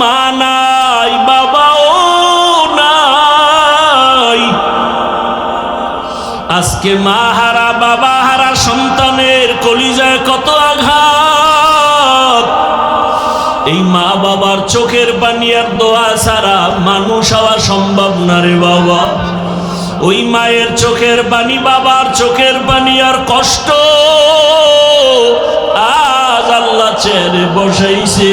মা নাই, বাবাও নাই। আজকে মা হারা বাবা হারা সন্তানের কলিজায় কত আঘাত। এই মা বাবার চোখের পানি আর দোয়া ছাড়া মানুষ হওয়া সম্ভব না রে বাবা। ওই মায়ের চোখের পানি, বাবার চোখের পানি আর কষ্ট আজ আল্লাহ ছেড়ে বসাইছে।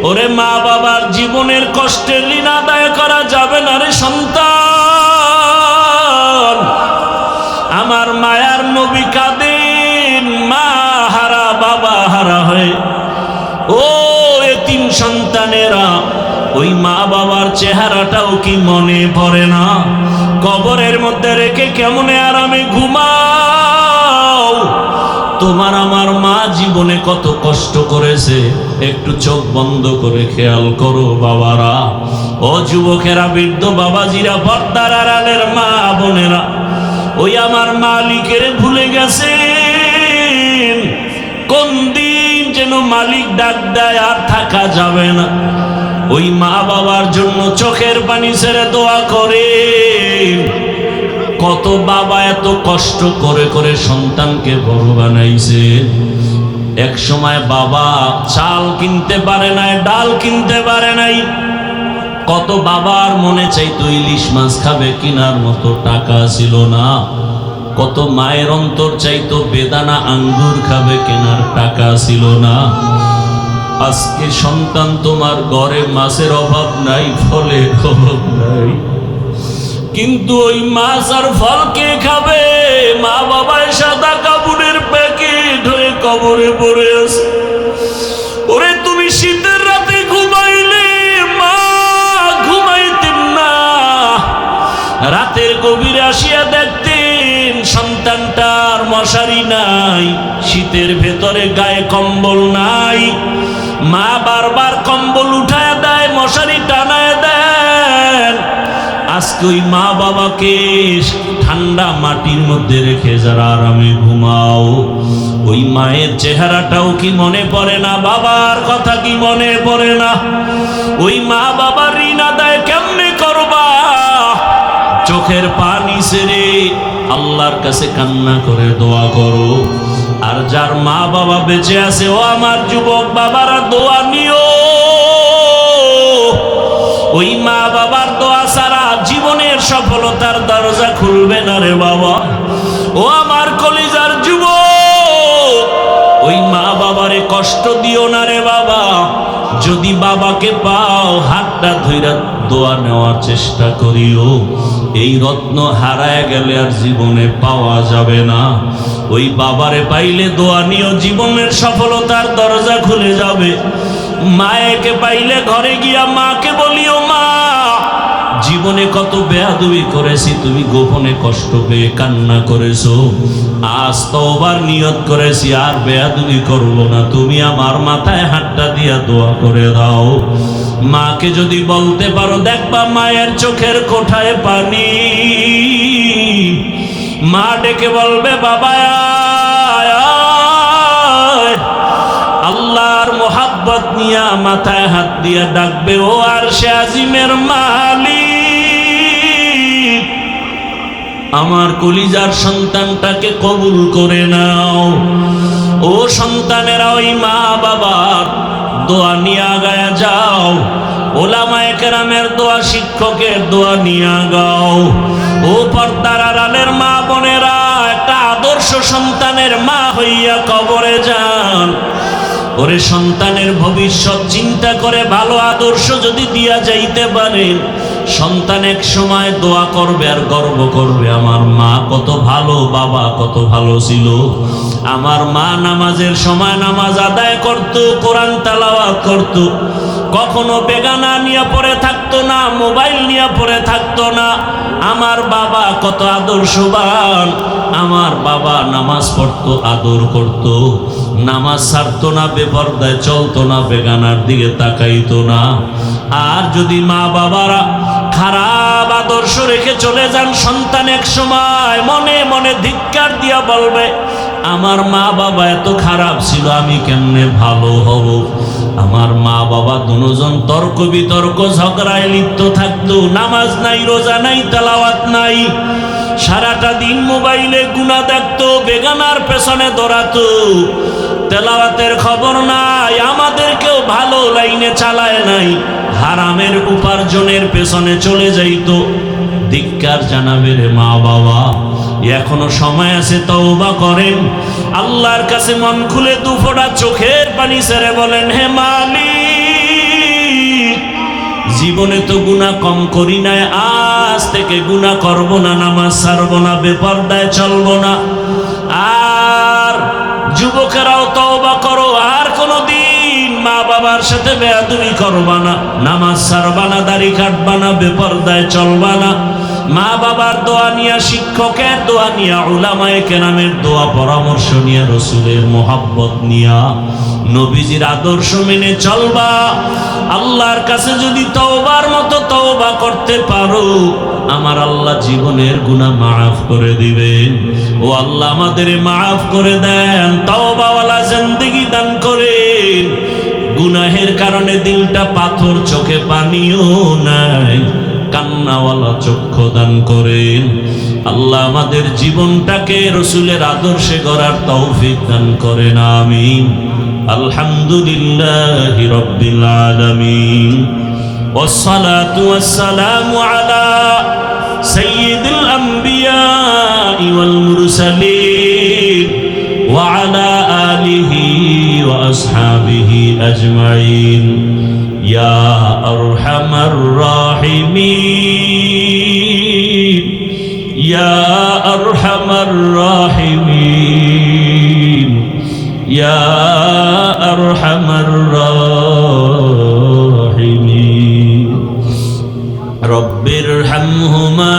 ওরে মা বাবার জীবনের কষ্টের ঋণ আদায় করা যাবে না রে সন্তান। আমার মায়ার নবী কাঁদেন মা হারা বাবা হারা হয়ে। ও এতিম সন্তানেরা, ওই মা বাবার চেহারাটাও কি মনে পড়ে না? কবরের মধ্যে রেখে কেমনে আরামে ঘুমাও? তোমার আমার মা জীবনে কত কষ্ট করেছে, একটু চোখ বন্ধ করে খেয়াল করো বাবারা। ও যুবকেরা, বৃদ্ধ বাবাজিরা, পর্দার আড়ালের মা বোনেরা, ওই আমার মালিকের ভুলে গেছেন। কোন দিন যেন মালিক ডাক দেয় আর থাকা যাবে না। ওই মা বাবার জন্য চোখের পানি ছেড়ে দোয়া করে। কত বাবা এত কষ্ট করে করে সন্তানকে বড় বানাইছে। এক সময় বাবা চাল কিনতে পারে নাই, ডাল কিনতে পারে নাই। কত বাবার মনে চাইতো ইলিশ মাছ খাবে, কিনার মতো টাকা ছিল না। কত মায়ের অন্তর চাইতো বেদানা আঙ্গুর খাবে, কেনার টাকা ছিল না। আজকে সন্তান তোমার ঘরে মাছের অভাব নাই, ফলের অভাব নাই, কিন্তু ওই মাছ আর ফল কে খাবে? মা বাবায় সাদা কাপড়ের প্যাকেট হয়ে কবরে পড়ে আছে। ওরে তুমি শীতের রাতে ঘুমাইলে মা ঘুমাইতেন না, রাতের গভীরে আসিয়া দেখতেন সন্তানটার মশারি নাই, শীতের ভেতরে গায়ে কম্বল নাই। মা বারবার কম্বল উঠায় দেয়, মশারি টানায় দেন। আজকে ওই মা বাবাকে ঠান্ডা মাটির মধ্যে রেখে যারা আরামে ঘুমাও, ওই মায়ের চেহারাটাও কি মনে পড়ে না? বাবার কথা কি মনে পড়ে না? ওই মা বাবার ঋণ আদায় কেমনে করবা? চোখের পানি ছেড়ে আল্লাহর কাছে কান্না করে দোয়া করো। আর যার মা বাবা বেঁচে আছে, ও আমার যুবক বাবারা, দোয়া নিও। ওই মা বাবার দোয়া ছাড়া জীবনের সফলতার দরজা খুলবে না রে বাবা। ও আমার কলিজার যুবক, ওই মা বাবারে কষ্ট দিও না রে বাবা। যদি বাবাকে পাও, হাতটা ধইরা দোয়া নেওয়ার চেষ্টা করিও। এই রত্ন হারায় গেলে আর জীবনে পাওয়া যাবে না। ওই বাবারে পাইলে দোয়া নিও, জীবনের সফলতার দরজা খুলে যাবে। মায়েকে পাইলে ঘরে গিয়া মাকে বলিও, মা জীবনে কত বেয়াদবি করেছি, তুমি গোপনে কষ্ট পেয়ে কান্না করেছো। আজ তওবার নিয়ত করেছি আর বেয়াদবি করব না, তুমি আমার মাথায় হাতটা দিয়া দোয়া করে দাও। মাকে যদি বলতে পারো, দেখবা মায়ের চোখের কোঠায় পানি। মা ডেকে বলবে, বাবা আল্লাহর মোহাব্বত নিয়া মাথায় হাত দিয়া ডাকবে, ও আরশে আজিমের মালিক, আমার কলিজার সন্তানটাকে কবুল করে নাও। ও সন্তানেরা, ওই মা বাবার দোয়া নিয়ে আগায়া যাও। ওলামায়ে কেরামের দোয়া, শিক্ষকের দোয়া নিয়ে গাও। ও পর্দার আড়ালের মা বোনেরা, একটা আদর্শ সন্তানের মা হইয়া কবরে যান। ওরে সন্তানের ভবিষ্যৎ চিন্তা করে ভালো আদর্শ যদি দিয়া যাইতে পারেন, সন্তান এক সময় দোয়া করবে আর গর্ব করবে, আমার মা কত ভালো, বাবা কত ভালো ছিল। আমার মা নামাজের সময় নামাজ আদায় করত, কোরআন তেলাওয়াত করত, কখনো বেগানা নিয়ে পড়ে থাকতো না, মোবাইল নিয়ে পড়ে থাকতো না। আমার বাবা কত আদর্শবান, আমার বাবা নামাজ পড়তো, আদর করত, নামাজ ছাড়তো না, বেপরদায় চলতো না, বেগানার দিকে তাকাইতো না। আর যদি মা বাবারা খারাপ আদর্শ রেখে চলে যান, সন্তান এক সময় মনে মনে ধিক্কার দিয়া বলবে, আমার মা বাবা এত খারাপ ছিল, আমি কেমনে ভালো হব? আমার মা বাবা দুজন তর্ক বিতর্ক ঝগড়ায় লিপ্ত থাকতো, নামাজ নাই, রোজা নাই, তেলাওয়াত নাই, সারাটা দিন মোবাইলে গুনাহ দেখতো, বেগানার পেছনে দৌড়াতো, তেলাওয়াতের খবর নাই, আমাদেরকেও ভালো লাইনে চালায় নাই, হারামের উপার্জনের পেছনে চলে যাইতো। ধিক্কার জানাবে রে মা বাবা, এখনো সময় আছে, তওবা করেন, আল্লাহর কাছে মন খুলে দুফোঁটা চোখের পানি ছেড়ে বলেন, হে মালিক, জীবনে তো গুনাহ কম করি নাই, আজ থেকে গুনাহ করব না, নামাজ ছাড়ব না, বেপরদায় চলব না। আর যুবকেরাও তওবা করো, আর কোনোদিন মা বাবার সাথে বেয়াদবি করবা না, নামাজ ছাড়বা না, দাড়ি কাটবা না, বেপরদায় চলবা না। মা বাবার দোয়া নিয়া, শিক্ষকের দোয়া নিয়া, উলামায়ে কেরামের দোয়া পরামর্শ নিয়া, রসুলের মোহাব্বত নিয়া, নবীজির আদর্শ মেনে চলবা। আল্লাহর কাছে যদি তওবার মতো তওবা করতে পারো, আমার আল্লাহ জীবনের গুনাহ মাফ করে দিবেন। ও আল্লাহ আমাদের মাফ করে দেন, তওবাওয়ালা জিন্দেগি দান করেন। গুনাহের কারণে দিলটা পাথর, চোখে পানিও নাই, কান্নাওয়ালা চক্ষু দান করেন। আল্লাহ আমাদের জীবনটাকে রসুলের আদর্শে গড়ার তৌফিক দান করেন, আমিন। আলহামদুলিল্লাহি রাব্বিল আলামিন, والصلاة والسلام على سيد الأنبياء والمرسلين وعلى آله وأصحابه أجمعين يا أرحم الراحمين يا أرحم الراحمين يا أرحم الراحمين رب ارحمهما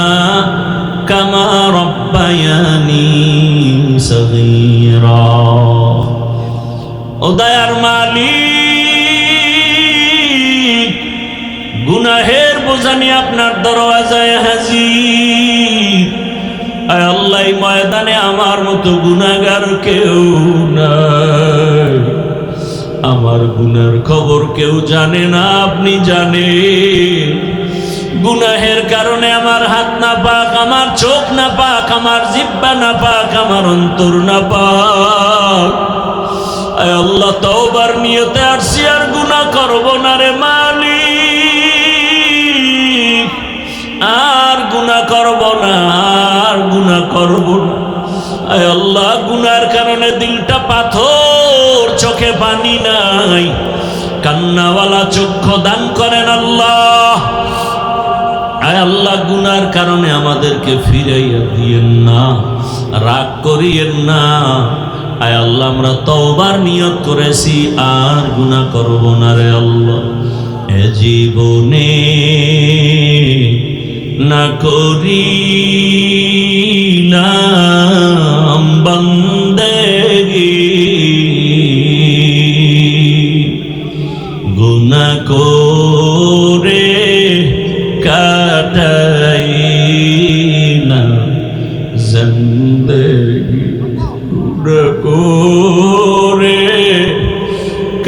كما ربياني صغيرا ও দয়ার মালিক, গুনাহের বোঝা নিয়ে আপনার দরওয়াজায় হাজির। আয় আল্লাহ, এই ময়দানে আমার মতো গুনাহগার কেউ নাই, আমার গুনার খবর কেউ জানে না, আপনি জানেন। গুনাহের কারণে আমার হাত না পাক, আমার চোখ না পাক, আমার জিহ্বা না পাক, আমার অন্তর না পাক। আয় আল্লাহ, তওবার নিয়তে আসছি, আর গুনাহ করব না রে মালিক, আর গুনাহ করব না, আর গুনাহ করব না। আয় আল্লাহ, গুনার কারণে দিলটা পাথর, চোখে পানি নাই, কান্নাওয়ালা চক্ষু দান করেন আল্লাহ। আয় আল্লাহ, গুনার কারণে আমাদেরকে ফিরাইয়া দিয়েন না, রাগ করিয়েন না। আয় আল্লাহ, আমরা তওবার নিয়ত করেছি, আর গুনাহ করব না রে আল্লাহ। এ জীবনে না করিলাম বান্দেগি, গুনাহ করে কাটাইলাম জিন্দেগি, গুনাহ করে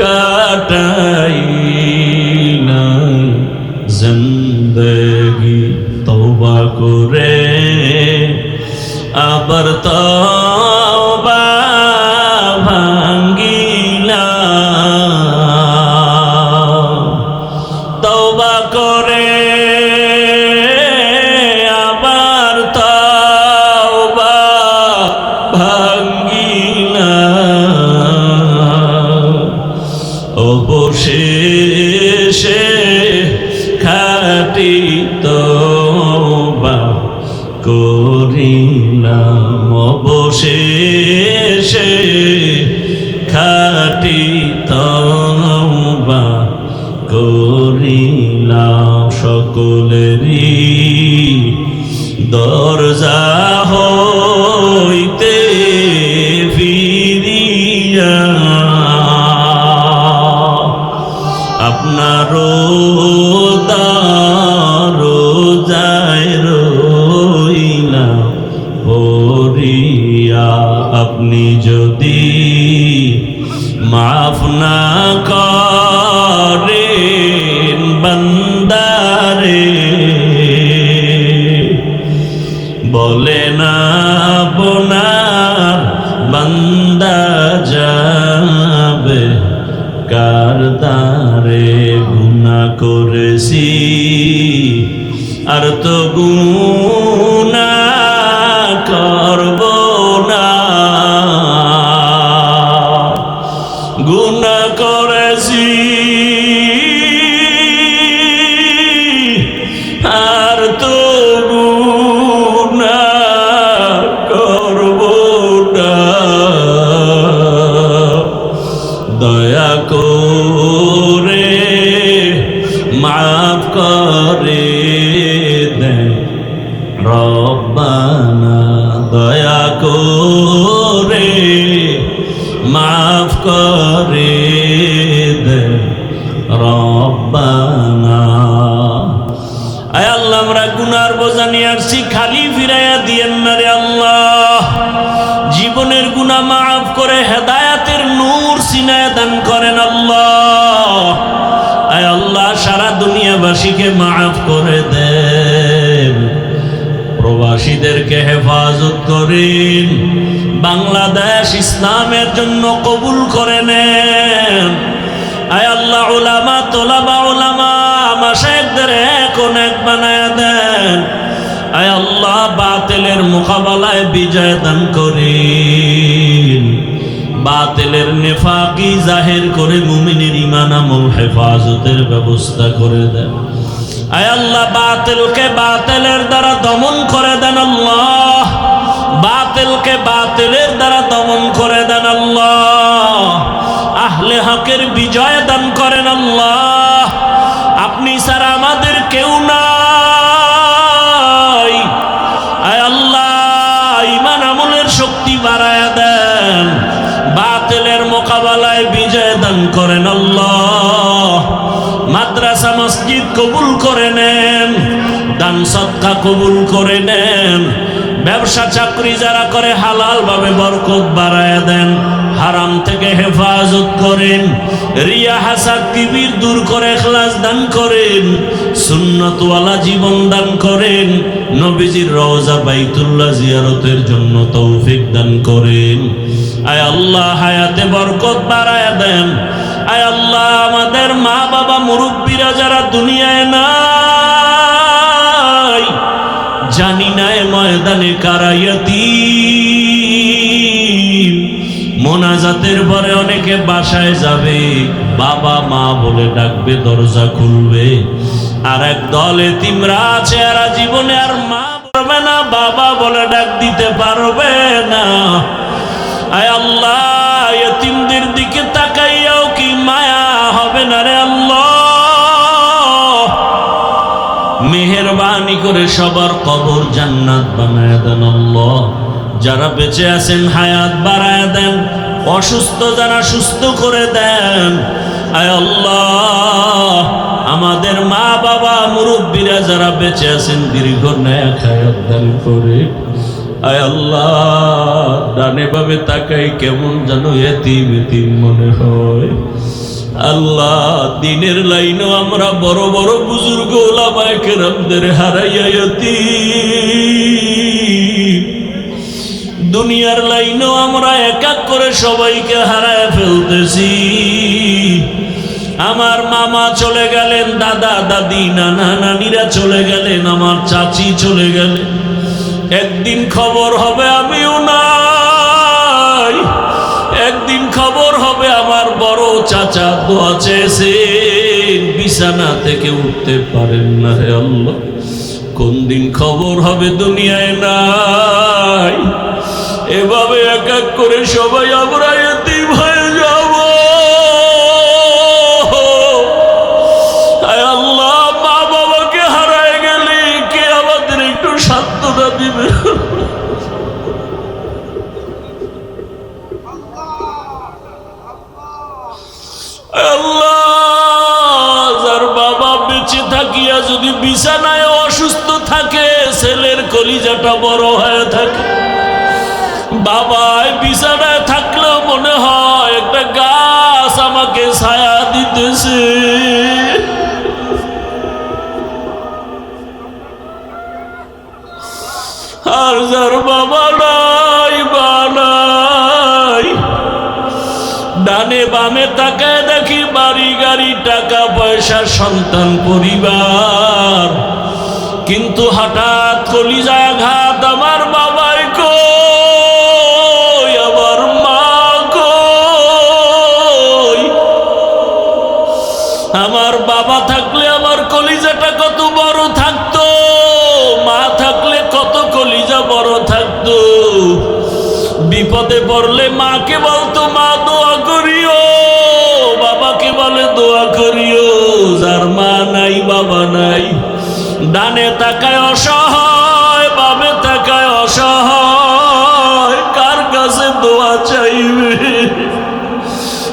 কাটাইলাম জিন্দেগি। তওবা করে আবার তওবা ভাঙ্গিলাম, তওবা করে আবার তওবা ভাঙ্গিলাম। অবশেষে খাঁটি তওবা করিলাম, অবশেষে খাঁটি তওবা করিলাম। সকলেরই দরজা হইতে ফিরিয়া আপনার দরজায় রইলাম পড়িয়া। আপনি যদি মাফ না করেন বান্দারে, বলে না বোনার বান্দা যাবে কার দ্বারে। গুনাহ করেছি আর তো গুনাহ করব না, গুনাহ করেছি আর তো গুনাহ করব না। দয়া করে মাফ করে দেন রব্বানা, দয়া করে মাফ করে দেন রব্বানা। আয় আল্লাহ, আমরা গুনার বোঝা নিয়ে আসছি, খালি ফিরাইয়া দিয়েন না রে আল্লাহ। জীবনের গুনাহ মাফ করে হেদায়েতের নূর সিনায় দান করেন আল্লাহ। আয় আল্লাহ, সারা দুনিয়াবাসীকে মাফ করে দেন, প্রবাসীদেরকে হেফাজত করেন, বাংলাদেশ ইসলামের জন্য কবুল করে নেন। আয় আল্লাহ, উলামা তোলাবা উলামা মাশায়েখদের এখন এক বানায়া দেন। আয় আল্লাহ, বাতিলের মোকাবেলায় বিজয় দান করেন, বাতিলের নেফাকি জাহির করে মুমিনের ঈমান আমল হেফাজতের ব্যবস্থা করে দেন। আয় আল্লাহ, বাতিলকে বাতিলের দ্বারা দমন করে দেন আল্লাহ, বাতিলকে বাতিলের দ্বারা দমন করে দেন আল্লাহ। আহলে হকের বিজয় দান করেন আল্লাহ। আপনি ছাড়া আমাদের কেউ নাই। আয় আল্লাহ, ঈমান আমলের শক্তি বাড়ায়া দেন, বাতিলের মোকাবেলায় বিজয় দান করেন আল্লাহ। মাদ্রাসা মসজিদ কবুল করে নেন, দান সদকা কবুল করে নেন, ব্যবসা চাকরি যারা করে হালাল ভাবে বরকত বাড়ায়া দেন, হারাম থেকে হেফাজত করেন, রিয়া হাসাদ কিবির দূর করে ইখলাস দান করেন, সুন্নতওয়ালা জীবন দান করেন, নবীজির রওজা বাইতুল্লাহ জিয়ারতের জন্য তৌফিক দান করেন। আয় আল্লাহ, হায়াতে বরকত বাড়ায়া দেন। আয় আল্লাহ, আমাদের মা বাবা মুরব্বীরা যারা দুনিয়ায় নাই, জানি না এ ময়দানে কারা ইয়াতীম, মোনাজাতের পরে অনেকে বাসায় যাবে, বাবা মা বলে ডাকবে, দরজা খুলবে। আর এক দল এতিমরা আছে, এরা জীবনে আর মা বলবে না, বাবা বলে ডাক দিতে পারবে না। আয় আল্লাহ, এতিমদের দিকে তাকাইয়াও কি মায়া হবে না রে আল্লাহ? মেহেরবানি করে সবার কবর জান্নাত বানায় দেন আল্লাহ। যারা বেঁচে আছেন হায়াত বাড়ায় দেন, অসুস্থ যারা সুস্থ করে দেন। আয় আল্লাহ, আমাদের মা বাবা মুরব্বীরা যারা বেঁচে আছেন দীর্ঘ নেক হায়াত দান করে। আয় আল্লাহ, ডানে বামে তাকাই কেমন যেন এতিম এতিম মনে হয়। আল্লাহ, দিনের লাইনেও আমরা বড় বড় বুজুর্গ ওলামায়ে কেরামদের হারাইয়া এতিম, দুনিয়ার লাইনেও আমরা এক এক করে সবাইকে হারায় ফেলতেছি। আমার মামা চলে গেলেন, দাদা দাদি নানা নানিরা চলে গেলেন, আমার চাচি চলে গেলেন। একদিন খবর হবে আমিও নাই, একদিন খবর হবে আমার বড় চাচা দোয়া চেয়েছেন, বিছানা থেকে উঠতে পারেন না। হে আল্লাহ, কোন দিন খবর হবে দুনিয়ায় নাই। এভাবে এক এক করে সবাই আমরা এতিম হয়ে যাব। আয় আল্লাহ, মা বাবাকে হারায় গেলে কে আমাদের একটু সান্ত্বনা দিবে? আল্লাহ, যার বাবা বেঁচে থাকিয়া যদি বিছানায় অসুস্থ থাকে, ছেলের কলিজাটা বড় হয়ে থাকে, বাবাই বিছানায় থাকলেও মনে হয় একটা গাছ আমাকে ছায়া দিতেছে। আর যার বাবা নাই, মা নাই, ডানে বামে তাকায় দেখি বাড়ি গাড়ি, টাকা পয়সা, সন্তান, পরিবার, কিন্তু হঠাৎ কলিজায় আঘাত। আমার বাবাই কই, আমার মা কই? আমার বাবা থাকলে আমার কলিজাটা কত বড় থাকতো, মা থাকলে কত কলিজা বড় থাকতো। বিপদে পড়লে মাকে বলতো মা দোয়া করিও, বাবাকে বলে দোয়া করিও। যার মা নাই, বাবা নাই, ডানে তাকায় অসহায়, বামে তাকায় অসহায়, কার কাছে দোয়া চাইবে?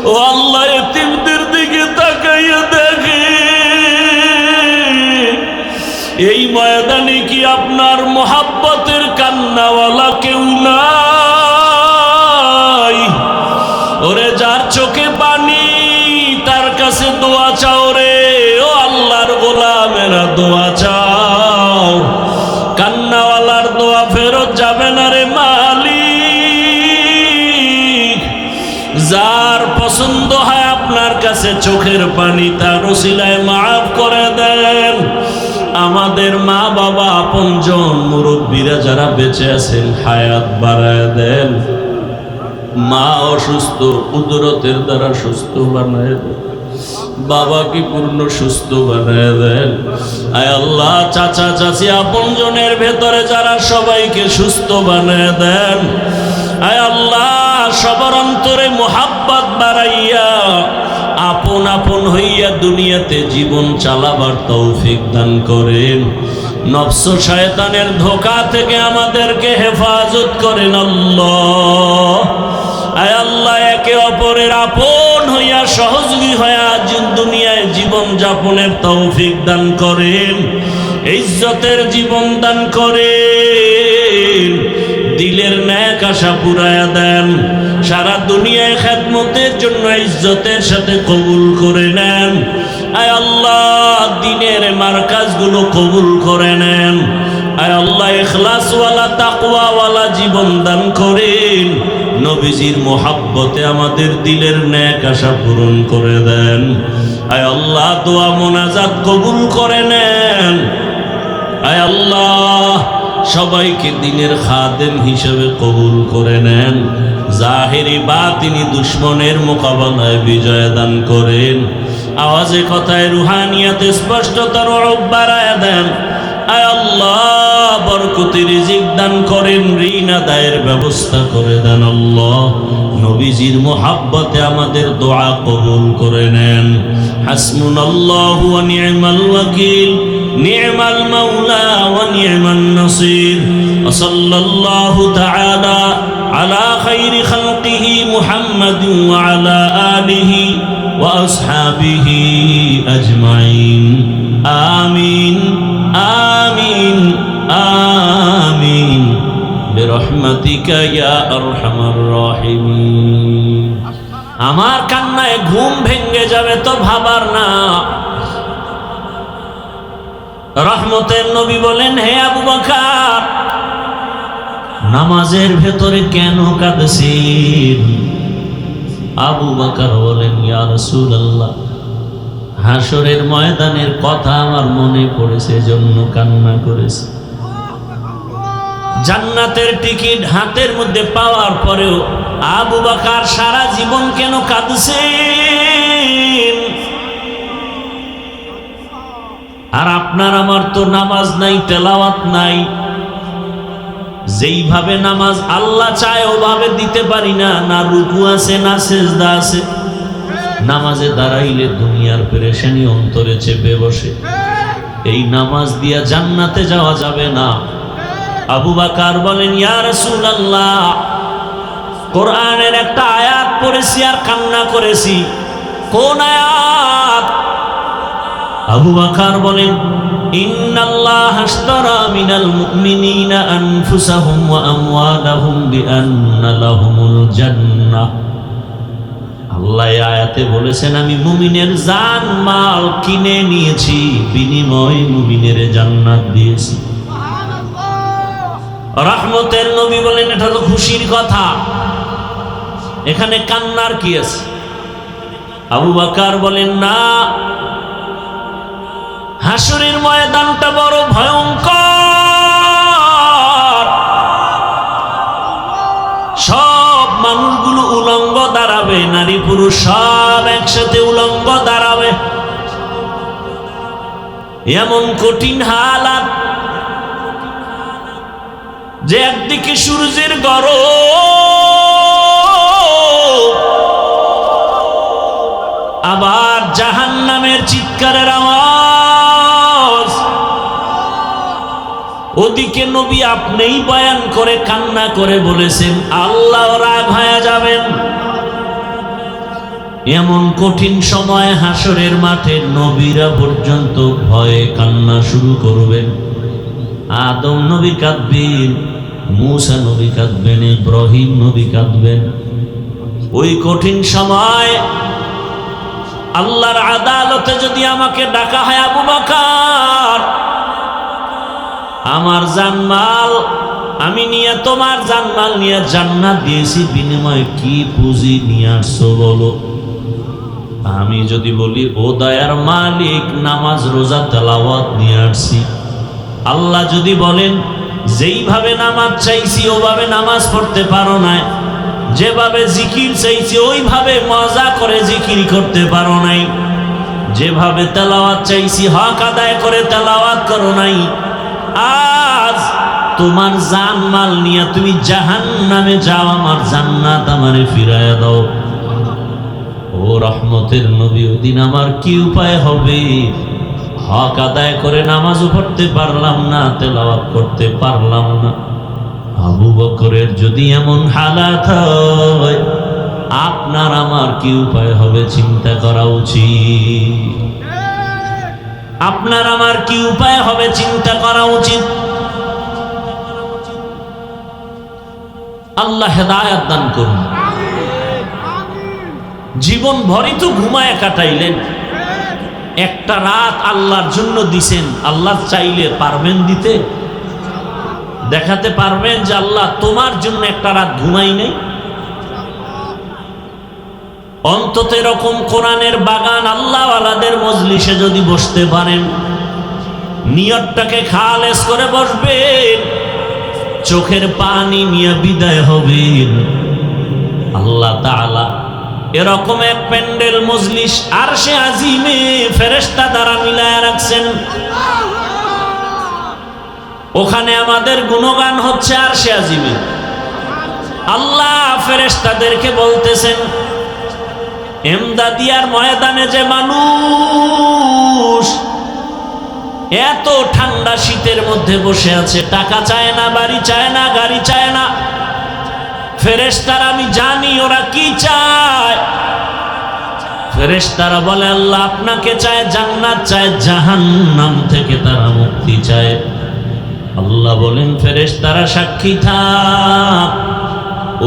ও আল্লাহ, এতিমদের দিকে তাকাইয়া দেখে এই ময়দানে কি আপনার মোহাব্বতের কান্নাওয়ালা কেউ নাই? ওরে যার চোখে পানি তার কাছে দোয়া চাও রে, ও আল্লাহর গোলামেরা দোয়া চাও। কান্নাওয়ালার দোয়া ফেরত যাবে না রে মালিক। যার পছন্দ হয় আপনার কাছে চোখের পানি, তার ওসিলায় মাফ করে দেন। আমাদের মা বাবা, আপনজন, মুরব্বীরা যারা বেঁচে আছেন হায়াত বাড়ায় দেন। মা অসুস্থ, কুদরতের দ্বারা সুস্থ বানায় দেন। বাবাকে পূর্ণ সুস্থ বানায় দেন। আয় আল্লাহ, চাচা চাচি আপনজনের ভেতরে যারা, সবাইকে সুস্থ বানায় দেন। আয় আল্লাহ, সবার অন্তরে মোহাব্বত বাড়াইয়া আপন আপন হইয়া দুনিয়াতে জীবন চালাবার তৌফিক দান করেন। নফস শয়তানের ধোঁকা থেকে আমাদেরকে হেফাজত করেন আল্লাহ। আয় আল্লাহ, একে অপরের আপন হইয়া সহযোগী হইয়া দুনিয়ায় জীবন যাপনের তৌফিক দান করেন। ইজ্জতের জীবন দান করেন। দিলের ন্যাক আশা পুরায়া দেন। সারা দুনিয়ায় খেদমতের জন্য ইজ্জতের সাথে কবুল করে নেন। আয় আল্লাহ, দিনের মারকাজগুলো কবুল করে নেন। আয় আল্লাহ, ইখলাসওয়ালা তাকওয়াওয়ালা জীবন দান করেন। নবীজির মোহাব্বতে আমাদের দিলের ন্যাক আশা পূরণ করে দেন। আয় আল্লাহ, দোয়া মোনাজাত কবুল করে নেন। আয় আল্লাহ, সবাইকে দিনের খাদেম হিসেবে কবুল করে নেন। জাহেরি বাতিনি দুশ্মনের মোকাবেলায় বিজয় দান করেন। আওয়াজে কথায় রুহানিয়াতে স্পষ্টতার রূপ বাড়ায় দেন। আয় আল্লাহ, বরকতি রিজিক দান করেন। ঋণ আদায়ের ব্যবস্থা করে দেন আল্লাহ। নবীজির মোহাব্বতে আমাদের দোয়া কবুল করে নেন। হাসবুনাল্লাহু ওয়া নি'মাল ওয়াকিল, নি'মাল মাওলা ওয়া নি'মান নাসির। ওয়া সাল্লাল্লাহু তাআলা আলা খাইরি খালকিহি মুহাম্মাদিন ওয়া আলা আলিহি ওয়া আসহাবিহি আজমাইন। আমিন আমিন আমিন বিরহমাতিকা ইয়া আরহামার রাহিমিন। আমার কান্নায় ঘুম ভেঙে যাবে তো ভাবার না। রহমতের নবী বলেন, হে আবু বকর, নামাজের ভেতরে কেন কাঁদছেন? আবু বকর বলেন, ইয়া রাসূলুল্লাহ, হাসরের ময়দানের কথা আমার মনে পড়েছে, জন্য কান্না করেছে। জান্নাতের টিকিট হাতের মধ্যে পাওয়ার পরেও আবু বকর সারা জীবন কেন কাঁদছেন? আর আপনার আমার তো নামাজ নাই, তেলাওয়াত নাই। যেইভাবে নামাজ আল্লাহ চায় ওভাবে দিতে পারি না। না রুকু আছে, না সেজদা আছে। নামাজে দাঁড়াইলে দুনিয়ার পেরেশানি অন্তরে চেপে বসে। এই নামাজ দিয়া জান্নাতে যাওয়া যাবে না। আবু বকর বলেন, ইয়া রাসূলুল্লাহ, কোরআনের একটা আয়াত পড়েছি আর কান্না করেছি। কোন আয়াত? আবু বকর বলেন, ইন্নাল্লাহ আশতারা মিনাল মুমিনিনা আনফুসাহুম ওয়া আমওয়ালাহুম বিআন্না লাহুমুল জান্নাহ। আল্লাহ আয়াতে বলেছেন, আমি মুমিনের জান মাল কিনে নিয়েছি, বিনিময়ে মুমিনের জান্নাত দিয়েছি। রহমতের নবী বলেন, এটা তো খুশির কথা, এখানে কান্নার কি আছে? আবু বকর বলেন, না, হাসরের ময়দানটা বড় ভয়ঙ্কর। সব মানুষগুলো উলঙ্গ দাঁড়াবে, নারী পুরুষ সব একসাথে উলঙ্গ দাঁড়াবে। এমন কঠিন হালাত যে একদিকে সূর্যের গরম, আবার জাহান্নামের চিৎকারের আওয়াজ। ওদিকে নবী আপনিই বয়ান করে কান্না করে বলেছেন, আল্লাহ রাগ হয়ে যাবেন। এমন কঠিন সময় হাসরের মাঠে নবীরা পর্যন্ত ভয়ে কান্না শুরু করবেন। আদম নবী কাঁদবেন, মূসা নবী কাঁদবেন, ইব্রাহিম নবী কাঁদবেন। ওই কঠিন সময় আল্লাহর আদালতে যদি আমাকে ডাকা হয়, আবু বকর, আমার জানমাল আমি নিয়ে, তোমার জানমাল নিয়ে জান্নাত দিয়েছি, বিনিময়ে কি পুঁজি নিয়ে আসছো বলো? আমি যদি বলি, ও দয়ার মালিক, নামাজ রোজা তেলাওয়াত নিয়ে আসছি। আল্লাহ যদি বলেন, যেইভাবে নামাজ চাইছি ওভাবে নামাজ পড়তে পারো নাই, যেভাবে জিকির চাইছি ওইভাবে মজা করে জিকির করতে পারো নাই, যেভাবে তেলাওয়াত চাইছি হক আদায় করে তেলাওয়াত করো নাই, আজ তোমার জানমাল নিয়ে তুমি জাহান্নামে যাও, আমার জান্নাত আমারে ফিরাইয়া দাও। ও রহমতের নবী, ওদিন আমার কি উপায় হবে? হক আদায় করে নামাজও পড়তে পারলাম না, তেলাওয়াত করতে পারলাম না। আবু বকরের যদি এমন হালাত হয়, আপনার আমার কি উপায় হবে চিন্তা করা উচিত। আপনার আমার কি উপায় হবে চিন্তা করা উচিত। আল্লাহ হেদায়েত দান করুন। জীবন ভরই তো ঘুমায় কাটাইলেন, একটা রাত আল্লাহর জন্য দিছেন। আল্লাহ চাইলে পারবেন দিতে? দেখাতে পারবেন যে আল্লাহ তোমার জন্য একটা রাত ঘুমাই নেই? অন্তত এরকম কোরআনের বাগান আল্লাহওয়ালাদের মজলিসে যদি বসতে পারেন, নিয়তটাকে খালেস করে বসবেন, চোখের পানি নিয়ে বিদায় হবেন, আল্লাহ তাআলা এরকম এক প্যান্ডেল মজলিস আরশে আজিমে ফেরেশতা দ্বারা মিলায় রাখছেন। ওখানে আমাদের গুণগান হচ্ছে আরশে আজিমে। আল্লাহ ফেরেশতাদেরকে বলতেছেন, এমদাদিয়ার ময়দানে যে মানুষ এত ঠান্ডা শীতের মধ্যে বসে আছে, টাকা চায় না, বাড়ি চায় না, গাড়ি চায় না, ফেরেশতারা আমি জানি ওরা কি চায়। ফেরেশতারা বলে, আল্লাহ আপনাকে চায়, জান্নাত চায়, জাহান্নাম থেকে তারা মুক্তি চায়। আল্লাহ বলেন, ফেরেশতারা সাক্ষী থাক,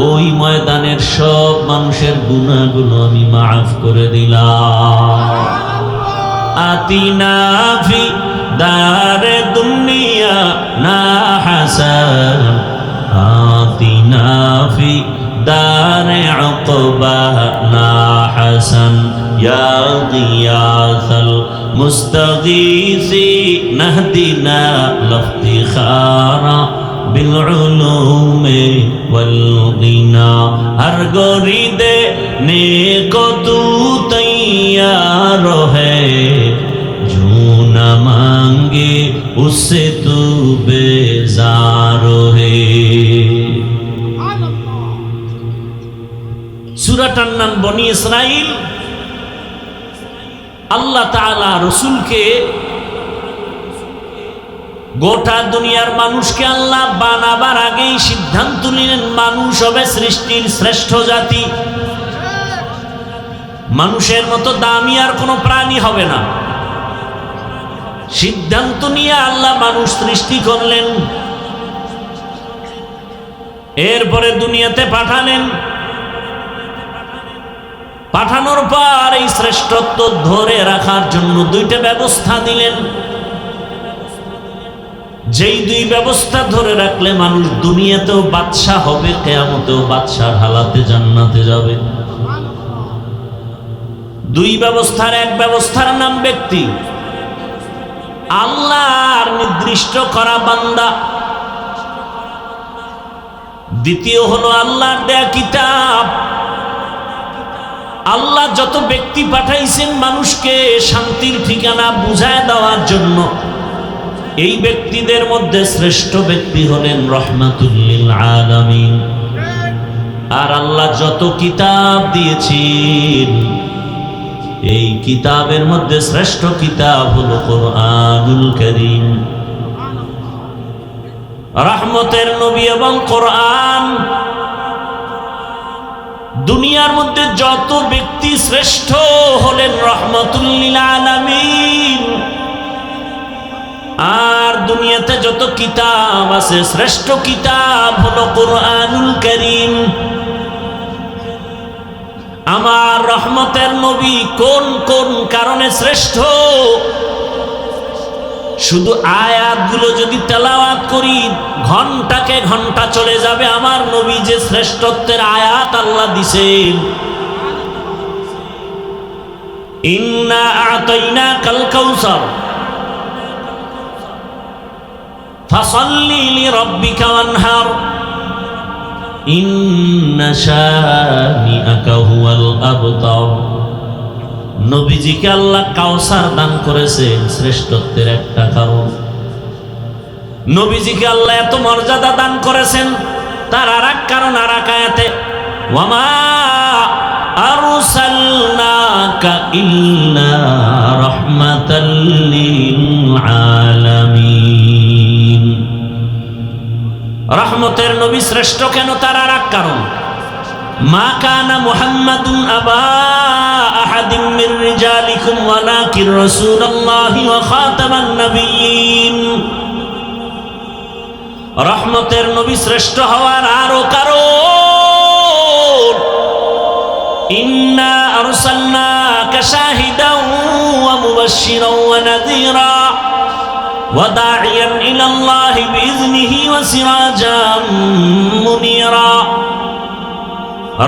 ওই ময়দানের সব মানুষের গুনাহগুলো আমি মাফ করে দিলাম। আতিনা ফি দারে দুনিয়া না হাসান, আতিনা ফি দারে উকবা না হাসান, ইয়া গিয়াসাল মুস্তাগীসি নাহদিনা লফতিখারা বিলউলুমে ওয়াল গিনা। হর গরিদে নেকো তু তৈয়ার है, जो न मांगे उससे तू बेजार है। সূরাটার নাম বনি ইসরাইল। আল্লাহ তাআলা রাসূলকে, গোটা দুনিয়ার মানুষকে আল্লাহ বানাবার আগেই সিদ্ধান্ত নিলেন মানুষ হবে সৃষ্টির শ্রেষ্ঠ জাতি। মানুষের মতো দামি আর কোনো প্রাণী হবে না। সিদ্ধান্ত নিয়ে আল্লাহ মানুষ সৃষ্টি করলেন, এরপরে দুনিয়াতে পাঠালেন। পাঠানোর পর এই শ্রেষ্ঠত্ব ধরে রাখার জন্য দুইটা ব্যবস্থা দিলেন। যেই দুই ব্যবস্থা ধরে রাখলে মানুষ দুনিয়াতেও বাদশাহ হবে, কিয়ামতেও বাদশার হালাতে জান্নাতে যাবে। দুই ব্যবস্থার এক ব্যবস্থার নাম ব্যক্তি, আল্লাহর নির্দিষ্ট করা বান্দা। দ্বিতীয় হলো আল্লাহর দেয়া কিতাব। আল্লাহ যত ব্যক্তি পাঠাইছেন মানুষকে শান্তির ঠিকানা বুঝায় দেওয়ার জন্য, এই ব্যক্তিদের মধ্যে শ্রেষ্ঠ ব্যক্তি হলেন রহমাতুল লিল আলামিন। আর আল্লাহ যত কিতাব দিয়েছেন, এই কিতাবের মধ্যে শ্রেষ্ঠ কিতাব হলো কোরআনুল কারীম। রহমতের নবী এবং কোরআন। দুনিয়ার মধ্যে যত ব্যক্তি শ্রেষ্ঠ হলেন রহমাতুল লিল আলামিন। আর দুনিয়াতে যত কিতাব আছে, শ্রেষ্ঠ কিতাব হলো কোরআনুল কারীম। আমার রহমতের নবী কোন কোন কারণে শ্রেষ্ঠ, শুধু আয়াতগুলো যদি তেলাওয়াত করি ঘন্টাকে ঘন্টা চলে যাবে। আমার নবী যে শ্রেষ্ঠত্বের আয়াত আল্লাহ দিছেন, ইন্না আ'তাইনাকাল কাউসার ফাসাল্লি লিরাব্বিকা ওয়ানহার ইন্না শানিআকা হুয়াল আবতার। নবীজিকে আল্লাহ কাউসার দান করেছেন শ্রেষ্ঠত্বের একটা কারণ। নবীজিকে আল্লাহ এত মর্যাদা দান করেছেন, তার আর এক কারণ আর এক আয়াতে, ওয়ামা আরসালনাকা ইল্লা রাহমাতাল লিল আলামিন। রহমতের নবী শ্রেষ্ঠ কেন, তার আর এক কারণ, মা কানা মুহাম্মাদুন আবা আহাদিম মির রিজালিকুম ওয়ালাকিন রাসূলুল্লাহি ওয়া খাতামান নাবিয়্যিন। রহমতের নবী শ্রেষ্ঠ হওয়ার আরো কারণ, ইন্না আরসালনাকা শাহিদান ওয়া মুবাশশিরান ওয়া নাযীরা ওয়া দাঈয়ান ইলাল্লাহি বিইযনিহি ওয়া সিরাজাম মুনীরা।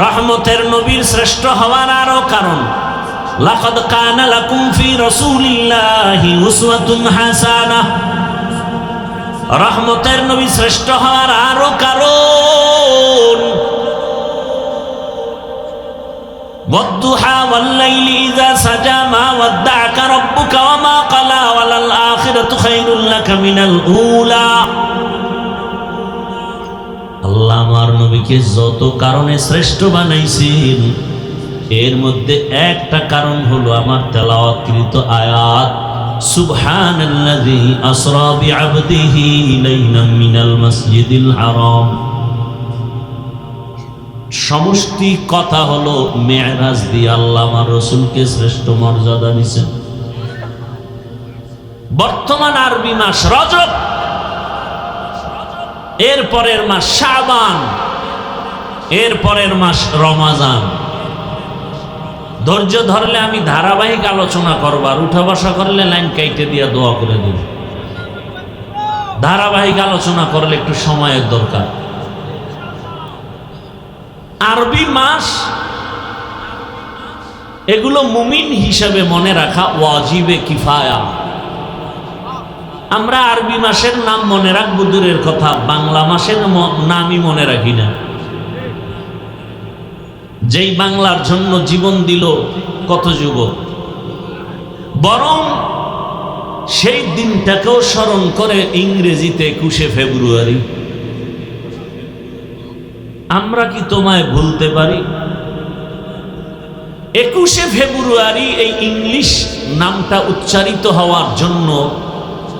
রহমতের নবীর শ্রেষ্ঠ হওয়ার আরো কারণ, লাকাদ কানা লাকুম ফি রাসূলিল্লাহি উসওয়াতুন হাসানাহ। রহমতের নবী শ্রেষ্ঠ হওয়ার আরো কারণ, ওয়াদ-দুহা ওয়াল-লাইলি ইযা সাজা মা ওয়াদ্দা'আকা রাব্বুকা ওয়া মা ক্বালা ওয়ালাল আখিরাতু খায়রুল লাকা মিনাল উলা। আল্লাহ আমার নবীকে যত কারণে শ্রেষ্ঠ বানাইছেন, এর মধ্যে একটা কারণ হলো আমার তেলাওয়াতকৃত আয়াত, সুবহানাল্লাযী আসরা বিআবদিহি লাইলাম মিনাল মাসজিদিল হারাম। সমষ্টি কথা হলো মেরাজ দিয়ে আল্লাহ আমার রাসূলকে শ্রেষ্ঠ মর্যাদা দিয়েছেন। বর্তমান আরবি মাস রজব, এর পরের মাস শাবান, এর পরের মাস রমাজান। ধৈর্য ধরলে আমি ধারাবাহিক আলোচনা করব, আর উঠা বসা করলে লাইন কাইটে দিয়া দোয়া করে দেব। ধারাবাহিক আলোচনা করলে একটু সময়ের দরকার। আরবি মাস এগুলো মুমিন হিসাবে মনে রাখা ওয়াজিবে কিফায়া। আমরা আরবি মাসের নাম মনে রাখবো দূরের কথা, বাংলা মাসের নামই মনে রাখি না। যেই বাংলার জন্য জীবন দিল কত যুবক, বরং সেই দিনটাকেও স্মরণ করে ইংরেজিতে 21শে ফেব্রুয়ারি। আমরা কি তোমায় ভুলতে পারি? 21শে ফেব্রুয়ারি এই ইংলিশ নামটা উচ্চারিত হওয়ার জন্য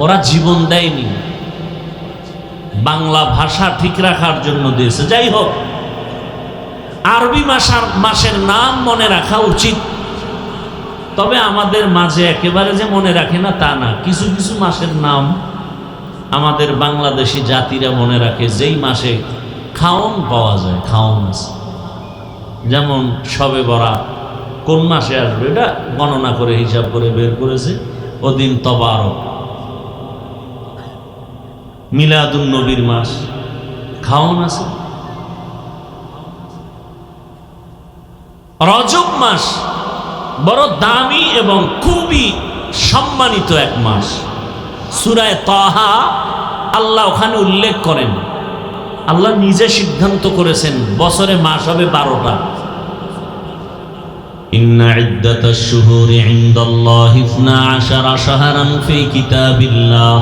ওরা জীবন দেয়নি, বাংলা ভাষা ঠিক রাখার জন্য দিয়েছে। যাই হোক, আরবি মাসের নাম মনে রাখা উচিত। তবে আমাদের মাঝে একেবারে যে মনে রাখে না তা না, কিছু কিছু মাসের নাম আমাদের বাংলাদেশি জাতিরা মনে রাখে, যেই মাসে খাওন পাওয়া যায়, খাওন আছে। যেমন শবে বরাত কোন মাসে আসবে এটা গণনা করে হিসাব করে বের করেছে, ওদিন তবারক। মিলাদুন নবীর মাস, খাওন আছে। রজব মাস বড় দামি এবং খুবই সম্মানিত এক মাস। সূরা তাহা আল্লাহ ওখানে উল্লেখ করেন, আল্লাহ নিজে সিদ্ধান্ত করেছেন বছরে মাস হবে 12টা। ইন্না ইদ্দাতাশ শুহুরি ইনদাল্লাহি 12 শাহরান ফি কিতাবিল্লাহ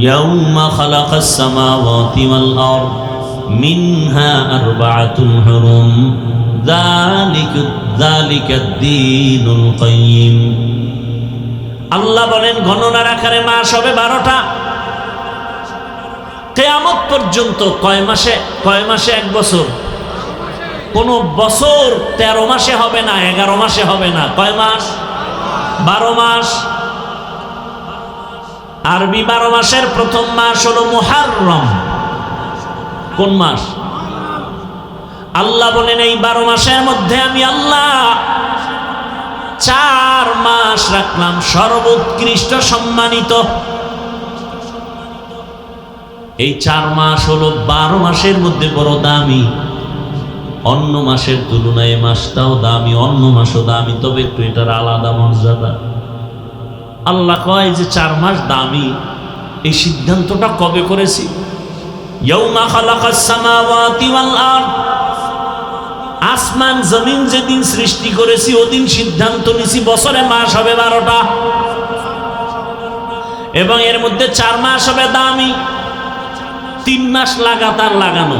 ইয়াউমা খালাকাস সামাওয়াতি ওয়াল আরদ মিনহা আরবাআতুন হুরুম যালিকাদ-দীনুল কাইয়্যিম। আল্লাহ বলেন গণনার আকারে মাস হবে 12টা। কিয়ামত পর্যন্ত কয় মাসে এক বছর? কোন বছর 13 মাসে হবে না, 11 মাসে হবে না। কয় মাস? 12 মাস। আরবি 12 মাসের প্রথম মাস হলো মুহররম। কোন মাস? আল্লাহ বলেন এই 12 মাসের মধ্যে আমি আল্লাহ 4 মাস রাখলাম সর্বোৎকৃষ্ট সম্মানিত। এই 4 মাস হলো 12 মাসের মধ্যে বড় দামি। অন্য মাসের তুলনায় মাসটাও দামি, অন্য মাসও দামি, তবে একটু এটার আলাদা মর্যাদা। আল্লাহ কয় যে 4 মাস দামি, এই সিদ্ধান্তটা কবে করেছি? ইয়াউমা খালাকাস সামাওয়াতি ওয়াল আরদ, আসমান জমিন যেদিন সৃষ্টি করেছি ওদিন সিদ্ধান্ত নিছি বছরে মাস হবে 12টা, এবং এর মধ্যে 4 মাস হবে দামি। 3 মাস লাগাতার লাগানো।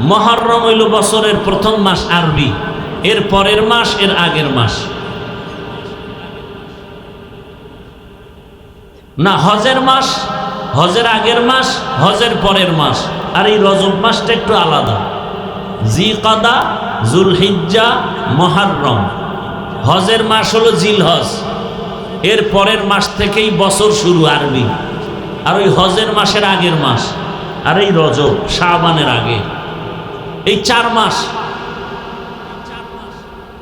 মুহররম হইল বছরের প্রথম মাস আরবি, এর পরের মাস এর আগের মাস না, হজের মাস, হজের আগের মাস, হজের পরের মাস। আর এই রজব মাসটা একটু আলাদা। জিকাদা, জুলহিজ্জা, মুহররম। হজের মাস হলো জিলহজ, এর পরের মাস থেকেই বছর শুরু আরবি। আর ওই হজের মাসের আগের মাস, আর এই রজব শাবানের আগে, এই 4 মাস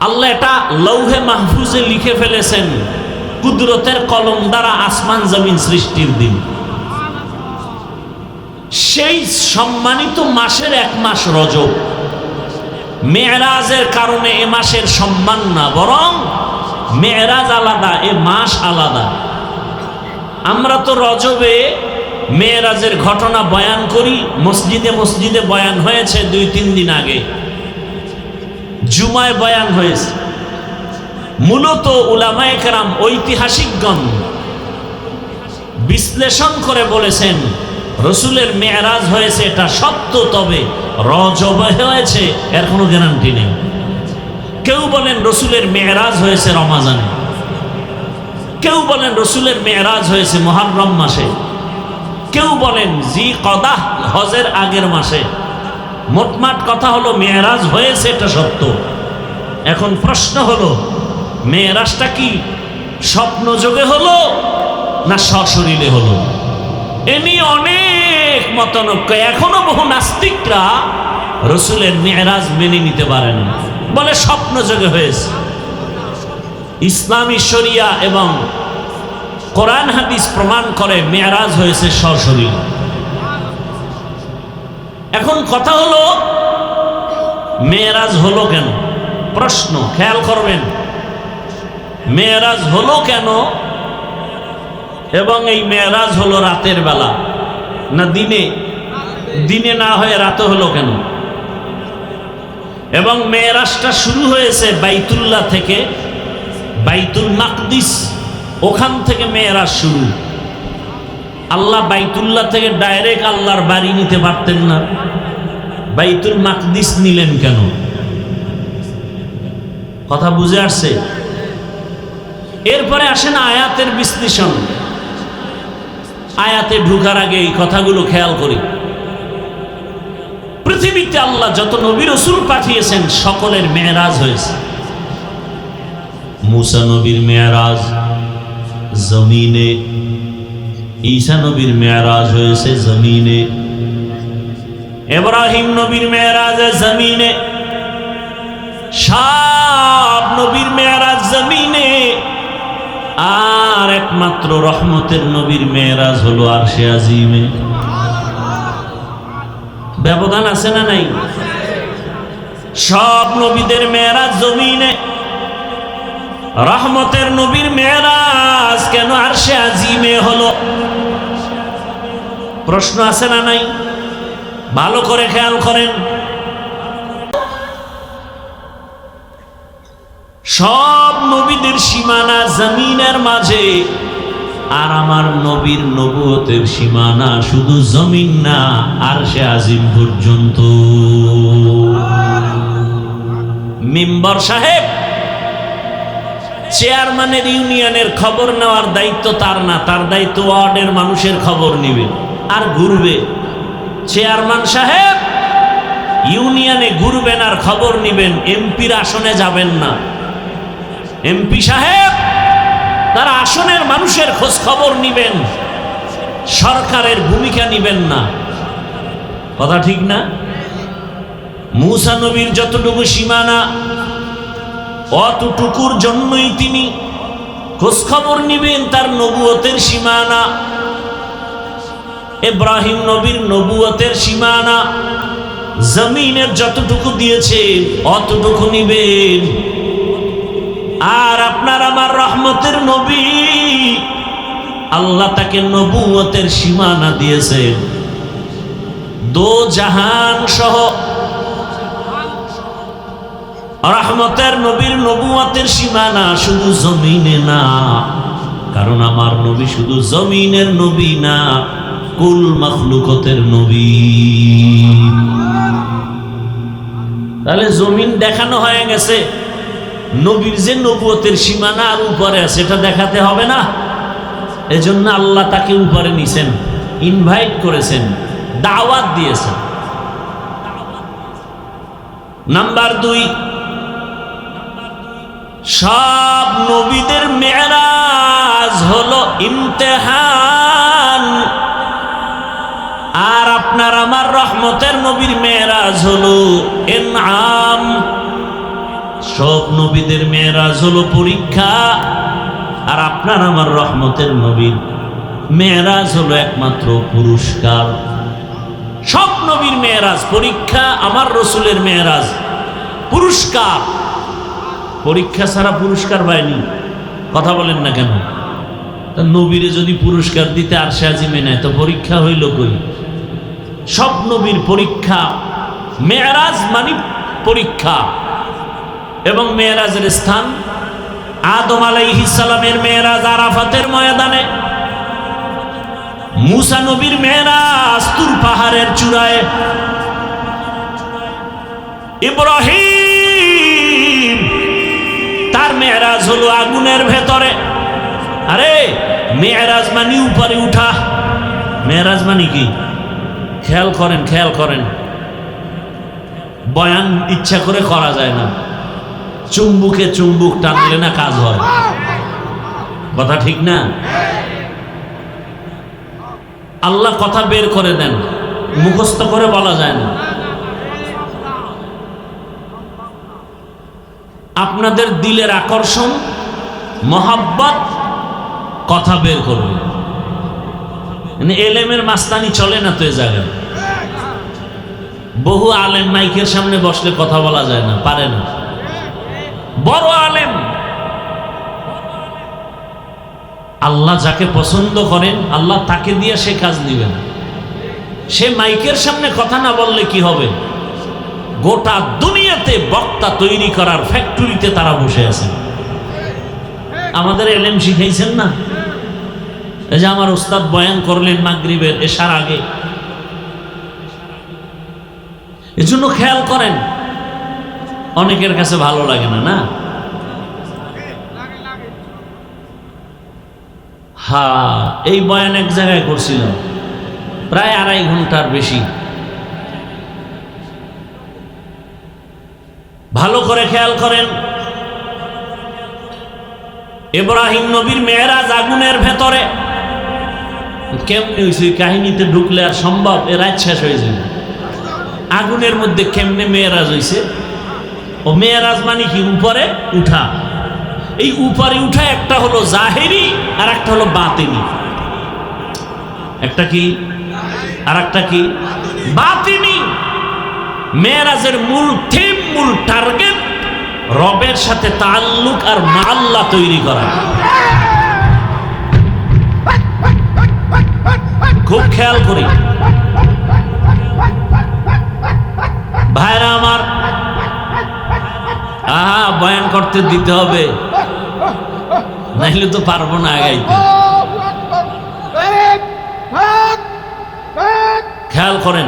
আল্লাহ এটা লৌহে মাহফুজে লিখে ফেলেছেন কুদরতের কলম দ্বারা আসমান জমিন সৃষ্টির দিন। সেই সম্মানিত মাসের এক মাস রজব। মেরাজের কারণে এ মাসের সম্মান না, বরং মেরাজ আলাদা, এ মাস আলাদা। আমরা তো রজবে মেরাজের ঘটনা বয়ান করি, মসজিদে মসজিদে বয়ান হয়েছে 2-3 দিন আগে, জুমায় বয়ান হয়েছে। মূলত উলামায়ে কেরাম, ঐতিহাসিকগণ বিশ্লেষণ করে বলেছেন রসুলের মেরাজ হয়েছে এটা সত্য, তবে রজবে হয়েছে এর কোনো গ্যারান্টি নেই। কেউ বলেন রসুলের মেরাজ হয়েছে রমাজানে, কেউ বলেন রসুলের মেরাজ হয়েছে মুহররম মাসে, কেউ বলেন জিকদাহ হজের আগের মাসে। মোটমাট কথা হলো মেরাজ হয়েছে এটা সত্য। এখন প্রশ্ন হলো মেরাজটা কি স্বপ্ন যোগে হলো না সশরীরে হলো? এ নিয়ে অনেক মতানৈক্য। এখনো বহু নাস্তিকরা রসুলের মেরাজ মেনে নিতে পারেন, বলে স্বপ্ন যোগে হয়েছে। ইসলামী শরিয়া এবং কোরআন হাদিস প্রমাণ করে মেরাজ হয়েছে সশরীরে। এখন কথা হলো মেরাজ হলো কেন? প্রশ্ন খেয়াল করবেন, মেরাজ হলো কেন? এবং এই মেরাজ হলো রাতের বেলা না দিনে? দিনে না হয়ে রাতে হলো কেন? এবং মেরাজটা শুরু হয়েছে বাইতুল্লাহ থেকে, বাইতুল মাকদিস, ওখান থেকে মেরাজ শুরু। আল্লাহ বাইতুল্লাহ থেকে ডাইরেক্ট আল্লাহর বাড়ি নিতে পারতেন না, বাইতুল মাকদিস নিলেন কেন? কথা বুঝে আসছে? এরপরে আসেন আয়াতের বিশ্লেষণ। আয়াতে ঢুকার আগে এই কথাগুলো খেয়াল করি। পৃথিবীতে আল্লাহ যত নবী রাসূল পাঠিয়েছেন সকলের মেরাজ হয়েছে। মুসা নবীর মেরাজ জমিনে, ঈসা নবীর মেরাজ হয়েছে জমিনে, ইব্রাহিম নবীর মেরাজ জমিনে, সব নবীর মেরাজ জমিনে। আর একমাত্র রহমতের নবীর মেরাজ হলো আরশে আজিমে। ব্যবধান আছে না নাই? সব নবীদের মেরাজ জমিনে, রহমতের নবীর মেরাজ কেন আরশে আজিমে হলো? প্রশ্ন আছে না নাই? ভালো করে খেয়াল করেন। সব নবীদের সীমানা জমিনের মাঝে, আর আমার নবীর নবুয়তের সীমানা শুধু জমিন না, আরশে আজিম পর্যন্ত। মেম্বার সাহেব চেয়ারম্যানের ইউনিয়নের খবর নেওয়ার দায়িত্ব তার না, তার দায়িত্ব ওয়ার্ডের মানুষের খবর নিবে আর ঘুরবে। চেয়ারম্যান সাহেব ইউনিয়নে ঘুরবেন আর খবর নিবেন, এমপির আসনে যাবেন না। এমপি সাহেব তার আসনের মানুষের খোঁজ খবর নিবেন, সরকারের ভূমিকা নিবেন না। কথা ঠিক না? মুসা নবীর যতটুকু সীমানা, অতটুকুর জন্যই তিনি খোঁজ খবর নিবেন তার নবুয়তের সীমানা। ইব্রাহিম নবীর নবুয়তের সীমানা জমিনের যতটুকু দিয়েছে অতটুকু নিবেন। আর আপনার আমার রহমতের নবী, আল্লাহ তাকে নবুয়তের সীমানা দিয়েছেন দো জাহান সহ। রহমতের নবীর নবুয়তের সীমানা শুধু জমিনে না, কারণ আমার নবী শুধু জমিনের নবী না, কুল মাখলুকতের নবী। তাহলে জমিন দেখানো হয়ে গেছে, নবীর যে নবুয়তের সীমানা আর উপরে আছে এটা দেখাতে হবে না। এজন্য আল্লাহ তাকে উপরে নিছেন, ইনভাইট করেছেন, দাওয়াত দিয়েছেন। নাম্বার 2, সব নবীদের মেরাজ হলো ইমতিহান, আর আপনার আমার রহমতের নবীর মেরাজ হলো ইনআম। সব নবীদের মেরাজ হলো পরীক্ষা, আর আপনার আমার রহমতের নবীর মেরাজ হলো একমাত্র পুরস্কার। সব নবীর মেরাজ পরীক্ষা, আমার রসুলের মেরাজ পুরস্কার। পরীক্ষা ছাড়া পুরস্কার পায়নি। কথা বলেন না কেন? তা নবীরে যদি পুরস্কার দিতে আরশে আজিমে নেয় তো পরীক্ষা হইল কই? সব নবীর পরীক্ষা। মেরাজ মানে পরীক্ষা, এবং মেরাজের স্থান আদম আলাইহিস সালামের মেরাজ আরাফাতের ময়দানে, মুসা নবীর মেরাজ তুর পাহাড়ের চূড়ায়, ইব্রাহিম তার মেরাজ হলো আগুনের ভেতরে। আরে মেরাজ মানে উপরে উঠা। মেরাজ মানে কি? খেয়াল করেন, খেয়াল করেন। বয়ান ইচ্ছা করে করা যায় না, চুম্বুকে চুম্বুক টানলে না কাজ হয়। কথা ঠিক না? আল্লাহ কথা বের করে দেন, মুখস্থ করে বলা যায় না। আপনাদের দিলের আকর্ষণ, মহাব্বত কথা বের করবে। এলেমের মাস্তানি চলে না তো এ জায়গায়। বহু আলেম মাইকের সামনে বসলে কথা বলা যায় না, পারে না। বড় আলেম, আল্লাহ যাকে পছন্দ করেন আল্লাহ তাকে দিয়ে সে কাজ দিবেন। সে মাইকের সামনে কথা না বললে কি হবে? গোটা দুনিয়াতে বক্তা তৈরি করার ফ্যাক্টরিতে তারা বসে আছেন। আমাদের এলেম শিখাইছেন না? এই যে আমার উস্তাদ বয়ান করলেন মাগরিবের এশার আগে, এজন্য খেয়াল করেন। অনেকের কাছে ভালো লাগে না, না? হ্যাঁ, এই বয়ান এক জায়গায় করছিলাম প্রায় 2.5 ঘন্টার বেশি। ভালো করে খেয়াল করেন, ইব্রাহিম নবীর মেরাজ আগুনের ভেতরে। কেমনে হয়েছে কাহিনীতে ঢুকলে আর সম্ভব? এ রাত শেষ হয়ে যাবে। আগুনের মধ্যে কেমনে মেরাজ হয়েছে? ও মেরাজ মানে কি? উপরে উঠা। এই উপরে উঠা একটা হলো জাহেরি আর একটা হলো বাতিনি। একটা কি আর একটা কি? বাতিনি। মেরাজের মূল থিম, মূল টার্গেট রবের সাথে তাল্লুক আর মাল্লা তৈরি করা। খুব খেয়াল করি ভাইরা আমার, বয়ান করতে দিতে হবে, নাইলে তো পারবো না আগাইতে। খেয়াল করেন,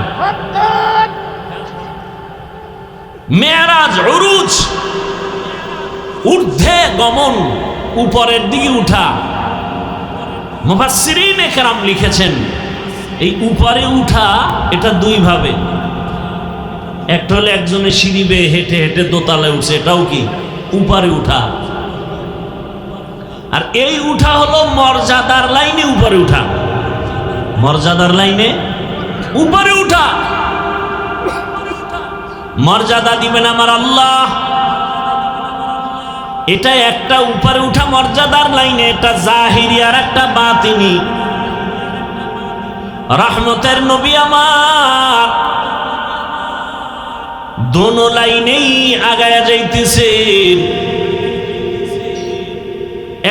মেরাজ উরুজ, ঊর্ধ্বে গমন, উপরের দিকে উঠা। মুফাসসিরিনে কেরাম লিখেছেন এই উপরে উঠা এটা দুই ভাবে। একটা হলো একজনের সিঁড়ি বেয়ে হেঁটে হেঁটে দোতলায় উঠছে, এটাও কি উপরে উঠা। আর এই উঠা হলো মর্যাদার লাইনে উপরে উঠা। মর্যাদার লাইনে উপরে উঠা। মর্যাদা দিবেন আমার আল্লাহ, এটা একটা উপরে উঠা মর্যাদার লাইনে, এটা জাহিরি আর একটা বাতিনি। রহমতের নবী আমার দোনো লাইনেই আগায়া যাইতেছে।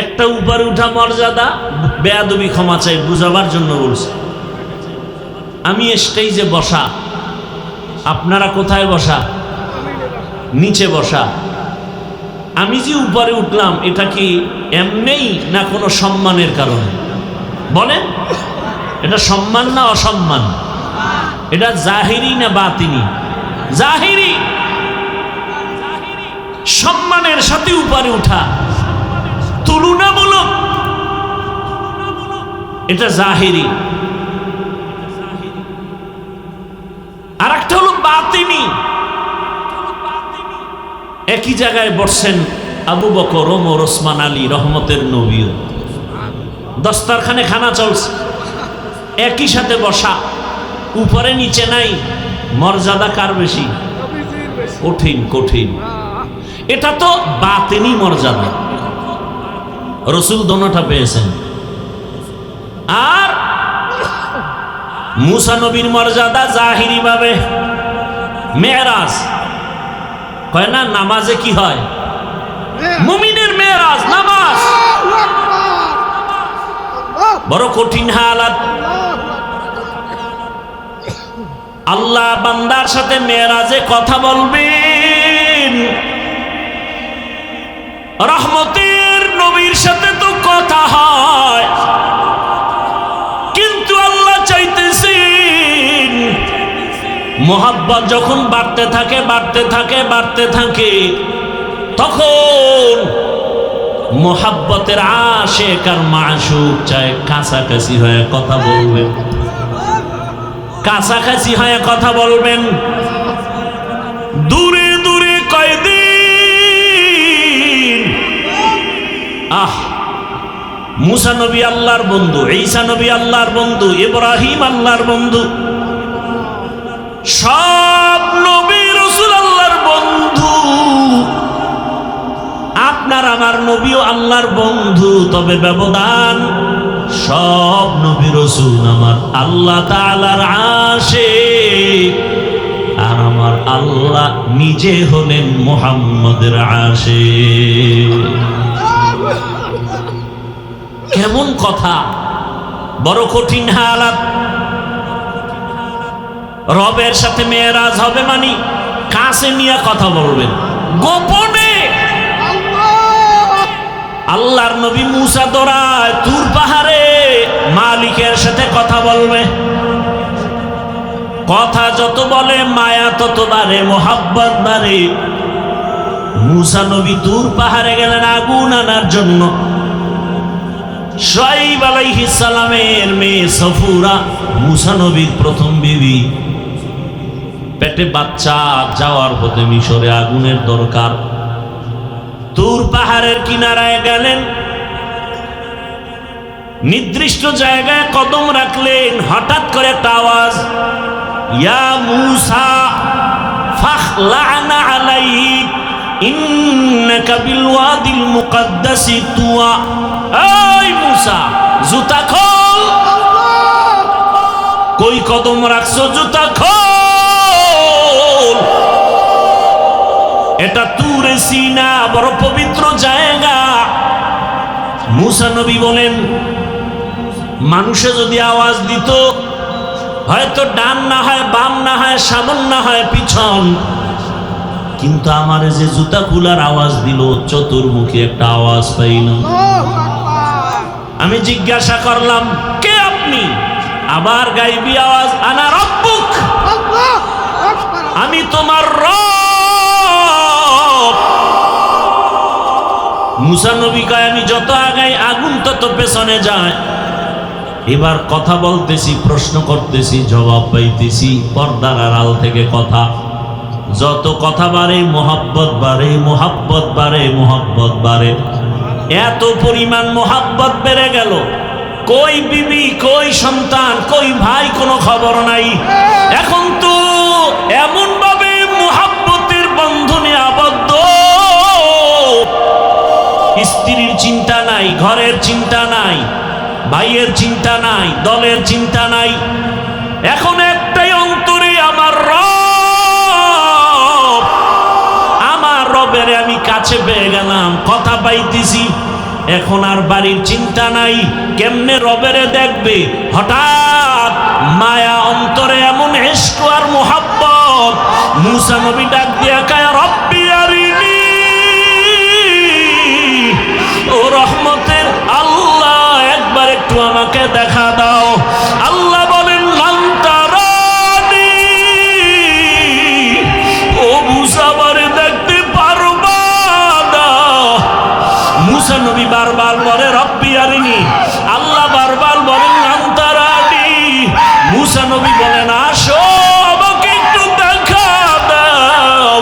একটা উপরে উঠা মর্যাদা, বেয়াদবি ক্ষমা চাই, বুঝাবার জন্য বলছি। আমি স্টেজে বসা, আপনারা কোথায় বসা? নিচে বসা। আমি যে উপরে উঠলাম এটা কি এমনিই না কোনো সম্মানের কারণে? বলেন, এটা সম্মান না অসম্মান? এটা জাহিরি না বাতিনি? জাহিরি। সম্মানের সাথে উপরে উঠা, তুলনামূলক, এটা জাহিরি। আর একটা হলো বাতিনি। একই জায়গায় বসছেন আবু বকর, ওমর, ওসমান, আলী, রহমতের নবীও। দস্তারখানে খানা চলছে, একই সাথে বসা, উপরে নিচে নাই। মর্যাদা কার বেশি? কঠিন কঠিন। এটা তো বাতিনি মর্যাদা, রসুল দোনোটা পেয়েছেন। আর মুসা নবীর মর্যাদা জাহিরি ভাবে। মেরাজ কয় না, নামাজে কি হয়? মুমিনের মেরাজ নামাজ। বড় কঠিন হালাত। আল্লাহ বান্দার সাথে মেরাজে কথা বলবেন। রহমতের নবীর সাথে তো কথা হয়, কিন্তু আল্লাহ চাইতেছেন মোহাব্বত যখন বাড়তে থাকে বাড়তে থাকে বাড়তে থাকে, তখন মোহাব্বতের আশিক আর মাশুক চায় কাছাকাছি হয়ে কথা বলবেন, কাছাকাছি হয়ে কথা বলবেন। দূরে দূরে কয়দিন। মুসা নবী আল্লাহর বন্ধু, ঈসা নবী আল্লাহর বন্ধু, ইব্রাহিম আল্লাহর বন্ধু, সব নবী রাসূল আল্লাহর বন্ধু। আপনার আমার নবীও আল্লাহর বন্ধু, তবে ব্যবধান সব নবী রাসূল আমার আল্লাহ তাআলার আশিক, আর আমার আল্লাহ নিজে হলেন মুহাম্মদের আশিক। কেমন কথা, বড় কঠিন হালাত। রবের সাথে মেরাজ হবে মানে কাছে নিয়ে কথা বলবেন, গোপনে। আল্লাহর নবী মুসা দৌড়ায় তুর পাহাড়ে মালিকের সাথে কথা বলবে। কথা যত বলে মায়া তত বাড়ে, মোহাব্বত বাড়ে। মুসা নবী তুর পাহাড়ে গেলেন আগুন আনার জন্য। শুআয়ব আলাইহিস সালামের মেয়ে সফুরা, মুসা নবীর প্রথম বিবি, পেটে বাচ্চা, যাওয়ার পথে মিশরে আগুনের দরকার। তুর পাহাড়ের কিনারায় গেলেন, নির্দিষ্ট জায়গায় কদম রাখলেন, হঠাৎ করে একটা আওয়াজ, ইয়া মূসা ফাখলা'না আলাইক ইন্নাকা বিল ওয়াদিল মুকাদ্দাসি তুয়া। এই মূসা, জুতা খোল। কই কদম রাখছো? জুতা খোল। এটা তুরে সিনা, বড় পবিত্র জায়গা। মূসা নবী বলেন, মানুষে যদি আওয়াজ দিত, হয়তো ডান না হয় বাম না হয় সামন না হয় পিছন, কিন্তু আমার যে জুতা খোলার আওয়াজ দিল, চতুর্মুখী একটা আওয়াজ পাইল। আমি জিজ্ঞাসা করলাম, কে আপনি? আবার গাইবি আওয়াজ, আনা রব্বুক, আমি তোমার রব। মূসা নবী কয়, আমি যত আগাই আগুন তত পেছনে যায়। এবার কথা বলতেছি, প্রশ্ন করতেছি, জবাব পাইতেছি পর্দার আড়াল থেকে কথা। যত কথা বাড়ে মোহাব্বত বাড়ে, মোহাব্বত বাড়ে, মোহাব্বত বাড়ে। এত পরিমাণ মোহাব্বত বেড়ে গেল, কই বিবি, কই সন্তান, কই ভাই, কোনো খবর নাই। এখন তো এমন ভাবে মোহাব্বতের বন্ধনে আবদ্ধ, স্ত্রীর চিন্তা নাই, ঘরের চিন্তা নাই, ভাইয়ের চিন্তা নাই, দলের চিন্তা নাই। এখন একটাই অন্তরে, আমার রব, আমার রবের আমি কাছে পেয়ে গেলাম, কথা পাইতেছি। এখন আর বাড়ির চিন্তা নাই, কেমনে রবেরে দেখবে। হঠাৎ মায়া অন্তরে, এমন ইশক আর মোহাব্বত। মূসা নবী ডাক দিয়া কয়, রব্বি আরিনি, ও রহমতের আল্লাহ, একবার একটু আমাকে দেখা দাও। আল্লাহ বলেন, লান তারানি, ও মূসা বারে দেখতে পারবা না। মূসা নবী বারবার বলে, রব্বি আরিনি, আল্লাহ বারবার বলেন, লান তারানি। মূসা নবী বলেন, আসো আমাকে একটু দেখা দাও।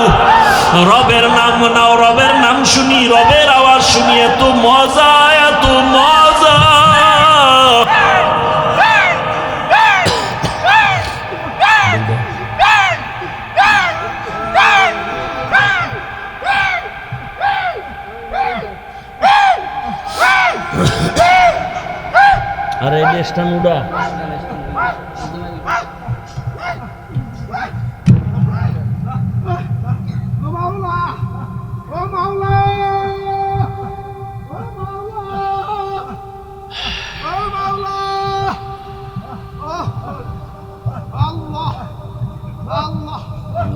রবের নাম নাও, রবের নাম শুনি, রবের আওয়াজ শুনি, এত মজা, এত মজা। আরে দেশটা নুডা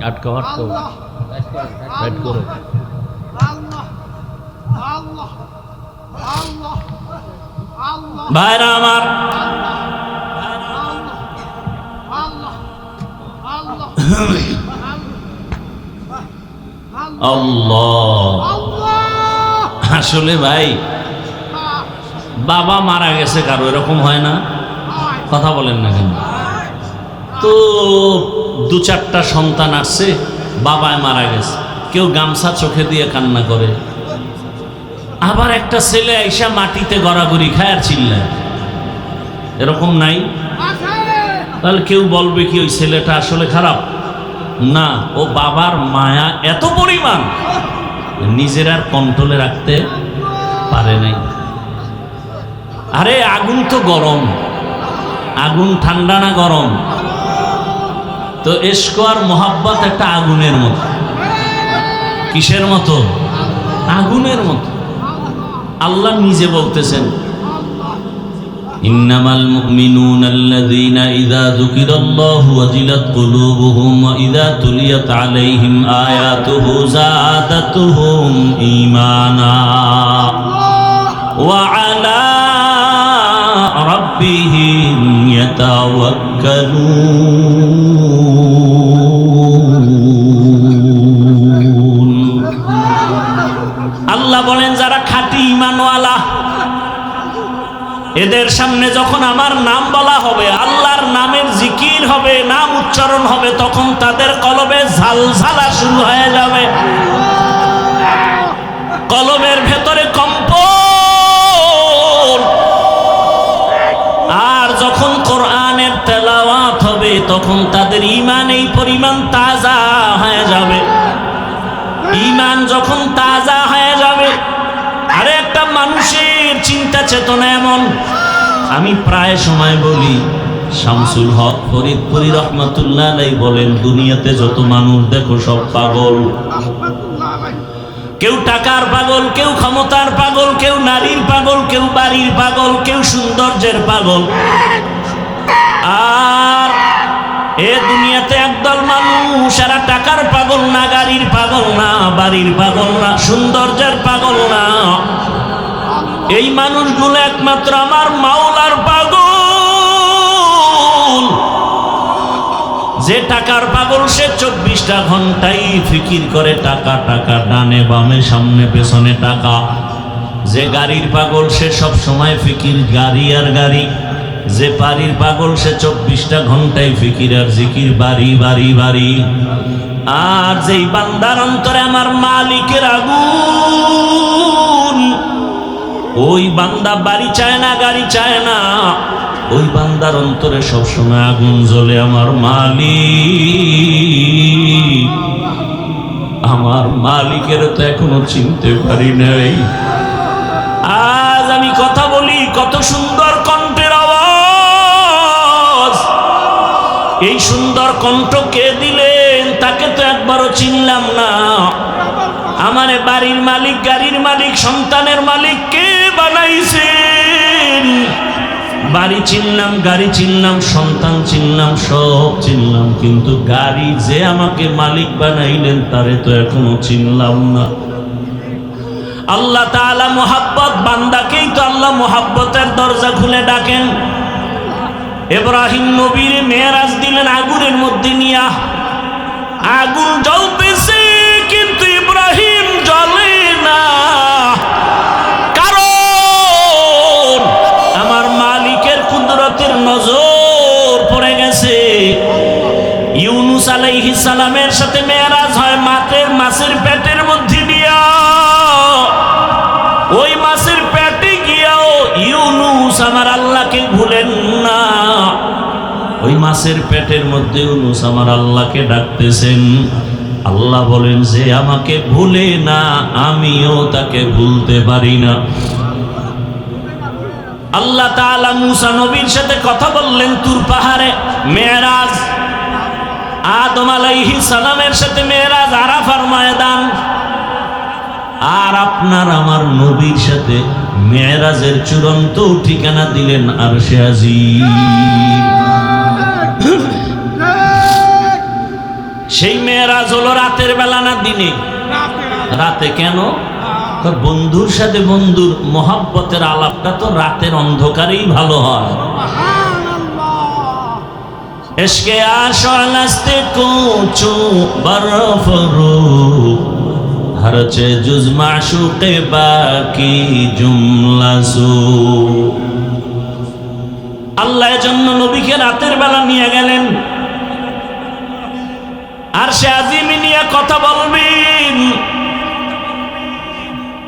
আটকাও, আটকাও, রাইট করো। ভাইরা আমার, আল্লাহ, আসলে ভাই বাবা মারা গেছে কারো, এরকম হয় না? কথা বলেন না কেন? তো দু চারটা সন্তান আসছে, বাবায় মারা গেছে, কেউ গামছা চোখে দিয়ে কান্না করে, আবার একটা ছেলে আইসা মাটিতে গড়াগড়ি খায় আর চিল্লায়, এরকম নাই? তাহলে কেউ বলবে কি ওই ছেলেটা আসলে খারাপ? না, ও বাবার মায়া এত পরিমাণ, নিজের আর কন্ট্রোলে রাখতে পারে নাই। আরে আগুন তো গরম, আগুন ঠান্ডা না গরম? তো ইশক আর মোহাব্বত একটা আগুনের মতো। কিসের মতো? আগুনের মতো। আল্লাহ নিজে বলতেছেন, ইন্নামাল মুমিনুনা আল্লাযীনা ইযা যুকিরাল্লাহু ওয়াজিলাত কুলুবুহুম ওয়া ইযা তুলিয়াত আলাইহিম আয়াতুহু যাদাতুহুম ঈমানা ওয়া আলা রাব্বিহিম ইয়াতাওয়াক্কালুন। আল্লাহ বলেন, যারা খাঁটি ঈমানওয়ালা, এদের সামনে যখন আমার নাম বলা হবে, আল্লাহর নামের জিকির হবে, নাম উচ্চারণ হবে, তখন তাদের কলবে ঝালঝালা শুরু হয়ে যাবে, কলবের ভেতরে কম্পন। যখন কোরআনের তেলাওয়াত হবে তখন তাদের ঈমান এই পরিমাণ তাজা হয়ে যাবে। ঈমান যখন তাজা হয়ে যাবে, আরে একটা মানুষের চিন্তা চেতনা এমন, আমি প্রায় সময় বলি, শামসুল হক ফরিদপুরি রহমাতুল্লাহ আলাইহি বলেন, দুনিয়াতে যত মানুষ দেখো সব পাগল। কেউ টাকার পাগল, কেউ ক্ষমতার পাগল, কেউ নারীর পাগল, কেউ বাড়ির পাগল, কেউ সৌন্দর্যের পাগল। আর এ দুনিয়াতে একদল মানুষ, এরা টাকার পাগল না, গাড়ির পাগল না, বাড়ির পাগল না, সৌন্দর্যের পাগল না। এই মানুষগুলো একমাত্র আমার মাওলার পাগল। যে টাকার পাগল সে 24টা ঘন্টাই ফিকির করে টাকা, টাকা, ডানে বামে সামনে পেছনে টাকা। যে গাড়ির পাগল সে সব সময় ফিকির গাড়ি আর গাড়ি। যে বাড়ির পাগল সে 24টা ঘন্টায় ফিকির আর জিকির, বাড়ি বাড়ি বাড়ি। আর যেই বান্দার অন্তরে আমার মালিকের আগুন, ওই বান্দা বাড়ি চায় না, গাড়ি চায় না, ওই বান্দার অন্তরে সবসময় আগুন জ্বলে। আমার মালিক, আমার মালিকের তো এখনো চিনতে পারি নাই। আজ আমি কথা বলি, কত সুন্দর কণ্ঠের আওয়াজ। এই সুন্দর কণ্ঠ কে দিলেন? তাকে তো একবারও চিনলাম না। আমারে বাড়ির মালিক, গাড়ির মালিক, সন্তানের মালিক কে বানাইছেন? বাড়ি চিনলাম, গাড়ি চিনলাম, সন্তান চিনলাম, সব চিনলাম, কিন্তু গাড়ি যে আমাকে মালিক বানাইলেন তারে তো এখনো চিনলাম না। আল্লাহ তাআলা মোহাব্বত, বান্দাকেই তো আল্লাহ মোহাব্বতের দরজা খুলে ডাকেন। ইব্রাহিম নবীর মেরাজ দিলেন আগুনের মধ্যে নিয়া। আগুন জ্বলতেছে কিন্তু ইব্রাহিম জ্বলে না, কারণ আমার মালিকের কুদরতের নজর পড়ে গেছে। ইউনুস আলাইহিস সালামের সাথে মেরাজ হয় মাছের পেটের মধ্যে দিয়া। ওই মাছের পেটে গিয়াও ইউনুস আমার আল্লাহকে ভুলেন না। ওই মাছের পেটের মধ্যে ইউনুস আমার আল্লাহকে ডাকতেছেন। আল্লাহ বলেন, যে আমাকে ভুলে না আমিও তাকে ভুলতে পারি না। আল্লাহ তাআলা মুসা নবীর সাথে কথা বললেন তুর পাহাড়ে, মেরাজ। আদম আলাইহিস সালামের সাথে মেরাজ আরাফার ময়দান। আর আপনার আমার নবীর সাথে মেরাজের চূড়ান্ত ঠিকানা দিলেন আরশে আজিম। সেই মেরাজ হলো রাতের বেলা না দিনে? রাতে। কেন? বন্ধুর সাথে বন্ধুর মোহাব্বতের আলাপটা তো রাতের অন্ধকারেই ভালো হয়। ইশকে আশালাস্তে কোচো বরফরু হরচে জুজ মাশুকে বাকি জুমলাসু। আল্লাহ জন্য নবীকে রাতের বেলা নিয়ে গেলেন, আর সে আজিমি নিয়ে কথা বলবেন।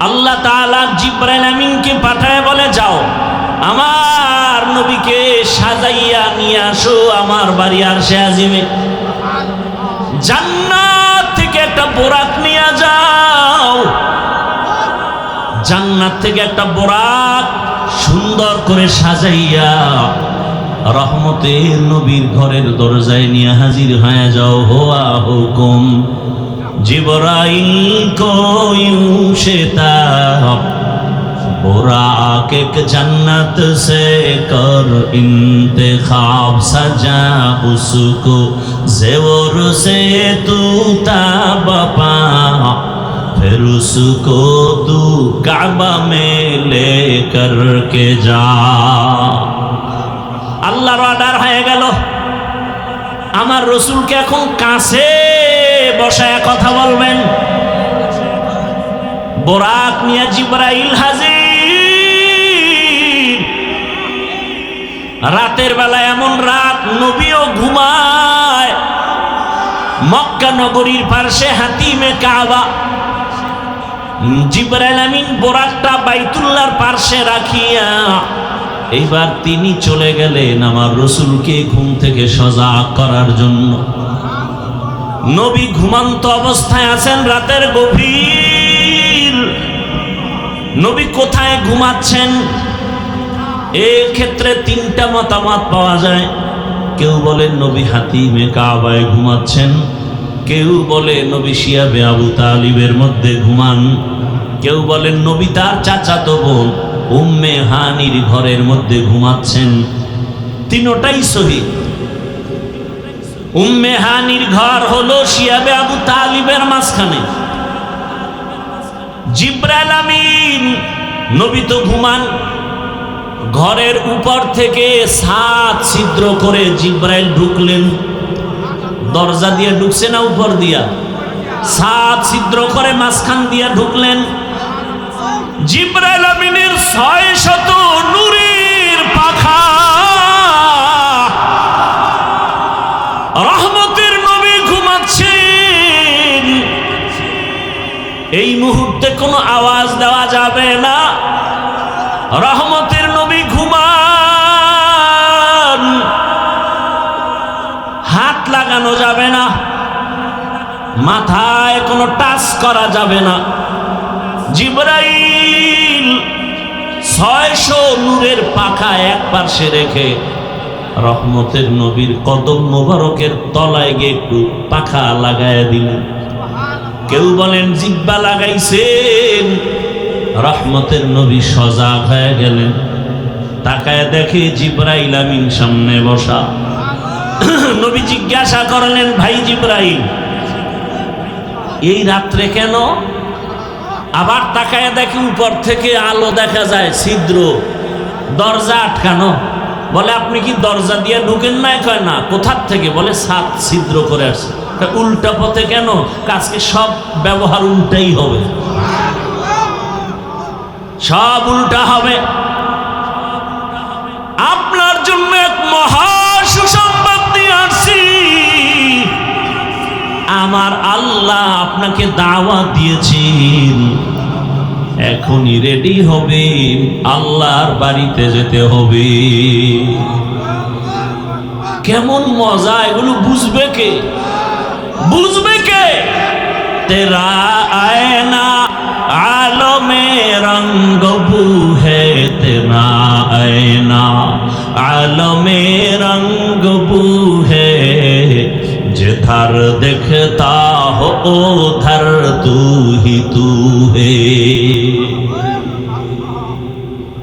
আল্লাহ তাআলা জিবরাইল আমিনকে পাঠায় বলে, যাও আমার নবীকে সাজাইয়া নিয়ে আসো আমার বাড়ি আরশে আজিমে। জান্নাত থেকে একটা বোরাক নিয়ে যাও। জান্নাত থেকে একটা বোরাক সুন্দর করে সাজাইয়া রহমতের নবীর ঘরের দরজায় নিয়ে হাজির হয়ে যাও। হোয়া হুকুম জিবরাইল কো यूं शेताब बुराक एक जन्नत से कर इंतखाब सजा उसको ज़ेवर से तू ताबपा फिर उसको तू काबा में लेकर के जा। আল্লাহর অর্ডার হয়ে গেল। আমার রসুলকে এখন কাছে বসায় কথা বলবেন। বোরাক নিয়ে জিবরাইল হাজির। রাতের বেলা, এমন রাত নবীও ঘুমায়। মক্কা নগরীর পার্শ্বে হাতিমে কাবা। জিবরাইল আমিন বোরাকটা বাইতুল্লাহর পার্শ্বে রাখিয়া এইবার তিনি চলে গেলেন আমার রসুলকে ঘুম থেকে সজাগ করার জন্য। নবী ঘুমন্ত অবস্থায় আছেন, রাতের গভীর। নবী কোথায় ঘুমাচ্ছেন? ক্ষেত্রে তিনটা মতামত পাওয়া যায়। কেউ বলেন নবী হাতিমে কাবায় ঘুমাচ্ছেন, কেউ বলে নবী শিয়াবে আবু তালিবের মধ্যে ঘুমান, কেউ বলেন নবী তার চাচাতো বোন উম্মে হানির ঘরের মধ্যে ঘুমাচ্ছেন। তিনটাই সহিহ। উম্মে হানির ঘর হলো শিয়াবে আবু তালিবের মাঝখানে। জিবরাইল আমিন নবী তো ঘুমান, ঘরের উপর থেকে 7 ছিদ্র করে জিবরাইল ঢুকলেন। দরজা দিয়ে ঢুকছে না উপর দিয়া? 7 ছিদ্র করে মাঝখান দিয়া ঢুকলেন। জিবরাইল আমিনের 600 নূরের পাখা, রহমতের নবী ঘুমাচ্ছেন। এই মুহূর্তে কোনো আওয়াজ দেওয়া যাবে না। রহমতের নবী ঘুমান, হাত লাগানো যাবে না, মাথায় কোনো টাচ করা যাবে না। জিবরাইল 600 নূরের পাখা এক পাশে রেখে রহমতের নবীর কদম মোবারকের তলায় গিয়ে একটু পাখা লাগায় দিলেন। কেউ বলেন জিব্বা লাগাইছেন। রহমতের নবী সজাগ হয়ে গেলেন, তাকায় দেখে জিবরাইল আমিন সামনে বসা। নবী জিজ্ঞাসা করলেন, ভাই জিবরাইল, এই রাত্রে কেন? আবার তাকায় দেখে উপর থেকে আলো দেখা যায়, ছিদ্র, দরজা আটকানো। বলে আপনি কি দরজা দিয়ে ঢুকেন নাই? কয় না। কোথার থেকে? বলে 7 ছিদ্র করে আসছে। উল্টা পথে কেন? আজকে সব ব্যবহার উল্টাই হবে, সব উল্টা হবে। আপনার জন্য এক মহা সুসংবাদ নিয়ে আসছি। আমার আল্লাহ আপনাকে দাওয়াত দিয়েছেন, এখনই রেডি হবে, আল্লাহর বাড়িতে যেতে হবে। কেমন মজা! এগুলো বুঝবে কে? বুঝবে কে? তেরা আয়না আলমে রঙ্গ বু হে, তেরা আয়না আলমে রঙ্গ বু হে, जिधर दिखता हो उधर तू ही तू है।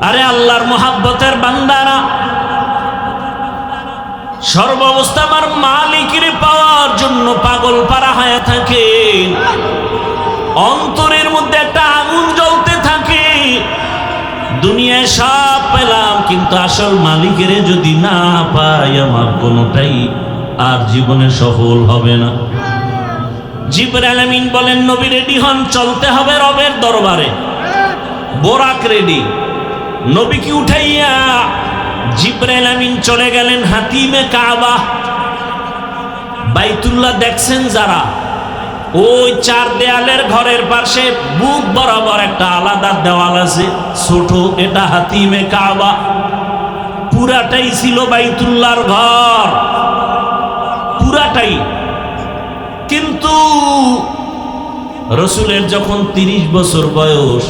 আরে আল্লাহর মোহাব্বতের বান্দারা, সর্বাবস্থা আমার মালিকের পাওয়ার জন্য পাগল পারা হয়ে থাকে। অন্তরের মধ্যে একটা আগুন জ্বলতে থাকে। দুনিয়ায় সব পেলাম, কিন্তু আসল মালিকের যদি না পাই, আমার কোনোটাই আর জীবনে সফল হবে না। জিবরাইল আমিন বলেন, নবী রেডি হন, চলতে হবে রবের দরবারে। বোরাক রেডি। নবীকে উঠাইয়া জিবরাইল আমিন চলে গেলেন হাতিমে কাবা। বাইতুল্লাহ দেখছেন যারা, ওই 4 দেয়ালের ঘরের পাশে বুক বরাবর একটা আলাদা দেওয়াল আছে, ছোট, এটা হাতিমে কাবা। পুরাটাই ছিল বাইতুল্লাহর ঘর, পুরাটাই। কিন্তু রসুলের যখন 30 বছর বয়স,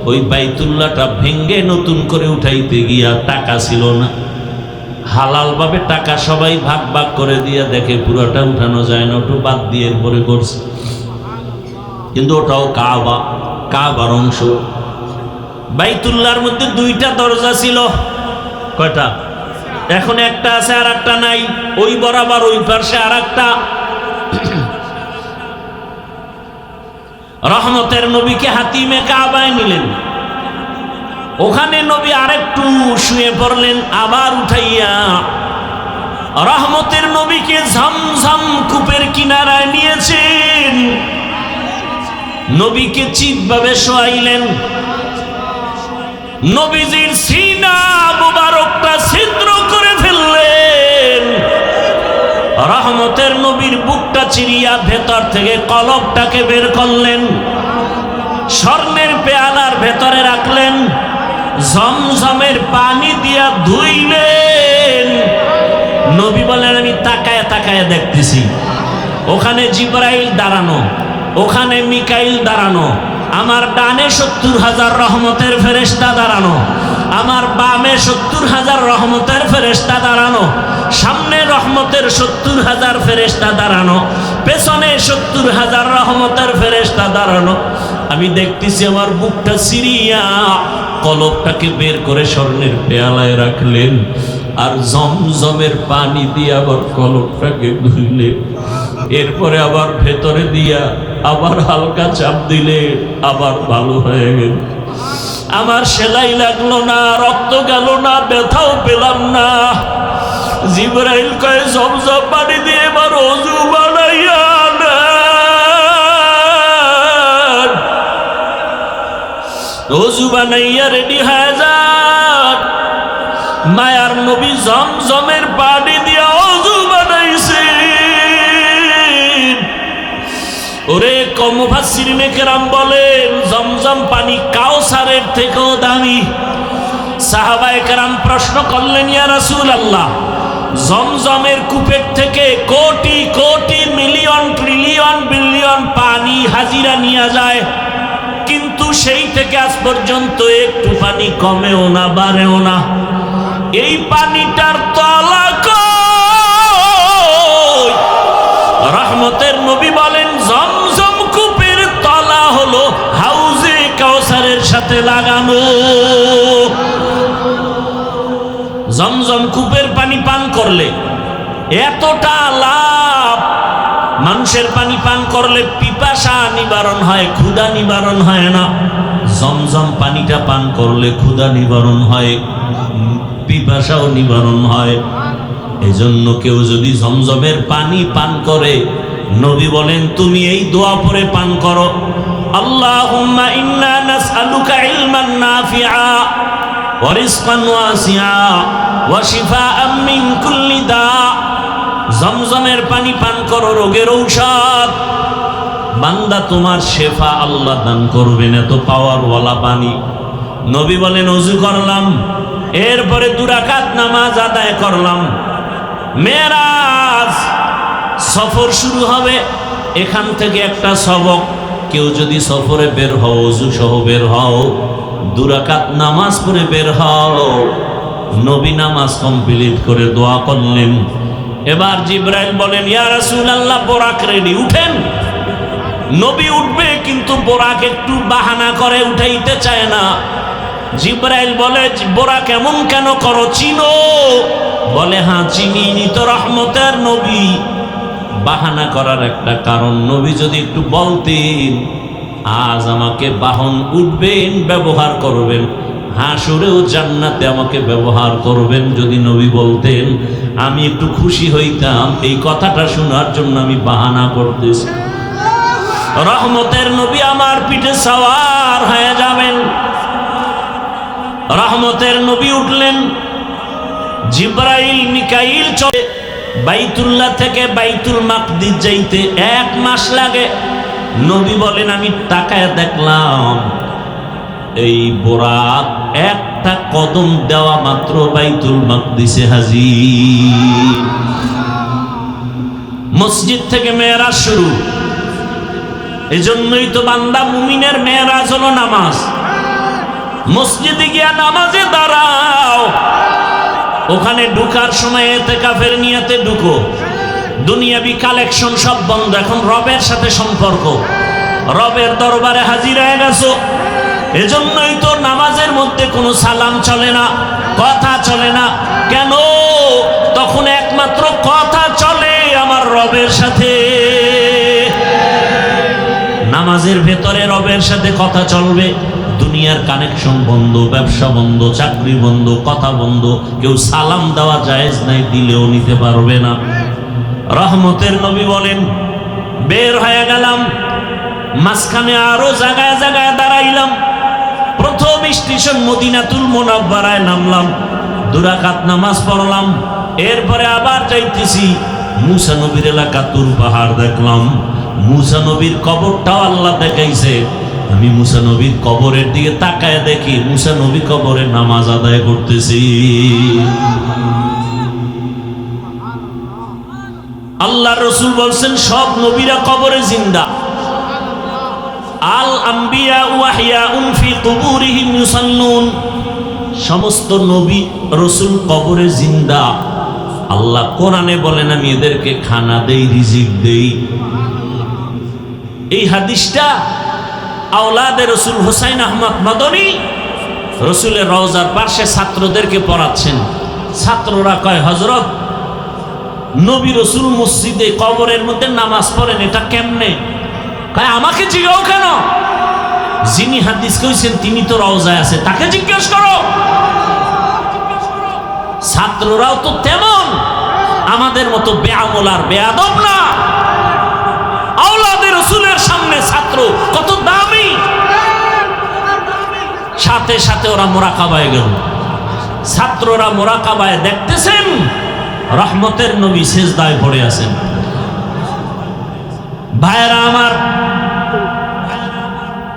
ওই বাইতুল্লাহটা ভেঙ্গে নতুন করে উঠাইতে গিয়া টাকা ছিল না। হালাল ভাবে টাকা সবাই ভাগ ভাগ করে দিয়া দেখে পুরাটা উঠানো যায় না, ওটা বাদ দিয়ে এরপরে করছে। কিন্তু ওটাও কাবা, কাবার অংশ। বাইতুল্লাহর মধ্যে 2টা দরজা ছিল। কয়টা? এখন একটা আছে, আর একটা নাই। ওই বরাবর ওই পাশে আর একটা। রহমতের নবীকে হাতিমে কাবায় নিলেন। ওখানে নবী আরেকটু শুয়ে পড়লেন, আবার উঠাইয়া রহমতের নবীকে ঝমঝম কূপের কিনারায় নিয়েছেন। নবীকে চিৎভাবে শোয়াইলেন। নবীজির সিনা মুবারকটা ছিদ্র করে ফেললেন। রহমতের নবীর বুকটা চিরিয়া ভেতর থেকে কলবটাকে বের করলেন। স্বর্ণের পেয়ালার ভেতরে রাখলেন। ঝমঝমের পানি দিয়া দিলেন। নবী বলেন আমি তাকায় তাকায় দেখতেছি, ওখানে জিবরাইল দাঁড়ানো, ওখানে মিকাইল দাঁড়ানো, আমার ডানে 70,000 রহমতের ফেরেশতা দাঁড়ানো, আমার বামে 70,000 রহমতের ফেরেশতা দাঁড়ানো, সামনে রহমতের 70,000 ফেরেশতা দাঁড়ানো, পেছনে 70,000 রহমতের ফেরেশতা দাঁড়ানো। আমি দেখতেছি আমার বুকটা সিরিয়া, কলবটাকে বের করে স্বর্ণের পেয়ালায় রাখলেন, আর জমজমের পানি দিয়ে আবার কলবটাকে ধুইলেন। এরপরে আবার ভেতরে দিয়া আবার হালকা চাপ দিলে আবার ভালো হয়ে গেল। আমার সেলাই লাগলো না, রক্ত গেল না, ব্যথাও পেলাম না। জিবরাইল কয় জমজম পানি দিয়ে এবার ওযু বানাইয়া নেন। ওযু বানাইয়া রেডি হয়ে যান। মায়ার নবী জমজমের পানি দিয়া ওযু বানাইছে। ওরে মুফাসসিরিনে কেরাম বলেন জমজম পানি কাউসারের থেকেও দামি। সাহাবায়ে কেরাম প্রশ্ন করলেন, ইয়া রাসূলুল্লাহ, জমজমের কূপের থেকে crore crore million trillion billion পানি হাজিরা নিয়ে যায়, কিন্তু সেই থেকে আজ পর্যন্ত একটু পানি কমেও না বাড়েও না, এই পানিটার তলা কই? রহমতের নবী বলেন জমজম কূপের তলা হলো হাউজে কাউসারের সাথে লাগানো। জমজম কূপের পানি পান করলে এতটা লাভ। মানুষের পানি পান করলে পিপাসা নিবারণ হয়, ক্ষুধা নিবারণ হয় না। জমজম পানিটা পান করলে ক্ষুধা নিবারণ হয়, পিপাসাও নিবারণ হয়। এজন্য কেউ যদি জমজমের পানি পান করে, নবী বলেন তুমি এই দোয়া পড়ে পান করো, আল্লাহুম্মা ইন্না নাসআলুকা ইলমান নাফিআ ওয়া রিজকান ওয়াসিআ ওয়া শিফাআম মিন কুল্লি দা। জমজমের পানি পান করো, রোগের ঔষধ। বান্দা তোমার শেফা আল্লাহ দান করবেন, এত পাওয়ারওয়ালা পানি। নবী বলেন ওযু করলাম, এরপরে 2 রাকাত নামাজ আদায় করলাম। মেরাজ সফর শুরু হবে, এখান থেকে একটা সবক, কেউ যদি সফরে বের হও, ওযু সহ বের হও, 2 রাকাত নামাজ পড়ে বের হও। নবী নামাজ কমপ্লিট করে দোয়া করলেন। এবার জিবরাইল বলেন, ইয়া রাসূলুল্লাহ, বোরাক রেডি, উঠেন। নবী উঠবে, কিন্তু বোরাক একটু বাহানা করে, উঠাইতে চায় না। জিবরাইল বলে, বোরাক এমন কেন করো, চিনো? বলে হ্যাঁ চিনি, তো রহমতের নবী। বাহানা করার একটা কারণ, নবী যদি একটু বলতেন আজ আমাকে বাহন উঠবেন, ব্যবহার করবেন, হাসরেও জান্নাতে আমাকে ব্যবহার করবেন, যদি নবী বলতেন আমি একটু খুশি হইতাম। এই কথাটা শোনার জন্য আমি বাহানা করতেছি। রহমতের নবী আমার পিঠে সওয়ার হয়ে যাবেন। রহমতের নবী উঠলেন। জিবরাইল মিকাইল চলে। বাইতুল্লাহ থেকে বাইতুল মাকদিস যাইতে 1 মাস লাগে। নবী বলেন আমি তাকায় দেখলাম এই বোরাক একটা কদম দেওয়া মাত্র বাইতুল মাকদিসে হাজির। মসজিদ থেকে মেরাজ শুরু। এজন্যই তো বান্দা মুমিনের মেরাজ হলো নামাজ। মসজিদে গিয়া নামাজে দাঁড়াও, ওখানে ঢুকার সময় ইতিকাফের নিয়তে ঢুকো। দুনিয়াবি কালেকশন সব বন্ধ, এখন রবের সাথে সম্পর্ক, রবের দরবারে হাজির হয়ে গেছো। এজন্যই তো নামাজের মধ্যে কোনো সালাম চলে না, কথা চলে না। কেন? তখন একমাত্র কথা চলে আমার রবের সাথে। নামাজের ভেতরে রবের সাথে কথা চলবে। দুনিয়ার কানেকশন বন্ধ, ব্যবসা বন্ধ, চাকরি বন্ধ, কথা বন্ধ। কেউ সালাম দেওয়া জায়েজ নাই, দিলেও নিতে পারবে না। রহমতের নবী বলেন বের হয়ে গেলাম, মাঝখানে আরো জায়গায় জায়গায় দাঁড়াইলাম। প্রথম স্টেশন মদিনাতুল মুনাওয়ারায় নামলাম, 2 রাকাত নামাজ পড়লাম। এরপরে আবার যাইতেছি, মুসা নবীর এলাকা তুর পাহাড় দেখলাম। মুসা নবীর কবরটাও আল্লাহ দেখাইছে। আমি মুসা নবীর কবরের দিকে তাকায় দেখি মুসা নবী কবরে নামাজ আদায় করতেছি। আল্লাহর রাসূল বলছেন সব নবীরা কবরে জিন্দা। আল আম্বিয়া ওয়াহিয়াউন ফি কুবুরিহিম ইউসাল্লুন, সমস্ত নবী রাসূল কবরে জিন্দা। আল্লাহ কোরআনে বলেন আমি এদেরকে খানা দেই, রিজিক দেই। এই হাদিসটা আওলাদে রাসূল হুসাইন আহমদ মাদানী রাসূলের রওজার পাশে ছাত্রদেরকে পড়াচ্ছেন। ছাত্ররা কয় হযরত নবী রাসূল মসজিদে কবরের মধ্যে নামাজ পড়েন, এটা কেমনে? কয় আমাকে জিজ্ঞাও কেন? যিনি হাদিস কইছেন তিনি তো রওজায় আছে, তাকে জিজ্ঞেস করো। ছাত্ররাও তো তেমন আমাদের মতো বেআমল আর বেয়াদব না। আওলাদে রাসূলের সামনে ছাত্র কত দামি। সাথে সাথে ওরা মুরাকাবায় গেল। ছাত্ররা মুরাকাবায় দেখতেছেন রহমতের নবী সিজদায় পড়ে আছেন। ভাইরা আমার,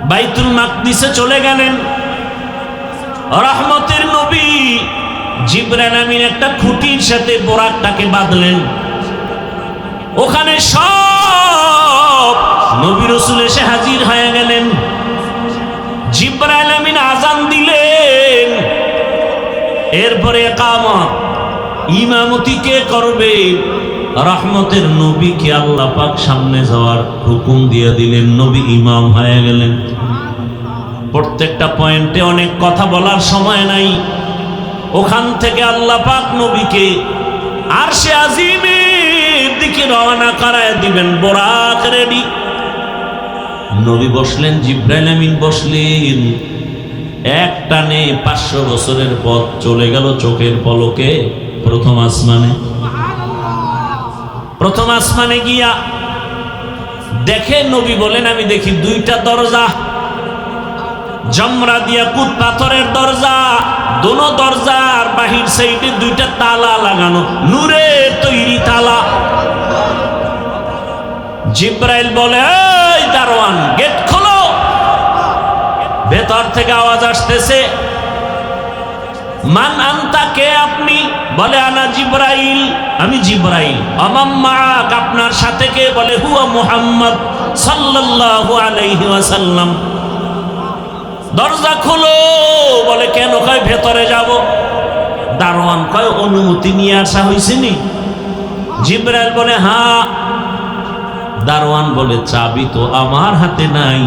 বাইতুল মাকদিসে চলে গেলেন। রহমতের নবী জিবরাইল আমিন একটা খুঁটির সাথে বোরাকটাকে বাঁধলেন। ওখানে সব নবী রাসূল এসে হাজির হয়ে গেলেন। জিবরাইল আমিন আযান দিলেন। এরপরে ইকামত, ইমামতি কে করবে? রহমতের নবীকে আল্লাহ পাক সামনে যাওয়ার হুকুম দিয়ে দিলেন। নবী ইমাম হয়ে গেলেন। প্রত্যেকটা পয়েন্টে অনেক কথা বলার সময় নাই। ওখান থেকে আল্লাহ পাক নবীকে আরশে আজিমের দিকে রওনা করায় দিবেন। বোরাক রেডি। নবী বসলেন, জিবরাইল আমিন বসলেন। এক টানে 500 বছরের পথ চলে গেল চোখের পলকে প্রথম আসমানে। প্রথম আসমানে গিয়া দেখে নবী বলেন আমি দেখি দুইটা দরজা, জমরা দিয়া কুত পাথরের দরজা। দোনো দরজার বাহির সাইডে দুইটা তালা লাগানো, নূরের তৈরি তালা। জিবরাইল বলে এই দারোয়ান গেট খোলো। ভেতর থেকে আওয়াজ আসতেছে মান আনতা, কে আপনি? বলে আনা জিবরাইল, আমি জিবরাইল। আমাম্মাক, আপনার সাথে কে? বলে হুয়া মুহাম্মদ সাল্লাল্লাহু আলাইহি ওয়াসাল্লাম। দরজা খোলো। বলে কেন? কয় ভেতরে যাব। দারোয়ান কয় অনুমতি নিয়ে আসা হয়েছে নি? জিবরাইল বলে হ্যাঁ। দারোয়ান বলে চাবি তো আমার হাতে নাই,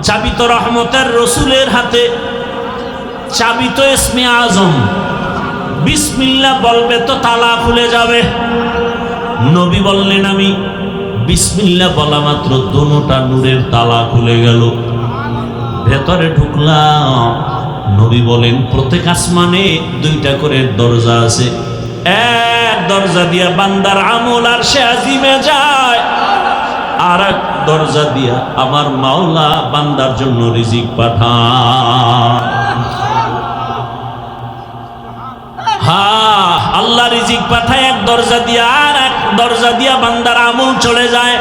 চাবি তো রহমতের রাসূলের হাতে, চাবি তো ইসমে আজম, বিসমিল্লাহ বলবে তো তালা খুলে যাবে। নবী বললেন আমি বিসমিল্লাহ বলা মাত্র দোনোটা নূরের তালা খুলে গেল। ভেতরে ঢুকলাম। নবী বলেন প্রত্যেক আসমানে দুইটা করে দরজা আছে। এক দরজা দিয়া বান্দার আমল আরশে আজিমে যায়, আর এক দরজা দিয়া আমার মাওলা বান্দার জন্য রিজিক পাঠায়। হ্যাঁ, আল্লাহ রিজিক পাঠায় এক দরজা দিয়া, আর এক দরজা দিয়া বান্দার আমল চলে যায়।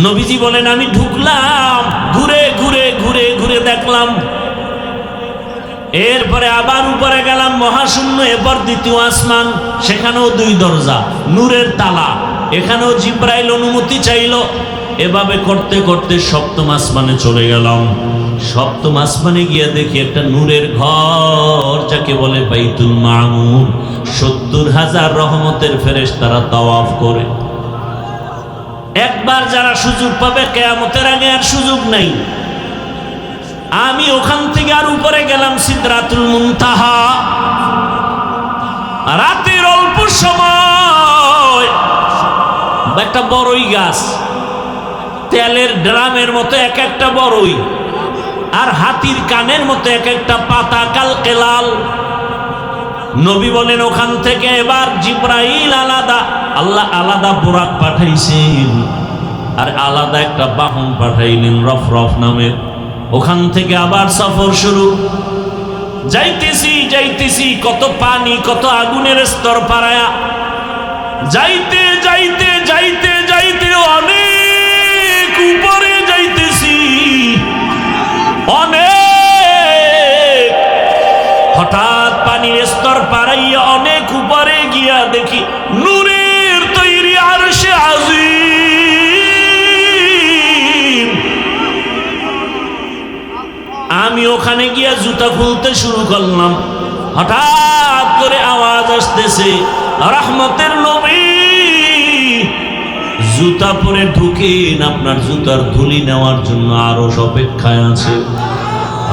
নবীজি বলেন আমি ঢুকলাম, ঘুরে ঘুরে ঘুরে ঘুরে দেখলাম। এরপরে আবার উপরে গেলাম মহাশূন্য। এরপর দ্বিতীয় আসমান, সেখানেও দুই দরজা, নূরের তালা। এখানেও জিবরাইল অনুমতি চাইল। এভাবে করতে করতে সপ্তম আসমানে চলে গেলাম। সপ্তম আসমানে গিয়ে দেখি একটা নূরের ঘর, যাকে বলে বাইতুল মামুর। 70,000 রহমতের ফেরেশতারা তাওয়াফ করে। একবার যারা সুযোগ পাবে, কিয়ামতের আগে আর সুযোগ নাই। আমি ওখান থেকে আর উপরে গেলাম সিদরাতুল মুনতাহা। রাতের অল্প সময় একটা বড়ই গাছ, তেলের ড্রামের মতো এক একটা বড়ই, আর হাতির কানের মতো এক একটা পাতা, কালকে লাল। নবী বলেন ওখান থেকে এবার জিবরাইল আলাদা, আল্লাহ আলাদা বোরাক পাঠাইছেন, আর আলাদা একটা বাহন পাঠাইলেন রফরফ নামের। ওখান থেকে আবার সফর শুরু। যাইতেছি যাইতেছি, কত পানি, কত আগুনের স্তর পারায়া যাইতে যাইতে যাইতে যাইতে অনেক উপরে যাইতে অনেক। হঠাৎ পানির স্তর পাড়াইয়া অনেক উপরে গিয়া দেখি নূরের তৈরি আরশে আজিম। আমি ওখানে গিয়া জুতা খুলতে শুরু করলাম। হঠাৎ করে আওয়াজ আসতেছে, রহমতের নবী জুতা পরে ঢুকেন, আপনার জুতার ধুলি নেওয়ার জন্য আরো অপেক্ষায় আছে।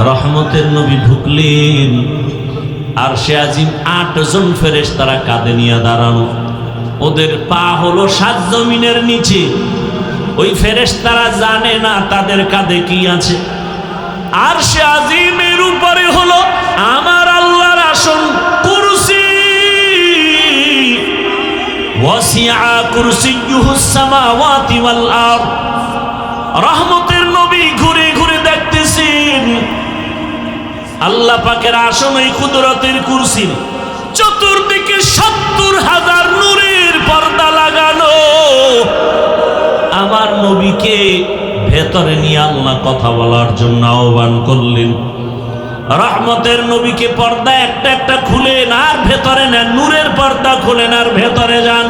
রহমতের নবী ঢুকলেন, আর সে আজিম 8 জন ফেরেশতারা কাঁধে নিয়ে দাঁড়ানো। ওদের পা হলো 7 জমিনের নিচে। ওই ফেরেশতারা জানে না তাদের কাঁধে কি আছে। আর সে আজিমের উপরে হলো আমার আল্লাহর আসন, কুরসি। ওয়াসিআ কুরসিয়ুহুস সামাওয়াতি ওয়াল আরদ। রহমতের নবী ঘুরে ঘুরে দেখতেছেন আল্লাহ পাকের আসন ওই কুদরতের কুরসি, চতুর্দিকে 70,000 নূরের পর্দা লাগানো। আমার নবীকে ভেতরে নিয়ে আল্লাহ কথা বলার জন্য আহ্বান করলেন। রহমতের নবীকে পর্দা একটা একটা খুলেন আর ভেতরে নেন, নূরের পর্দা খুলেন আর ভেতরে যান।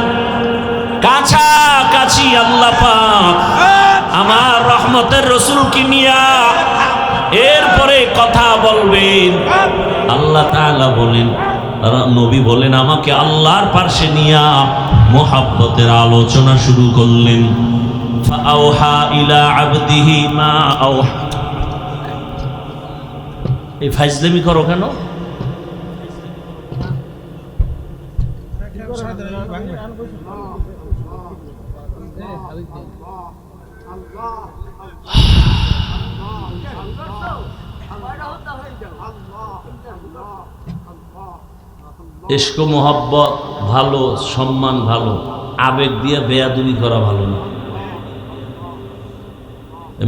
কাছাকাছি আল্লাহ পাক আমার রহমতের রসুলকে নিয়া এরপরে কথা বলবেন। আল্লাহ তাআলা বলেন, নবী বলেন, আমাকে আল্লাহর পাশে নিয়া মোহাব্বতের আলোচনা শুরু করলেন। ফাআওহা ইলা আবদিহি মা আওহা। এই ফাইজলামি করো কেন? ইশক মোহাব্বত ভালো, সম্মান ভালো, আবেগ দিয়ে বেয়াদবি করা ভালো না।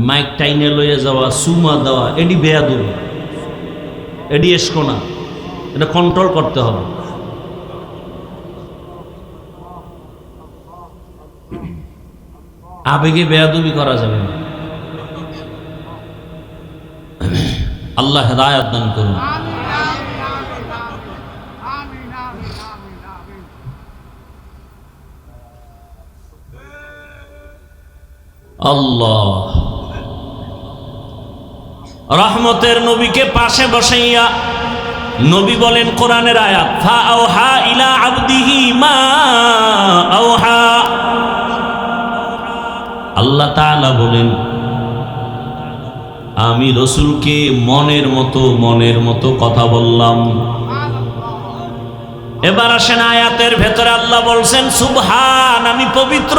মাইক টাইনে লইয়া যাওয়া, সুমা দেওয়া, এটি বেয়াদবি, এটি ইশক না। এটা কন্ট্রোল করতে হবে। আবেগে বেয়াদবি করা যাবে না। আল্লাহ হেদায়েত দান করুন। আল্লাহ রহমতের নবীকে পাশে বসাইয়া নবী বলেন কোরআনের আয়াত, ফাআওহা ইলা আবদিহি মা আওহা। আল্লাহ তাআলা বলেন, আমি রসুলকে মনের মতো কথা বললাম। এবার আসেন আয়াতের ভেতরে আল্লাহ বলছেন, সুবহান, আমি পবিত্র।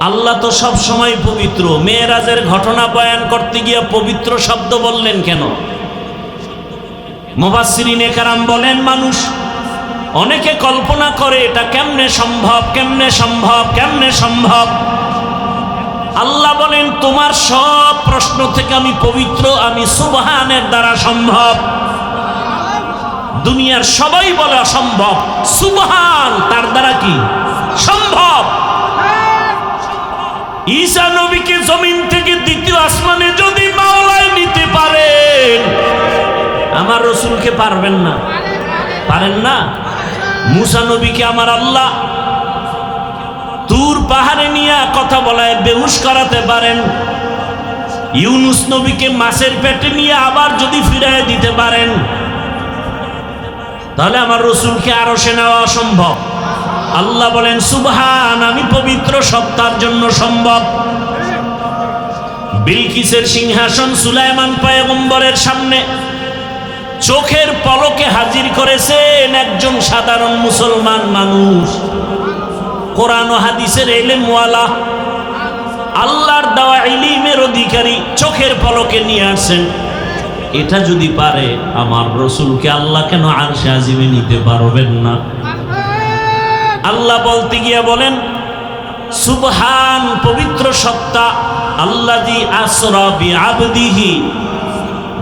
আল্লাহ তো সব সময় পবিত্র। মেরাজের ঘটনা বয়ান করতে গিয়ে পবিত্র শব্দ বললেন কেন? মুফাসসিরিনে কেরাম বলেন, মানুষ অনেকে কল্পনা করে এটা কেমনে সম্ভব, কেমনে সম্ভব, কেমনে সম্ভব। আল্লাহ বলেন, তোমার সব প্রশ্ন থেকে আমি পবিত্র, আমি সুবহানের দ্বারা সম্ভব। দুনিয়ার সবাই বলে অসম্ভব, সুবহান তার দ্বারা কি সম্ভব। ঈসা নবীকে জমিন থেকে দ্বিতীয় আসমানে যদি মাওলায় নিতে পারেন, আমার রসুলকে পারবেন না? পারেন না? মুসা নবীকে আমার আল্লাহ তুর পাহাড়ে নিয়ে কথা বলায় বেহুশ করাতে পারেন। ইউনুস নবীকে মাছের পেটে নিয়ে আবার যদি ফিরায় দিতে পারেন, তাহলে আমার রসুলকে আরশে নেওয়া অসম্ভব। আল্লাহ বলেন, সুবহান, আমি পবিত্র, সত্তার জন্য সম্ভব। বিলকিসের সিংহাসন সুলাইমান পয়গম্বরের সামনে চোখের পলকে হাজির করেছেন একজন সাধারণ মুসলমান মানুষ, কোরআন ও হাদিসের ইলমওয়ালা, আল্লাহর দেওয়া ইলমের অধিকারী, চোখের পলকে নিয়ে আসেন। এটা যদি পারে, আমার রসুলকে আল্লাহ কেন আরশে আজিমে নিতে পারবেন না? আল্লাহ বলতে গিয়ে বলেন, সুবহান, পবিত্র সত্তা, আল্লাযী আসরা বিআবদিহি,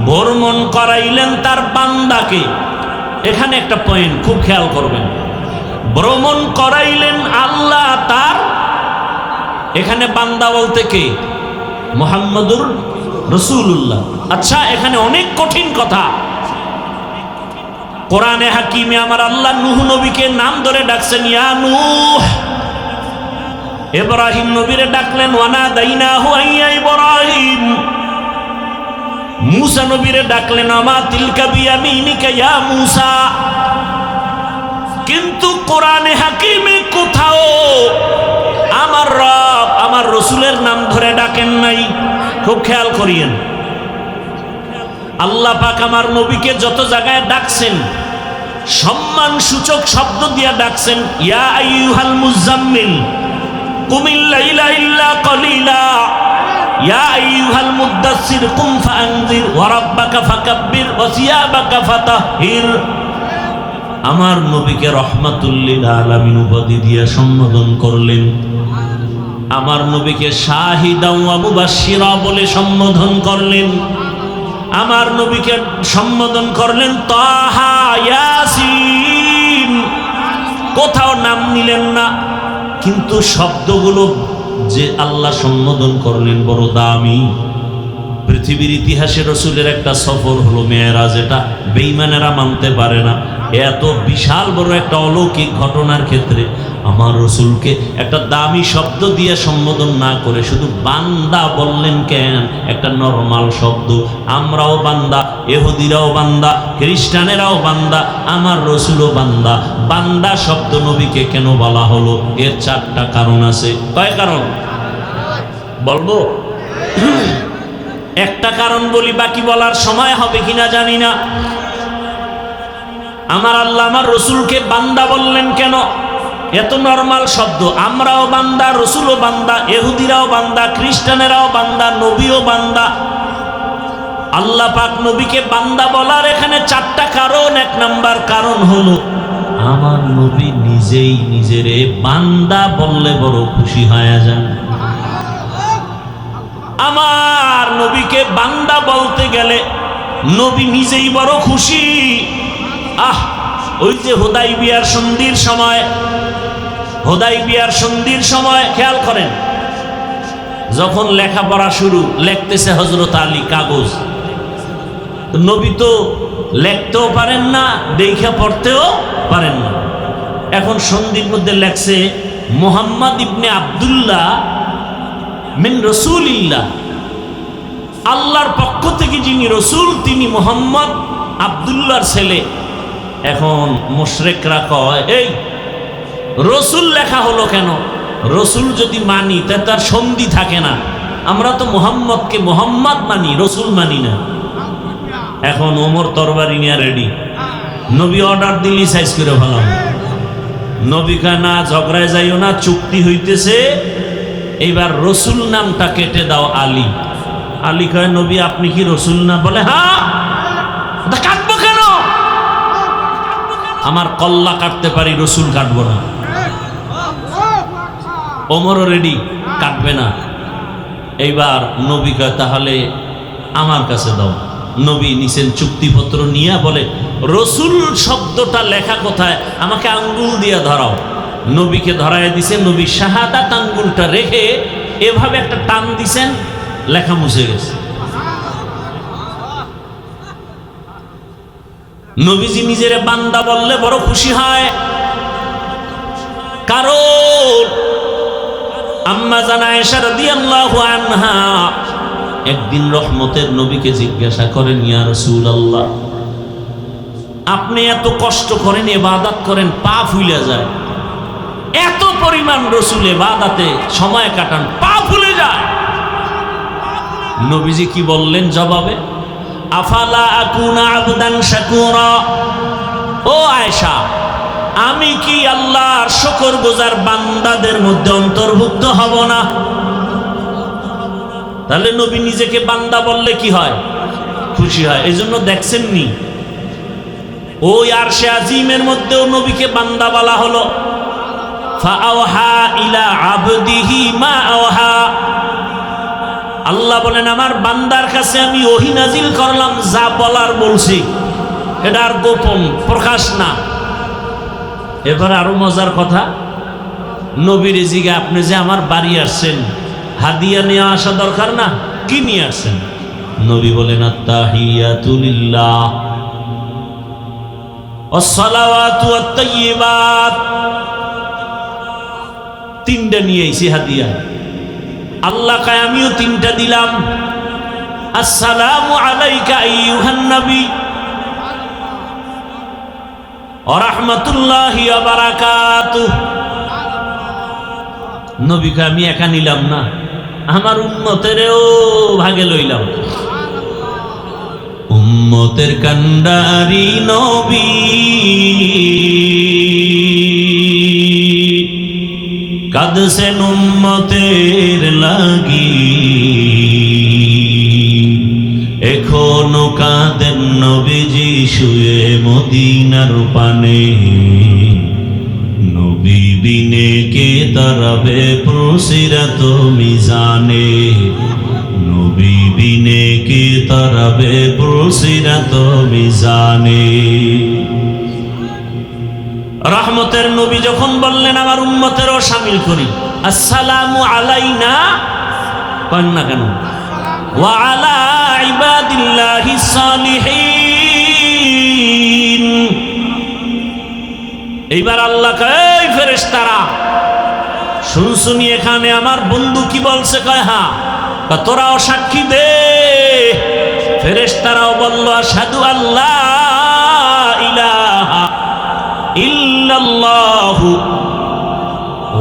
ভ্রমণ করাইলেন তার বান্দাকে। এখানে একটা পয়েন্ট খুব খেয়াল করবেন, ভ্রমণ করাইলেন আল্লাহ তার, এখানে বান্দা বলতে কে? মুহাম্মাদুর রাসূলুল্লাহ। আচ্ছা, এখানে অনেক কঠিন কথা। কোরআনে হাকিমে আমার আল্লাহ নূহ নবীকে নাম ধরে ডাকছেন, ইয়া নূহ। ইব্রাহিম নবীরে ডাকলেন, ওয়ানাদাইনাহু আইয়া ইব্রাহিম। মূসা নবীরে ডাকলেন, আমা তিলকা বিয়ামিনিকা ইয়া মূসা। কিন্তু কোরআনে হাকিমে কোথাও আমার রব আমার রসুলের নাম ধরে ডাকেন নাই। খুব খেয়াল করিয়েন, আল্লাহ পাক আমার নবীকে যত জায়গায় ডাকছেন সম্মান সূচক শব্দ দিয়া ডাকছেন, ইয়া আইয়ুহাল মুজাম্মিল কুমিল লাইলা ইল্লা কলিলা, ইয়া আইয়ুহাল মুদ্দাসসির কুম ফাআনজির ওয়া রাব্বাকা ফাকাব্বির ওয়া সিয়াবাকা ফাতাহহির। আমার নবীকে রহমাতুল লিল আলামিন উপাধি দিয়ে সম্বোধন করলেন, আমার নবীকে শাহিদাও ওয়া মুবাশশিরা বলে সম্বোধন করলেন, আমার নবীকে সম্বোধন করলেন তাহা ইয়াসিন। কোথাও নাম নিলেন না, কিন্তু শব্দগুলো যে আল্লাহ সম্বোধন করলেন বড় দামি। পৃথিবীর ইতিহাসে রসুলের একটা সফর হলো মেরাজ, এটা বেঈমানেরা মানতে পারে না। এত বিশাল বড় একটা অলৌকিক ঘটনার ক্ষেত্রে আমার রসুলকে একটা দামি শব্দ দিয়ে সম্বোধন না করে শুধু বান্দা বললেন কেন? একটা নরমাল শব্দ। আমরাও বান্দা, ইহুদিরাও বান্দা, খ্রিস্টানেরাও বান্দা, আমার রসুলও বান্দা। বান্দা শব্দ নবীকে কেন বলা হলো? এর চারটা কারণ আছে। কয় কারণ বলবো? একটা কারণ বলি, বাকি বলার সময় হবে কিনা জানি না। আমার আল্লাহ আমার রসুলকে বান্দা বললেন কেন? এত নরমাল শব্দ। আমরাও বান্দা, রসুলও বান্দা, ইহুদিরাও বান্দা, খ্রিস্টানেরাও বান্দা, নবীও বান্দা। আল্লাহ পাক নবীকে বান্দা বলার এখানে চারটা কারণ। এক নাম্বার কারণ হলো আমার নবী নিজেই নিজেরে বান্দা বললে বড় খুশি হয়ে যান। আমার নবীকে বান্দা বলতে গেলে নবী নিজেই বড় খুশি। ওই যে হুদাইবিয়ার সন্ধির সময় খেয়াল করেন, যখন লেখাপড়া শুরু, লিখতেছে হযরত আলী কাগজ। নবী তো লিখতেও পারেন না, দেখে পড়তেও পারেন না। এখন সন্ধির মধ্যে লেখছে মুহাম্মদ ইবনে আব্দুল্লাহ মিন রাসূলিল্লাহ, আল্লাহর পক্ষ থেকে যিনি রসুল তিনি মুহাম্মদ আব্দুল্লাহর ছেলে। এখন মুশরিকরা কয়, এই রসুল লেখা হলো কেন? রসুল যদি মানি তা তার সন্ধি থাকে না। আমরা তো মুহাম্মদকে মুহাম্মদ মানি, রসুল মানি না। এখন ওমর তরবারি নিয়ে রেডি, নবী অর্ডার দিলি সাইজ করে ফেলাম। নবী কয় না, ঝগড়ায় যাইও না, চুক্তি হইতেছে, এইবার রসুল নামটা কেটে দাও আলী। আলী কয়, নবী আপনি কি রসুল না? বলে হ্যাঁ। কাটবো কেন? আমার কল্লা কাটতে পারি, রসুল কাটবো না। ওমরও রেডি, কাটবে না। এইবার নবী কয় তাহলে আমার কাছে দাও। নবী নিছেন চুক্তিপত্র নিয়ে, বলে রসুল শব্দটা লেখা কোথায়? আমাকে আঙ্গুল দিয়ে ধরাও। নবীকে ধরায় দিছে। নবী শাহাদাত আঙ্গুলটা রেখে এভাবে একটা টান দিছেন, লেখা মুছে গেছে। নবীজি নিজের বান্দা বললে বড় খুশি হয়, কারণ আম্মা জান আয়েশা রাদিয়াল্লাহু আনহা একদিন রহমতের নবীকে জিজ্ঞাসা করেন, ইয়া রাসূলুল্লাহ, আপনি এত কষ্ট করেন, ইবাদত করেন, পা ফুলে যায়, এত পরিমাণ রসুল ইবাদতে সময় কাটান, পা ফুলে যায়। নবীজি কি বললেন জবাবে? আফালা আকুনা আবদান শাকুরা, ও আয়েশা, আমি কি আল্লাহর শুকরগুজার বান্দাদের মধ্যে অন্তর্ভুক্ত হব না? তাহলে নবী নিজেকে বান্দা বললে কি হয়? খুশি হয়। এই জন্য দেখছেন নি ওই আরশে আজিমের মধ্যেও নবীকে বান্দা বলা হলো। ফাআওহা ইলা আবদিহি মা আওহা, আল্লাহ বলেন আমার বান্দার কাছে আমি ওহী নাজিল করলাম, যা বলার বলছি, এটা আর গোপন প্রকাশ না। এবার আরো মজার কথা, নবীর জিগে আপনি যে আমার বাড়ি আসছেন, হাদিয়া নিয়ে আসা দরকার না? কি নিয়ে আসছেন? নবী বলেন আত্তাহিয়াতু লিল্লাহ ওয়াসসালাওয়াতু ওয়াত-তাইয়্যিবাত, তিনটা নিয়ে আইছি হাদিয়া। আল্লাহ কয় আমিও তিনটা দিলাম। আসসালামু আলাইকা আইয়ুহান নবী ওয়া রাহমাতুল্লাহি ওয়া বারাকাতুহু। নবী কয় আমি একা নিলাম না, আমার উম্মতেরও ভাগে লইলাম। উম্মতের কান্ডারি নবী, কাঁদছেন উম্মতের লাগি, এখনো কাঁদেন নবীজি শুয়ে মদিনার পানে। নবী বিনে কে তারাবে প্রসিরাত মিজানে, নবী বিনে কে তারাবে প্রসিরাত মিজানে। রহমতের নবী যখন বললেন আমার উম্মতেরও শামিল করি, আসসালামু আলাইনা কন না কেন, ওয়া আলা ইবাদিল্লাহিস সালিহিন। এইবার আল্লাহ কয় এই ফেরেশতারা শুনছুনি এখানে আমার বন্ধু কি বলছে? কয় হ্যাঁ। তোরাও সাক্ষী দে। ফেরেশতারাও বলল আশহাদু আল্লা ইলাহা ইল্লাল্লাহু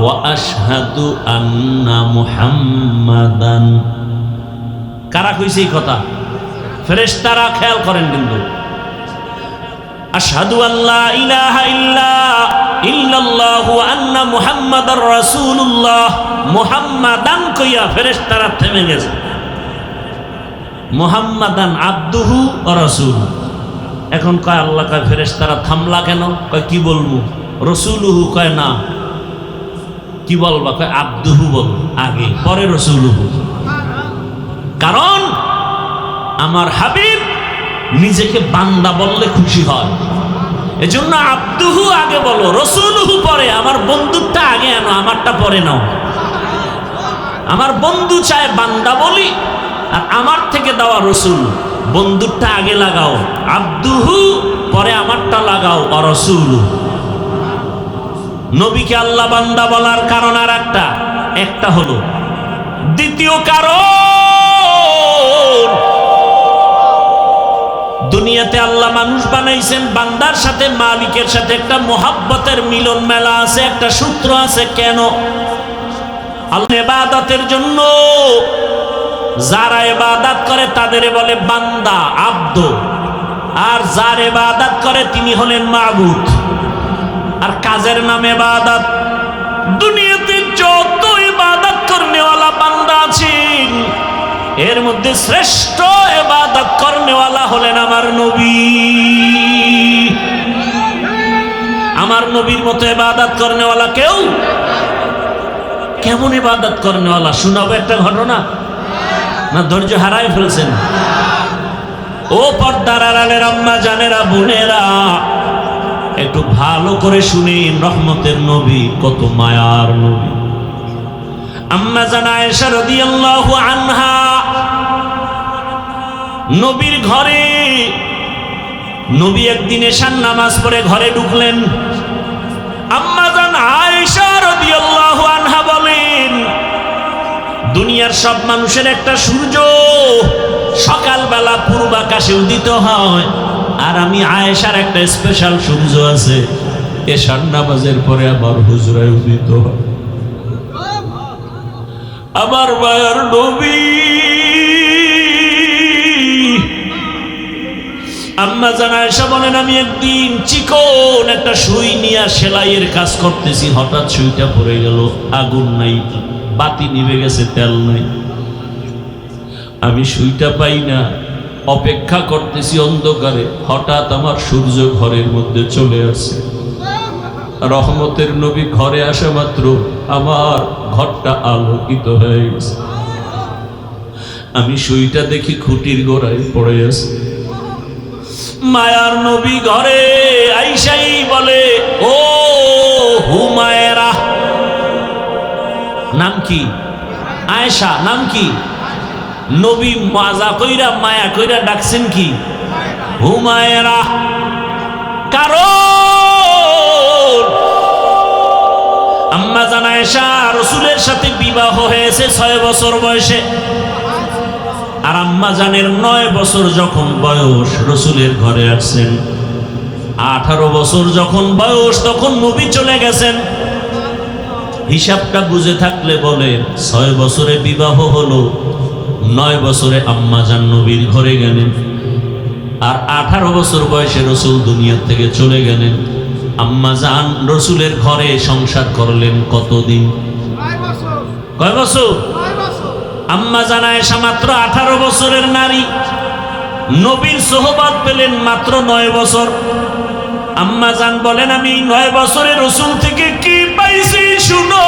ওয়া আশহাদু আন্না মুহাম্মাদান। কারা কইছে এই কথা? ফেরেশতারা। খেয়াল করেন কিন্তু, আশহাদু আল্লা ইলাহা ইল্লাল্লাহু ওয়া আন্না মুহাম্মাদার রাসূলুল্লাহ, মুহাম্মাদান কইয়া ফেরেশতারা থেমে গেছে। মুহাম্মাদান আবদুহু ওয়া রাসূলুহু। এখন কয় আল্লাহ কয় ফেরেশতারা থামলা কেন? কয় কি বলবো? রাসূলুহু কয় না। কি বলবা? কয় আবদুহু বল আগে, পরে রাসূলুহু। কারণ আমার হাবিব নিজেকে বান্দা বললে খুশি হয়, এজন্য আব্দুহু আগে বলো, রাসূলুহু পরে। আমার বন্ধুটা আগে আনো, আমারটা পরে নাও। আমার বন্ধু চায় বান্দা বলি, আর আমার থেকে দেওয়া রাসূল। বন্ধুরটা আগে লাগাও আব্দুহু, পরে আমারটা লাগাও রাসূলু। নবীকে আল্লাহ বান্দা বলার কারণ আর একটা হলো। দ্বিতীয় কারণ, দুনিয়াতে আল্লাহ মানুষ বানাইছেন, বান্দার সাথে মালিকের সাথে একটা মোহাব্বতের মিলন মেলা আছে, একটা সূত্র আছে। কেন? আল্লাহ ইবাদতের জন্য। যারা ইবাদত করে তাদের বলে বান্দা, আব্দ। আর যার ইবাদত করে তিনি হলেন মাবুদ। আর কাজের নাম ইবাদত। দুনিয়াতে যত ইবাদত করনেওয়ালা বান্দা আছেন, এর মধ্যে শ্রেষ্ঠ ইবাদত করনেওয়ালা হলেন আমার নবী। আমার নবীর মতো ইবাদত করনেওয়ালা কেউ। কেমন ইবাদত করনেওয়ালা শোনাবো একটা ঘটনা, না ধৈর্য হারাই ফেলছেন? ও পর্দার আড়ালের আম্মা জানেরা, বোনেরা, একটু ভালো করে শুনেন। রহমতের নবী কত মায়ার নবী। আম্মা জান আয়েশা রাদিয়াল্লাহু আনহা নবীর ঘরে, নবী একদিন এশার নামাজ পড়ে ঘরে ঢুকলেন। আম্মা জান আয়েশা রাদিয়াল্লাহু আনহা বলেন, দুনিয়ার সব মানুষের একটা সূর্য সকালবেলা পূর্ব আকাশে উদিত হয়, আর আমি আয়েশার একটা স্পেশাল সূর্য আছে, এশার নামাজের পরে আমার হুজরায় উদিত হয়। আমার মায়ের নবী। আম্মা জান আয়েশা বলেন, আমি একদিন চিকন একটা সুই নিয়ে সেলাইয়ের কাজ করতেছি, হঠাৎ সুইটা পড়ে গেল। আগুন নাই, বাতি নিভে গেছে, তেল নাই। আমি সুইটা পাই না, অপেক্ষা করতেছি অন্ধকারে। হঠাৎ আমার সূর্য ঘরের মধ্যে চলে আসে। রহমতের নবী ঘরে আসা মাত্র আমার ঘরটা আলোকিত হয়ে গেছে। আমি সুইটা দেখি খুঁটির গোড়ায় পড়ে আছে। মায়ার নবী ঘরে আইসাই বলে, ও হুমায়রা। নাম কি? আয়েশা নাম কি? নবী মাজা কইরা মায়া কইরা ডাকছেন কি? হুমায়রা। কারণ আম্মা জান আয়েশা রাসূলের সাথে বিবাহ হয়েছে 6 বছর বয়সে, আর আম্মা জানের 9 বছর যখন বয়স রাসূলের ঘরে আসছেন। 18 বছর যখন বয়স তখন নবী চলে গেছেন। হিসাবটা বুঝে থাকলে বলে 6 বছরে বিবাহ হলো, 9 বছরে আম্মা জান নবীর ঘরে গেলেন, আর 18 বছর বয়সে রাসূল দুনিয়া থেকে চলে গেলেন। আম্মা জান রাসূলের ঘরে সংসার করলেন কতদিন? কয় বছর? আম্মা জান আয়েশা মাত্র 18 বছরের নারী, নবীর সোহবত পেলেন মাত্র 9 বছর। আম্মা জান বলেন আমি 9 বছরে রাসূল থেকে কি পাইছি শুনো।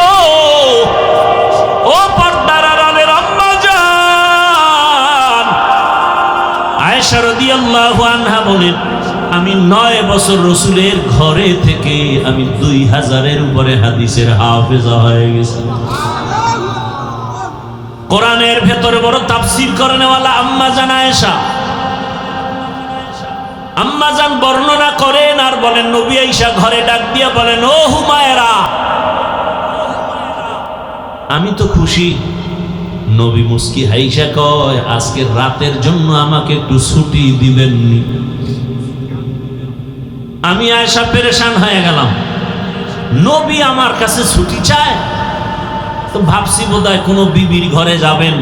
ও পর্দার আড়ালের আম্মা জান আয়েশা রাদিয়াল্লাহু আনহা বলেন আমি 9 বছর রাসূলের ঘরে থেকে আমি 2000-এর উপরে হাদিসের হাফেজা হয়ে গেছি। কোরআনের ভেতরে বড় তাফসীর করেনওয়ালা আম্মা জান আয়েশা। আম্মা জান বর্ণনা করেন আর বলেন নবী আয়েশা ঘরে ডাক দিয়া বলেন ও হুমায়রা, আমি তো খুশি। নবী মুস্কি হাইসা কয় আজকের রাতের জন্য আমাকে একটু ছুটি দিবেননি। আমি আয়েশা পেরেশান হয়ে গেলাম, নবী আমার কাছে ছুটি চায়। তো ভাবছি বোধহয় কোনো বিবির ঘরে যাবেন।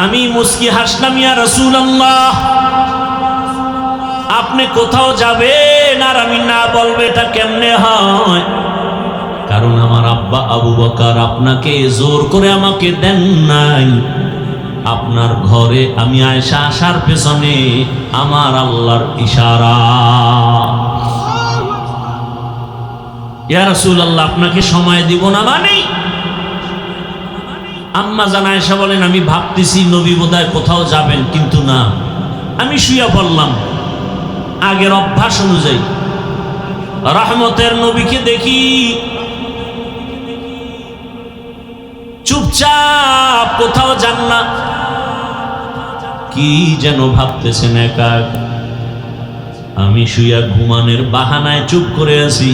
আমি মুস্কি হাসলাম ইয়া রাসূলুল্লাহ, আপনি কোথাও যাবেন আর আমি না বলবো এটা কেমনে হয়? কারণ আমার আব্বা আবু বকর আপনাকে জোর করে আমাকে দেন নাই। আপনার ঘরে আমি আয়েশা আসার পেছনে আমার আল্লাহর ইশারা। ইয়া রাসূলুল্লাহ আপনাকে সময় দিব না মানে? আম্মা জান আয়েশা বলেন আমি ভাবতেছি নবী বোধহয় কোথাও যাবেন, কিন্তু না, আমি শুয়ে পড়লাম। আগের অভ্যাস অনুযায়ী রহমতের নবীকে দেখি চুপচাপ, কোথাও যান না, কি যেন ভাবতেছেন একা। আমি শুয়া ঘুমানোর বাহানায় চুপ করে আছি,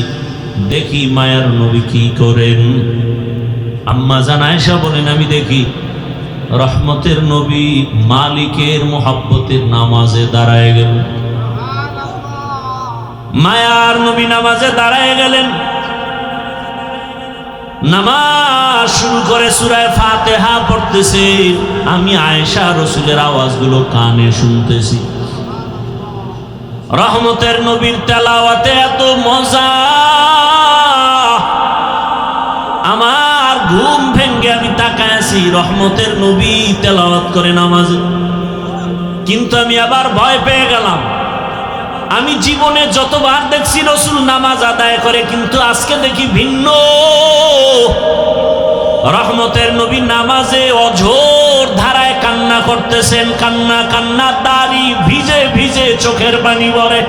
দেখি মায়ার নবী কি করেন। আম্মা জান আয়েশা বলেন আমি দেখি রহমতের নবী মালিকের মোহাব্বতের নামাজে দাঁড়ায় গেলেন। মায়ার নবী নামাজে দাঁড়ায় গেলেন, নামাজ শুরু করে সূরা ফাতিহা পড়তেছে। আমি আয়েশা রাসূলের আওয়াজগুলো কানে শুনতেছি। রহমতের নবীর তেলাওয়াতে এত মজা, আমার ঘুম ভেঙ্গে আমি তাকায় আছি, রহমতের নবী তেলাওয়াত করে নামাজে। কিন্তু আমি আবার ভয় পেয়ে গেলাম। আমি জীবনে যতবার দেখছি রাসূল নামাজ আদায় করে, কিন্তু আজকে দেখি ভিন্ন। রহমতের নবী নামাজে অঝোর ধারায় কান্না করতেছেন, কান্না কান্না, দাড়ি ভিজে ভিজে চোখের পানি পড়ে।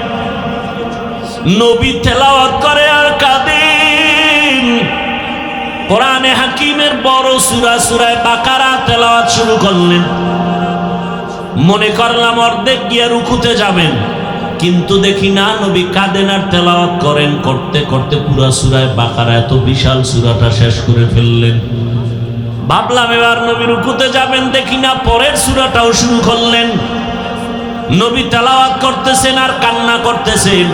নবী তেলাওয়াত করে আর কাঁদেন। কোরআনে হাকিমের বড় সূরা সূরা বাকারা তেলাওয়াত শুরু করলেন। মনে করলাম অর্ধেক গিয়ে রুকুতে যাবেন, কিন্তু দেখি না, নবী কাঁদেন আর তেলাওয়াত করেন। করতে করতে পুরা সূরা বাকারা, এত বিশাল সূরাটা শেষ করে ফেললেন। ভাবলাম এবার নবী রুকুতে যাবেন, দেখি না, পরের সূরাটাও শুরু করলেন। নবী তেলাওয়াত করতেছেন আর কান্না করতেছেন।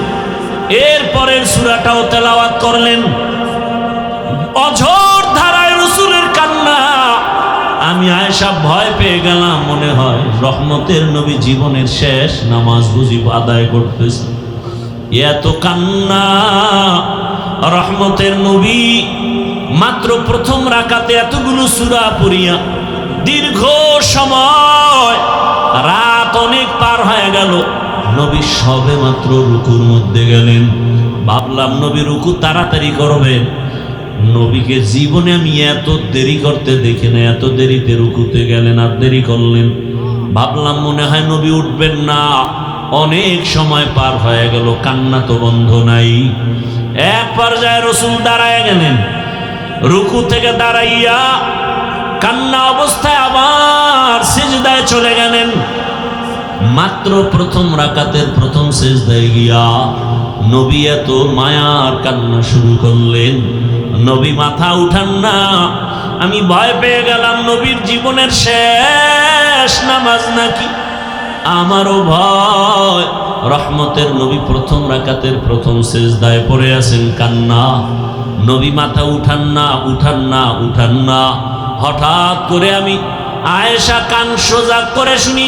এর পরের সূরাটাও তেলাওয়াত করলেন। অঝোর ধারায় রাসূলের কান্না। আমি আয়েশা ভয় পেয়ে গেলাম, মনে হয় রহমতের নবী জীবনের শেষ নামাজ বুঝি আদায় করতেছে। এত কান্না। রহমতের নবী মাত্র প্রথম রাকাতে এতগুলো সূরা পড়িয়া দীর্ঘ সময়, রাত অনেক পার হয়ে গেল, নবী সবে মাত্র রুকুর মধ্যে গেলেন। ভাবলাম নবী রুকু তাড়াতাড়ি করবেন। নবীকে জীবনে আমি এত দেরি করতে দেখি না, এত দেরিতে রুকুতে গেলেন আর দেরি করলেন। ভাবলাম মনে হয় নবী উঠবেন না। অনেক সময় পার হয়ে গেল, কান্না তো বন্ধ নাই। এক পর্যায়ে রাসূল দাঁড়ায় গেলেন। রুকু থেকে দাঁড়াইয়া কান্না অবস্থায় আবার সিজদায় চলে গেলেন। মাত্র প্রথম রাকাতের প্রথম সিজদায় গিয়া নবী এত মায়ার কান্না শুরু করলেন। নবী মাথা উঠান না। আমি ভয় পেয়ে গেলাম নবীর জীবনের শেষ নামাজ নাকি, আমারও ভয়। রহমতের নবী প্রথম রাকাতের প্রথম সিজদায় পড়ে আছেন, কান্না। নবী মাথা উঠান না, উঠান না, উঠান না। হঠাৎ করে আমি আয়েশা কান সোজা করে শুনি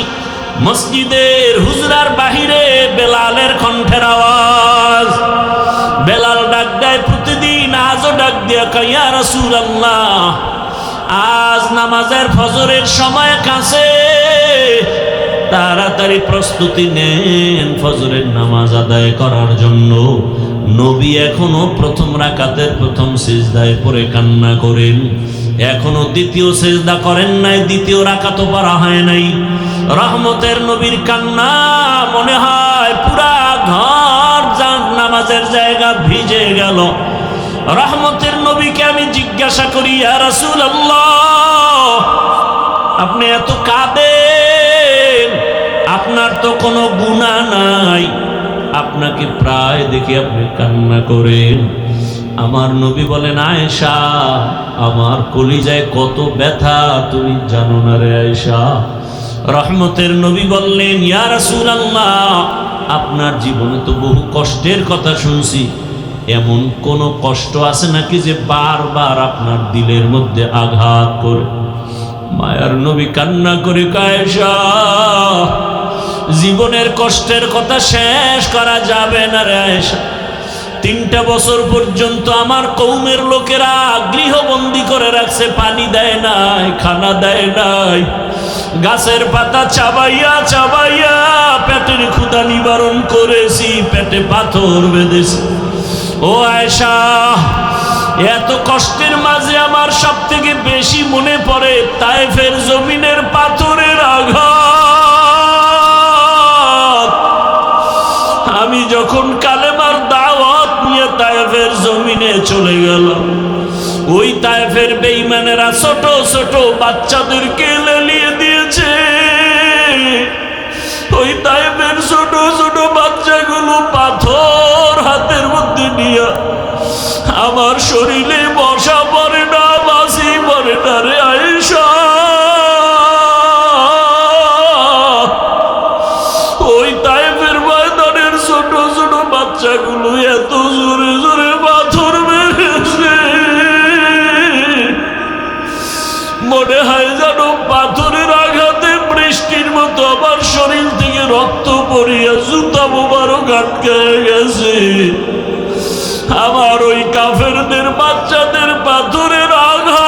মসজিদের হুজরার বাহিরে বেলালের কণ্ঠের আওয়াজ। বেলাল ডাক দেয় প্রতিদিন, আজও ডাক দিয়া কয়, ইয়া রাসূলুল্লাহ, আজ নামাজের ফজরের সময় কাছে, তাড়াতাড়ি প্রস্তুতি নেন ফজরের নামাজ আদায় করার জন্য। নবী এখনো প্রথম রাকাতের প্রথম সিজদায় পড়ে কান্না করেন, এখনো দ্বিতীয় সিজদা করেন নাই, দ্বিতীয় রাকাতও পড়া হয় নাই। রহমতের নবীর কান্না মনে হয় পুরা ঘর নামাজের জায়গা ভিজে গেল। রহমতের নবীকে আমি জিজ্ঞাসা করি, ইয়া রাসূলুল্লাহ, আপনি এত কাঁদেন, আপনার তো কোনো গুনাহ নাই, আপনাকে প্রায় দেখি আপনি কান্না করেন। আমার নবী বলেন, আয়েশা, আমার কলিজায় কত ব্যথা তুমি জানো না রে আয়েশা। রহমতের নবী বললেন, ইয়া রাসূলুল্লাহ, আপনার জীবনে তো বহু কষ্টের কথা শুনছি, এমন কোন কষ্ট আছে নাকি যে বারবার আপনার দিলের মধ্যে আঘাত করে? মায়ার নবী কান্না করে, আয়েশা, জীবনের কষ্টের কথা শেষ করা যাবে না রে আয়েশা। 3টা বছর পর্যন্ত আমার কওমের লোকেরা গৃহবন্দী করে রাখছে, পানি দেয় নাই, খানা দেয় নাই, গাছের পাতা চাবাইয়া চাবাইয়া পেটের ক্ষুধা নিবারণ করেছি, পেটে পাথর বেঁধেছি। ও আয়েশা, এত কষ্টের মাঝে আমার সব থেকে বেশি মনে পড়ে তায়েফের জমিনের পাথরের আঘাত। আমি যখন কালেমার দাওয়াত নিয়ে তায়েফের জমিনে চলে গেলাম, ওই তায়েফের বেঈমানেরা ছোট ছোট বাচ্চাদেরকে লেলিয়ে দিয়েছে। ওই তায়েফের ছোট ছোট বাচ্চাগুলো পাথর হাতের মধ্যে নিয়ে আমার শরীরে বসা পড়ে না, বাসি পড়ে না রে আয়েশা। ওই তায়েফের ময়দানের ছোট ছোট বাচ্চাগুলো এত জোরে জোরে পাথর মেরেছে, মনে হয় যেন পাথরের আঘাতে বৃষ্টির মতো আমার শরীর থেকে রক্ত পড়িয়া জুতা মোবারক আটকে গেছে। আমার ওই কাফেরদের বাচ্চাদের পাথরের আঘাত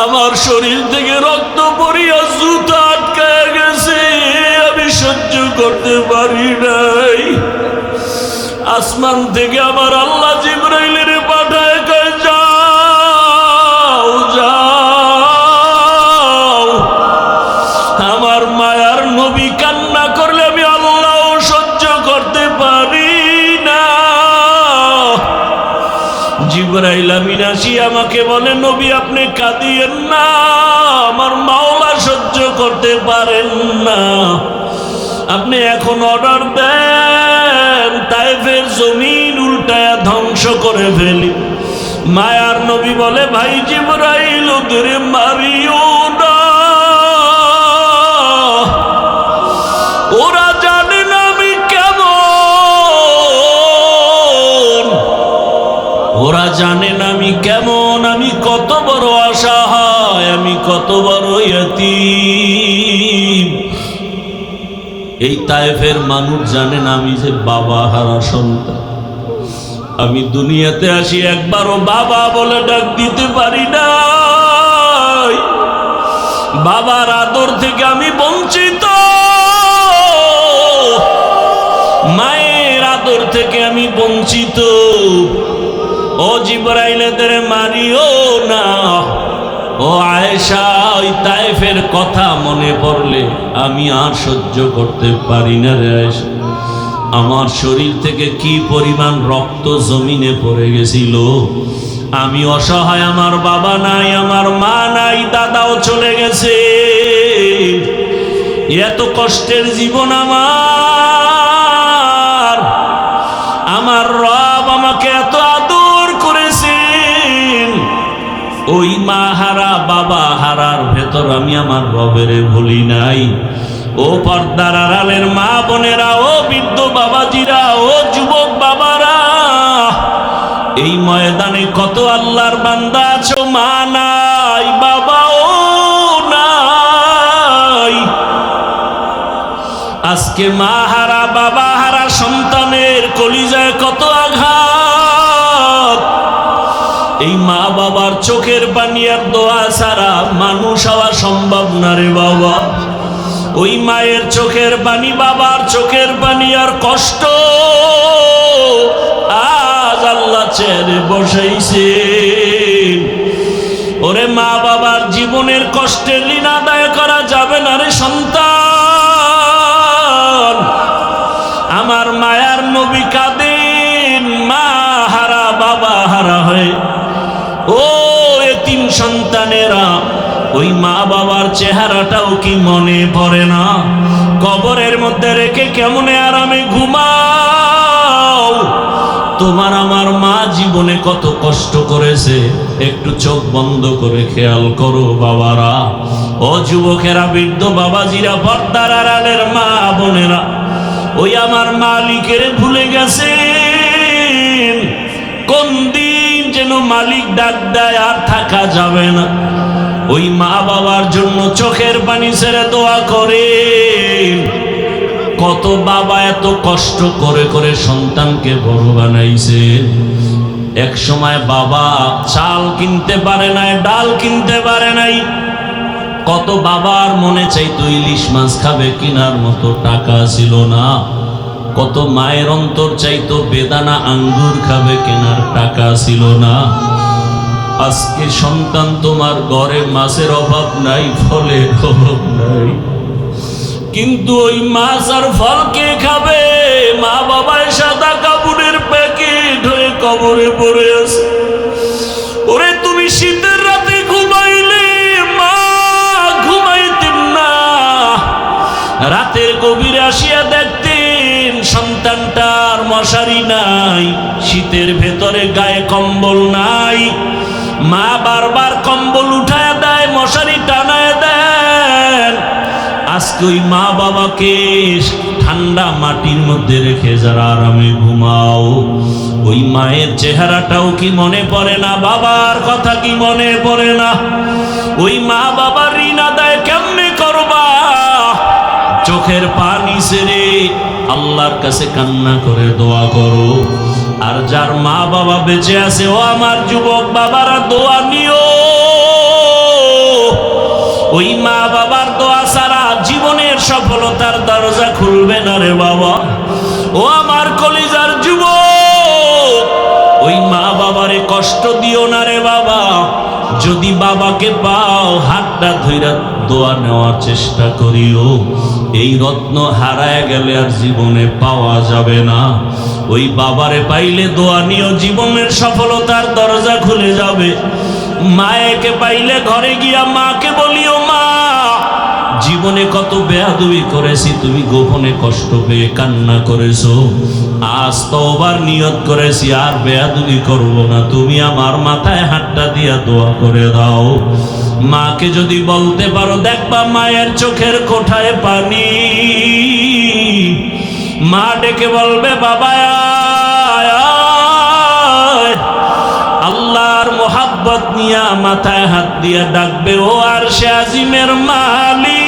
আমার শরীর থেকে রক্ত পড়িয়া জুতা আটকে গেছে, আমি সহ্য করতে পারি নাই। আসমান থেকে আমার আল্লাহ জিবরাইলের পাঠায়, কয়, যাও যাও। আমার মায়ার নবী কান্না করলে আমি আল্লাহ সহ্য করতে পারি না। জিবরাইল আমিন আসি আমাকে বলে, নবী আপনি কাঁদিয়েন না, আমার মাওলা সহ্য করতে পারেন না, আপনি এখন অর্ডার দেন তায়েফের জমিন উল্টায়া ধ্বংস করে ফেলি। মায়ার নবী বলে, ভাই জিবরাইল, ওদের মারিও না, ওরা জানে না আমি কেমন, ওরা জানে না আমি কেমন, আমি কত বড় অসহায়, আমি কত বড় ইয়তীম। এই তায়েফের মানুষ জানেন আমি যে বাবা হারা সন্তান। আমি দুনিয়াতে আসি একবারও বাবা বলে ডাক দিতে পারি না, বাবার আদর থেকে আমি বঞ্চিত, মায়ের আদর থেকে আমি বঞ্চিত। ও জিবরাইল, এদের মারিও না। ও আয়েশা, ওই তায়েফের কথা মনে পড়লে আমি আর সহ্য করতে পারি না রে আয়েশা। আমার শরীর থেকে কি পরিমাণ রক্ত জমিনে পড়ে গেছিল, আমি অসহায়, আমার বাবা নাই, আমার মা নাই, দাদাও চলে গেছে। এত কষ্টের জীবন আমার রব আমাকে এত আদর করেছেন। ওই মা হারা বাবা হারার ভেতর আমি আমার রবের ভুলি নাই। ও পর্দার আড়ালের মা বোনেরা, ও বৃদ্ধ বাবাজিরা, ও যুবক বাবারা, এই ময়দানে কত আল্লাহর বান্দা আছো, মা নাই, বাবাও নাই। আজকে মা হারা বাবা হারা সন্তানের কলিজায় কত আঘাত। এই মা বাবার চোখের পানি আর দোয়া ছাড়া মানুষ হওয়া সম্ভব না রে বাবা। ওই মায়ের চোখের পানি, বাবার চোখের পানি আর কষ্ট আজ আল্লাহ ছেড়ে বসাইছে। ওরে মা বাবার জীবনের কষ্টের ঋণ আদায় করা যাবে না রে সন্তান। আমার মায়ার নবী কাঁদেন মা হারা বাবা হারা হয়ে। ও এতিম সন্তানেরা, ওই মা বাবার চেহারাটাও কি মনে পড়ে না? কবরের মধ্যে রেখে কেমনে আরামে ঘুমাও? তোমার আমার মা জীবনে কত কষ্ট করেছে, একটু চোখ বন্ধ করে খেয়াল করো বাবারা। ও যুবকেরা, বৃদ্ধ বাবাজিরা, পর্দার আড়ালের মা বোনেরা, ওই আমার মালিকের ভুলে গেছেন। কোন দিন যেন মালিক ডাক দেয় আর থাকা যাবে না। ওই মা বাবার জন্য চোখের পানি ছেড়ে দোয়া করে। কত বাবা এত কষ্ট করে করে সন্তানকে বড় বানাইছে। এক সময় বাবা চাল কিনতে পারে নাই, ডাল কিনতে পারে নাই। কত বাবার মনে চাইতো ইলিশ মাছ খাবে, কেনার মতো টাকা ছিল না। কত মায়ের অন্তর চাইতো বেদানা আঙ্গুর খাবে, কেনার টাকা ছিল না। আজকে সন্তান তোমার ঘরে মাছের অভাব নাই, ফলের অভাব নাই, কিন্তু ওই মাছ আর ফল কে খাবে? মা বাবায় সাদা কাপড়ের প্যাকেট হয়ে কবরে পড়ে আছে। ওরে তুমি শীতের রাতে ঘুমাইলে মা ঘুমাইতেন না, রাতের গভীরে আসিয়া দেখতেন সন্তানটার মশারি নাই, শীতের ভেতরে গায়ে কম্বল নাই। মা বারবার কম্বল উঠায় দেয়, মশারি টানায় দেন। আজকে ওই মা বাবাকে ঠান্ডা মাটির মধ্যে রেখে যারা আরামে ঘুমাও, ওই মায়ের চেহারাটাও কি মনে পড়ে না? বাবার কথা কি মনে পড়ে না? ওই মা বাবার ঋণ আদায় কেমনে করবা? চোখের পানি ছেড়ে আল্লাহর কাছে কান্না করে দোয়া করো। আর যার মা বাবা বেঁচে আছে, ও আমার যুবক বাবারা, দোয়া নিও। ওই মা বাবার দোয়া ছাড়া জীবনের সফলতার দরজা খুলবে না রে বাবা। ও আমার কলিজার যুবক, ওই মা বাবারে কষ্ট দিও না রে বাবা। যদি বাবাকে পাও, হাতটা ধইরা দোয়া নেওয়ার চেষ্টা করিও। এই রত্ন হারায় গেলে আর জীবনে পাওয়া যাবে না। ওই বাবারে পাইলে দোয়া নিও, জীবনের সফলতার দরজা খুলে যাবে। মায়েকে পাইলে ঘরে গিয়া মাকে বলিও, মা জীবনে কত বেয়াদবি করেছি, তুমি গোপনে কষ্ট পেয়ে কান্না করেছো। আজ তওবার নিয়ত করেছি আর বেয়াদবি করব না, তুমি আমার মাথায় হাতটা দিয়া দোয়া করে দাও। মাকে যদি বলতে পারো, দেখবা মায়ের চোখের কোঠায় পানি। মা ডেকে বলবে, বাবা আয় আয়। আল্লাহর মোহাব্বত নিয়া মাথায় হাত দিয়া ডাকবে, ও আরশে আজিমের মালিক,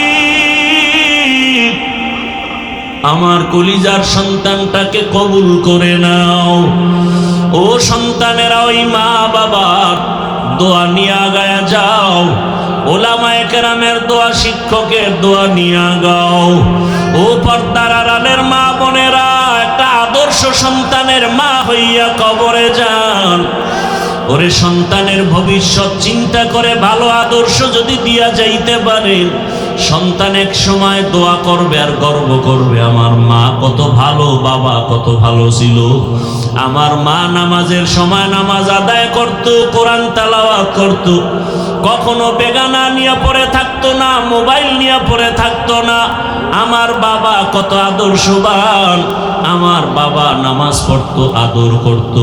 আমার কলিজার সন্তানটাকে কবুল করে নাও। ও সন্তানেরা, ওই মা বাবার দোয়া নিয়ে আগায়া যাও। ওলামায়ে কেরামের দোয়া, শিক্ষকের দোয়া নিয়ে গাও। ও পর্দার আড়ালের মা বোনেরা, একটা আদর্শ সন্তানের মা হইয়া কবরে যান। ও ওরে সন্তানের ভবিষ্যৎ চিন্তা করে ভালো আদর্শ যদি দিয়া যাইতে পারেন, সন্তান এক সময় দোয়া করবে আর গর্ব করবে, আমার মা কত ভালো, বাবা কত ভালো ছিল। আমার মা নামাজের সময় নামাজ আদায় করত, কোরআন তেলাওয়াত করত, কখনো বেগানা নিয়ে পড়ে থাকতো না, মোবাইল নিয়ে পড়ে থাকতো না। আমার বাবা কত আদর্শবান, আমার বাবা নামাজ পড়তো, আদর করত,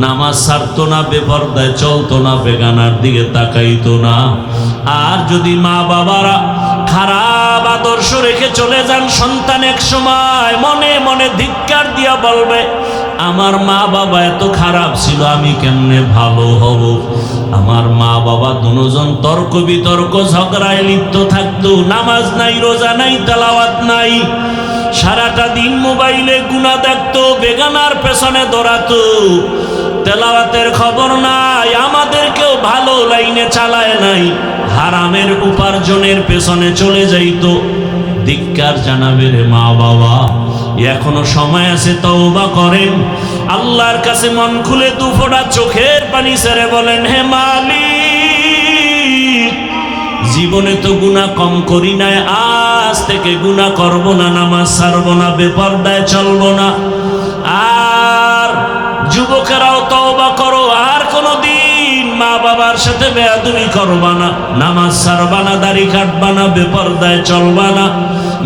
নামাজ ছাড়তো না, বেপরদায় চলতো না, বেগানার দিকে তাকাইতো না। আর যদি মা বাবারা খারাপ আদর্শ রেখে চলে যান, সন্তান এক সময় মনে মনে ধিক্কার দিয়া বলবে, আমার মা বাবা এত খারাপ ছিল, আমি কেমনে ভালো হব। আমার মা বাবা দুজন তর্ক বিতর্ক ঝগড়ায় লিপ্ত থাকতো, নামাজ নাই, রোজা নাই, তেলাওয়াত নাই, সারাটা দিন মোবাইলে গুনাহ দেখতো, বেগানার পেছনে দৌড়াতো, তেলাওয়াতের খবর নাই, আমাদেরকেও ভালো লাইনে চালায় নাই, হারামের উপার্জনের পেছনে চলে যাইতো। ধিক্কার জানাবে রে মা বাবা, এখনো সময় আছে, তওবা করেন, আল্লাহর কাছে মন খুলে দুফোঁটা চোখের পানি ছেড়ে বলেন, হে মালিক, জীবনে তো গুনাহ কম করি নাই, আজ থেকে গুনাহ করব না, নামাজ ছাড়ব না, বেপরদায় চলব না। আর যুবকেরাও তওবা করো, আর কোনোদিন মা বাবার সাথে বেয়াদবি করবা না, নামাজ ছাড়বা না, দাড়ি কাটবা না, বেপরদায় চলবা না।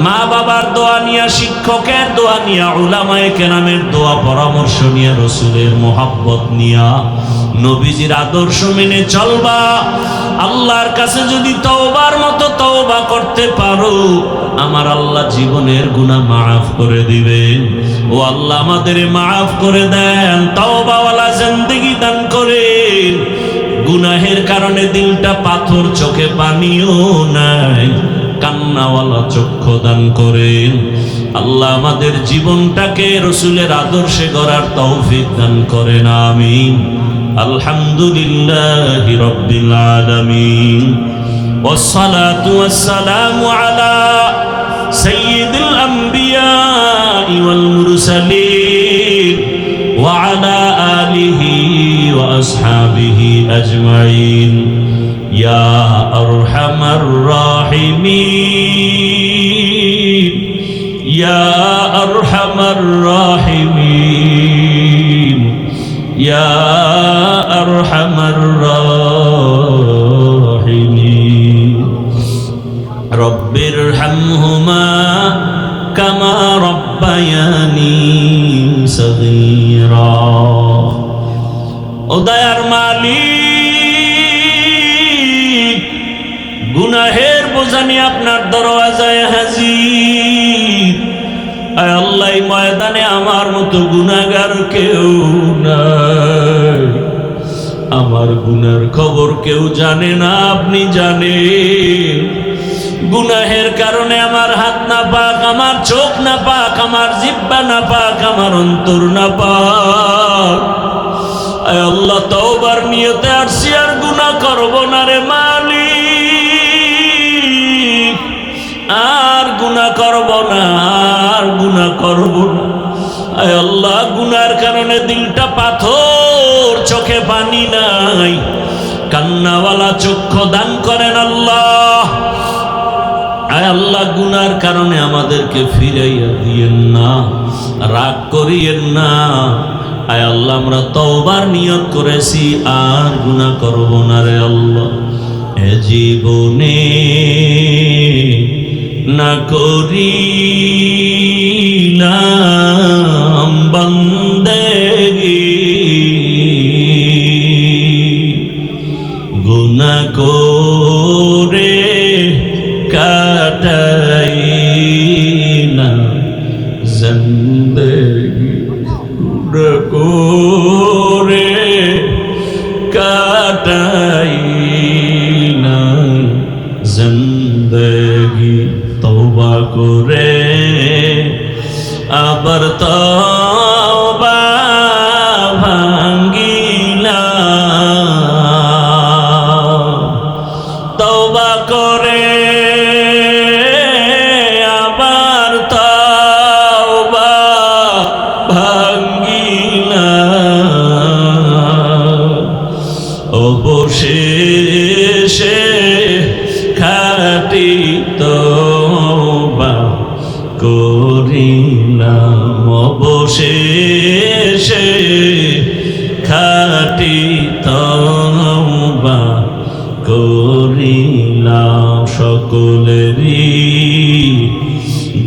মা বাবার দোয়া নিয়া, শিক্ষকের দোয়া নিয়া, উলামায়ে কেরামের দোয়া পরামর্শ নিয়া, রসুলের মোহাব্বত নিয়া, নবীজির আদর্শ মেনে চলবা। আল্লাহর কাছে যদি তওবার মতো তওবা করতে পারো, আমার আল্লাহ জীবনের গুনাহ মাফ করে দিবেন। ও আল্লাহ আমাদের মাফ করে দেন, তওবাওয়ালা জিন্দেগি দান করেন। গুনাহের কারণে দিলটা পাথর, চোখে পানিও নাই, কান্নাওয়ালা চক্ষু দান করেন। আল্লাহ আমাদের জীবনটাকে রসুলের আদর্শে গড়ার তৌফিক দান করেন, আমিন। আলহামদুলিল্লাহি রাব্বিল আলামিন, ওয়াসসালাতু ওয়াসসালামু আলা সাইয়্যিদিল আমবিয়া ওয়াল মুরসালিন ওয়া আলা আলিহি ওয়া আসহাবিহি আজমাইন। ইয়া আরহামার রাহিমিন, ইয়া আরহামার রাহিমিন, ইয়া আরহামার রাহিমিন। রব্বিরহামহুমা কামা রব্বায়ানি সগীরা। ও দয়ার মালিক, গুনাহের বোঝা নিয়ে আপনার দরওয়াজায় হাজির। আয় আল্লাহ, ময়দানে আমার মতো গুনাহগার কেউ নাই, আমার গুনার খবর কেউ জানে না, আপনি জানেন। গুনাহের কারণে আমার হাত না পাক, আমার চোখ না পাক, আমার জিহ্বা না পাক, আমার অন্তর না পাক। আয় আল্লাহ, তওবার নিয়তে আসছি, আর গুনাহ করব না রে মালিক, আর গুনাহ করব না, আর গুনাহ করব না। আয় আল্লাহ, গুনার কারণে দিলটা পাথর, চোখে পানি নাই, কান্নাওয়ালা চক্ষু দান করেন আল্লাহ। আয় আল্লাহ, গুনার কারণে আমাদেরকে ফিরাইয়া দিয়েন না, রাগ করিয়েন না। আয় আল্লাহ, আমরা তওবার নিয়ত করেছি, আর গুনাহ করব না রে আল্লাহ। এ জীবনে না করিলাম বান্দেগি, গুনাহ করে কাটাই না জিন্দেগি, গুনাহ করে কাটাই না জিন্দেগি। তওবা করে আবার তওবা ভাঙ্গিলাম, তওবা করে আবার তওবা ভাঙ্গিলাম। অবশেষে খাটি তওবা করিলাম, সকলেরই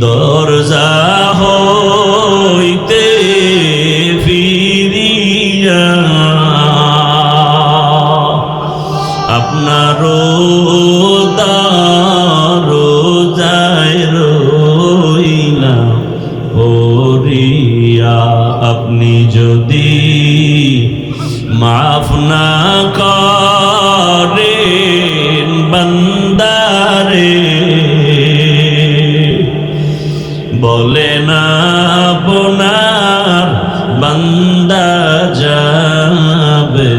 দরজা হইতে ফিরিয়া আপনার দরজায় রইলাম পড়িয়া। আপনি যদি মাফ না করেন বান্দারে, বলে না আপনার বান্দা যাবে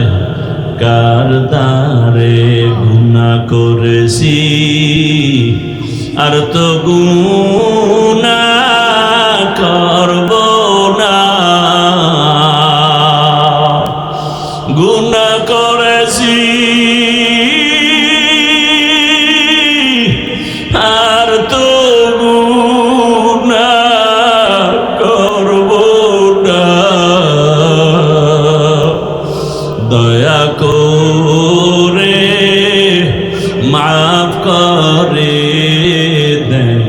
কার দ্বারে। গুনাহ করেছি আর তো গুনাহ করব না, গুনাহ করেছি আর তো গুনাহ করব না। দয়া করে মাফ করে দেন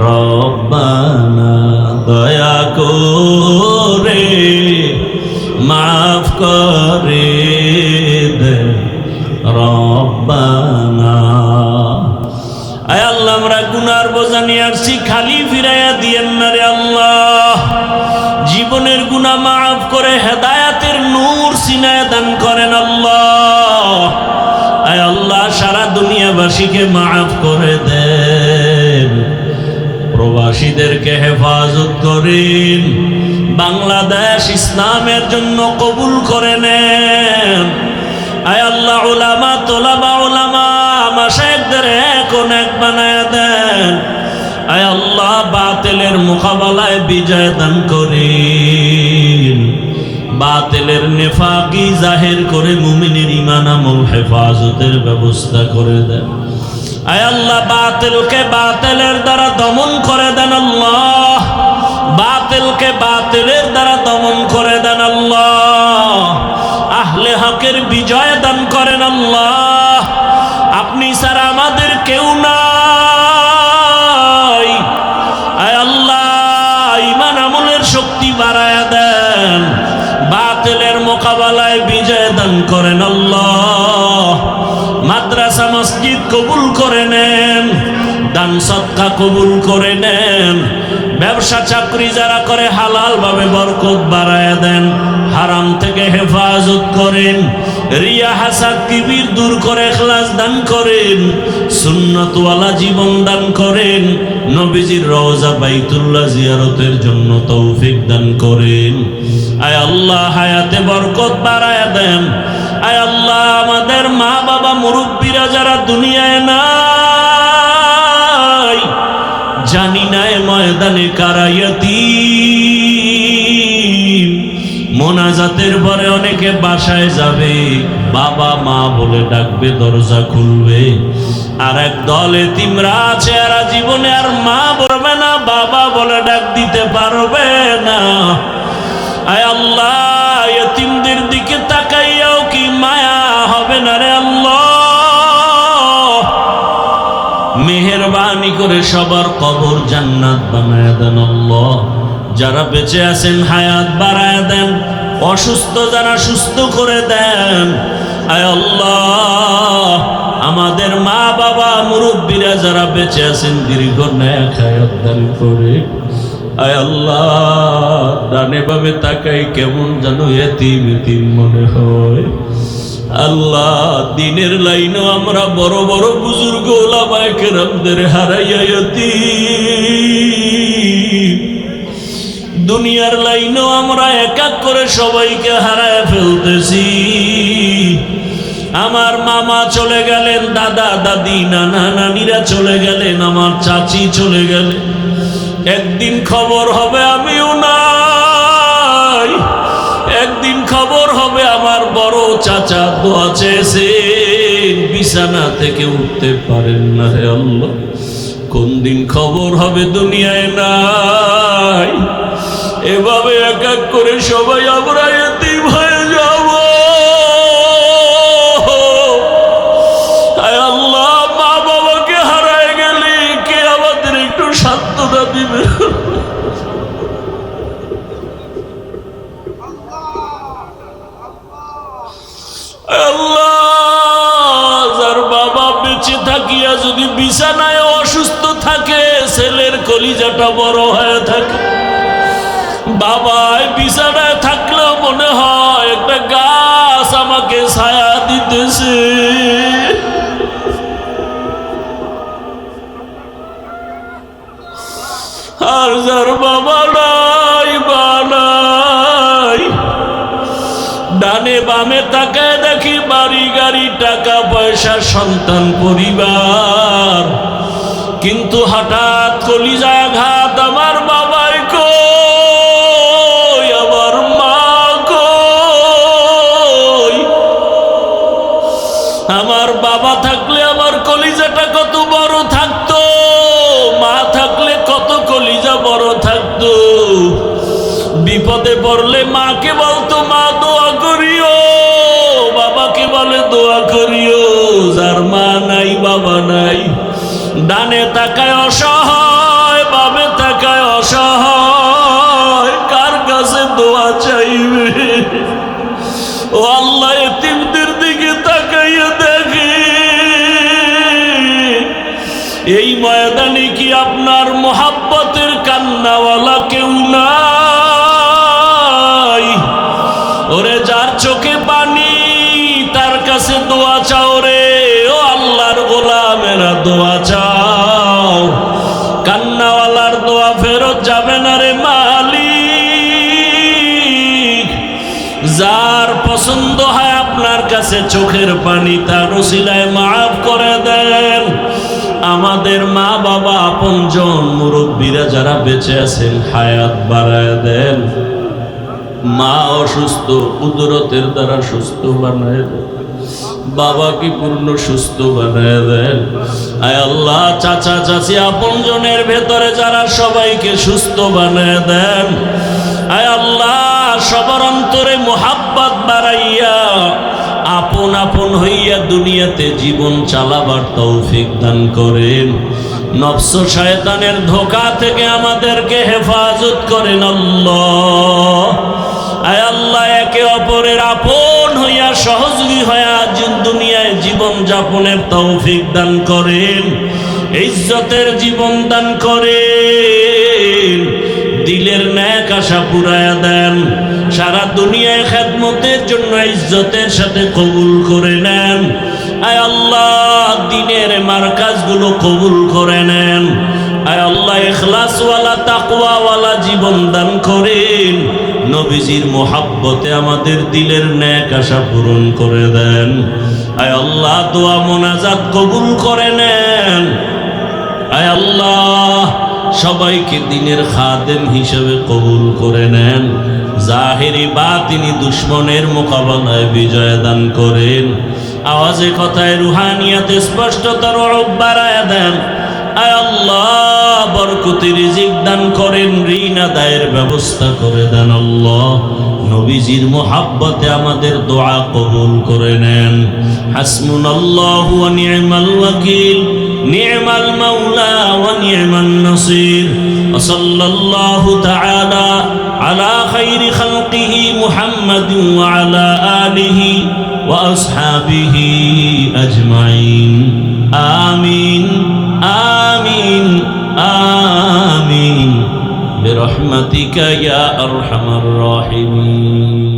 রব্বানা, দয়া করে মাফ করে দেন রব্বানা। আয় আল্লাহ, আমরা গুনার বোঝা নিয়ে আসছি, খালি ফিরাইয়া দিয়েন না রে আল্লাহ। জীবনের গুনাহ মাফ করে হেদায়েতের নূর সিনায় দান করেন আল্লাহ। আয় আল্লাহ, সারা দুনিয়াবাসীকে মাফ করে দেন, প্রবাসীদেরকে হেফাজত করেন, বাংলাদেশ ইসলামের জন্য কবুল করে নেন। আয় আল্লাহ, উলামা তোলাবা উলামা মাশায়েখদের এখন এক বানায়া দেন। আয় আল্লাহ, বাতিলের মোকাবেলায় বিজয় দান করেন, বাতিলের নেফাকি জাহির করে মুমিনের ঈমান আমল হেফাজতের ব্যবস্থা করে দেন। আয় আল্লাহ, বাতিলকে বাতিলের দ্বারা দমন করে দেন আল্লাহ, বাতিলকে বাতিলের দ্বারা দমন করে দেন আল্লাহ। আহলে হকের বিজয় দান করেন আল্লাহ। আপনি ছাড়া আমাদের কেউ নাই। আয় আল্লাহ, ঈমান আমলের শক্তি বাড়ায়া দেন, বাতিলের মোকাবেলায় বিজয় দান করেন আল্লাহ। মাদ্রাসা মসজিদ কবুল করে নেন, দান সদকা কবুল করে নেন, ব্যবসা চাকরি যারা করে হালাল ভাবে বরকত বাড়ায়া দেন, হারাম থেকে হেফাজত করেন, রিয়া হাসাদ কিবির দূর করে ইখলাস দান করেন, সুন্নতওয়ালা জীবন দান করেন, নবীজির রওজা বাইতুল্লাহ জিয়ারতের জন্য তৌফিক দান করেন। আয় আল্লাহ, হায়াতে বরকত বাড়ায়া দেন। আয় আল্লাহ, আমাদের মা বাবা মুরব্বীরা যারা দুনিয়ায় নাই, জানি না এ ময়দানে কারা ইয়াতীম, মোনাজাতের পরে অনেকে বাসায় যাবে, বাবা মা বলে ডাকবে, দরজা খুলবে। আর এক দল এতিমরা আছে, এরা জীবনে আর মা বলবে না, বাবা বলে ডাক দিতে পারবে না। আয় আল্লাহ, এতিমদের দিকে তাকাইয়াও কি মায়া হবে না রে আল্লাহ? মেহেরবানি করে সবার কবর জান্নাত বানায়া দেন আল্লাহ। যারা বেঁচে আছেন হায়াত বাড়ায়া দেন, অসুস্থ যারা সুস্থ করে দেন। আয় আল্লাহ, আমাদের মা বাবা মুরব্বীরা যারা বেঁচে আছেন দীর্ঘ নেক হায়াত দান করে। আয় আল্লাহ, ডানে বামে তাকাই কেমন যেন এতিম এতিম মনে হয়। আল্লাহ, দিনের লাইনও আমরা বড় বড় বুজুর্গ ওলামায়ে কেরামদের হারাইয়া এতিম, দুনিয়ার লাইনও আমরা এক এক করে সবাইকে হারায় ফেলতেছি। আমার মামা চলে গেলেন, দাদা দাদি নানা নানিরা চলে গেলেন, আমার চাচি চলে গেলেন। একদিন খবর হবে আমিও নাই, একদিন খবর হবে আমার বড় চাচা দোয়া চেয়েছেন, বিছানা থেকে উঠতে পারেন না। হে আল্লাহ, কোন দিন খবর হবে দুনিয়ায় নাই। এভাবে এক এক করে সবাই আমরা এতিম হয়ে যাব। আয় আল্লাহ, মা বাবাকে হারায় গেলে কে আমাদের একটু সান্ত্বনা দিবে? আল্লাহ, যার বাবা বেঁচে থাকিয়া যদি বিছানায় অসুস্থ থাকে, ছেলের কলিজাটা বড় হয়ে থাকে। বাবায় বিছানায় থাকলেও মনে হয় একটা গাছ আমাকে ছায়া দিতেছে। আর যার বাবা নাই, বানাই, ডানে বামে তাকায় দেখি বাড়ি গাড়ি, টাকা পয়সা, সন্তান, পরিবার, কিন্তু হঠাৎ কলিজায় আঘাত। আমার বাবাই কই, আমার মা কই? আমার বাবা থাকলে আমার কলিজাটা কত বড় থাকতো, মা থাকলে কত কলিজা বড় থাকতো। বিপদে পড়লে মাকে বলতো মা দোয়া করিও, বাবাকে বলে দোয়া করিও। যার মা নাই, বাবা নাই, ডানে তাকায় অসহায়, বামে তাকায় অসহায়, কার কাছে দোয়া চাইবে? ও আল্লাহ, এতিমদের দিকে তাকাইয়া দেখে এই ময়দানে কি আপনার মোহাব্বতের কান্নাওয়ালা কেউ নাই? ওরে যার চোখে পানি, তার কাছে দোয়া চাও রে। ও আল্লাহর গোলামেরা, দোয়া চাও। কান্নাওয়ালার দোয়া ফেরত যাবে না রে মালিক। যার পছন্দ হয় আপনার কাছে চোখের পানি, তার ওসিলায় মাফ করে দেন। আমাদের মা বাবা, আপনজন, মুরব্বীরা যারা বেঁচে আছেন, হায়াত বাড়ায় দেন। মা অসুস্থ, কুদরতের দ্বারা সুস্থ বানায় দেন। বাবাকে পূর্ণ সুস্থ বানায় দেন। আয় আল্লাহ, চাচা চাচি, আপনজনের ভেতরে যারা, সবাইকে সুস্থ বানায় দেন। আয় আল্লাহ, সবার অন্তরে মোহাব্বত বাড়াইয়া আপন আপন হইয়া দুনিয়াতে জীবন চালাবার তৌফিক দান করেন। নফস শয়তানের ধোঁকা থেকে আমাদেরকে হেফাজত করেন আল্লাহ। আয় আল্লাহ, একে অপরের আপন হইয়া, সহযোগী হইয়া দুনিয়ায় জীবন যাপনের তৌফিক দান করেন। ইজ্জতের জীবন দান করেন। দিলের ন্যাক আশা পুরায়া দেন। সারা দুনিয়ায় খেদমতের জন্য ইজ্জতের সাথে কবুল করে নেন। আয় আল্লাহ, দিনের মারকাজগুলো কবুল করে নেন। আয় আল্লাহ, ইখলাসওয়ালা, তাকওয়াওয়ালা জীবন দান করেন। নবীজির মোহাব্বতে আমাদের দিলের ন্যাক আশা পূরণ করে দেন। আয় আল্লাহ, দোয়া মোনাজাত কবুল করে নেন। আয় আল্লাহ, সবাইকে দিনের খাদেম হিসেবে কবুল করে নেন। জাহেরি বাতিনি দুশ্মনের মোকাবেলায় বিজয় দান করেন। আওয়াজে কথায় রুহানিয়াতে স্পষ্টতার রূপ বাড়ায় দেন। আয় আল্লাহ, বরকতি রিজিক দান করেন। ঋণ আদায়ের ব্যবস্থা করে দেন আল্লাহ। নবীজির মোহাব্বতে আমাদের দোয়া কবুল করে নেন। হাসবুনাল্লাহু ওয়া নি'মাল ওয়াকিল, নি'মাল মাওলা ওয়া নি'মান নাসির। ওয়া সাল্লাল্লাহু তাআলা আলা খাইরি খালকিহি মুহাম্মাদিন ওয়া আলা আলিহি ওয়া আসহাবিহি আজমাইন। আমিন আমিন আমিন বিরহমাতিকা ইয়া আরহামার রাহিমিন।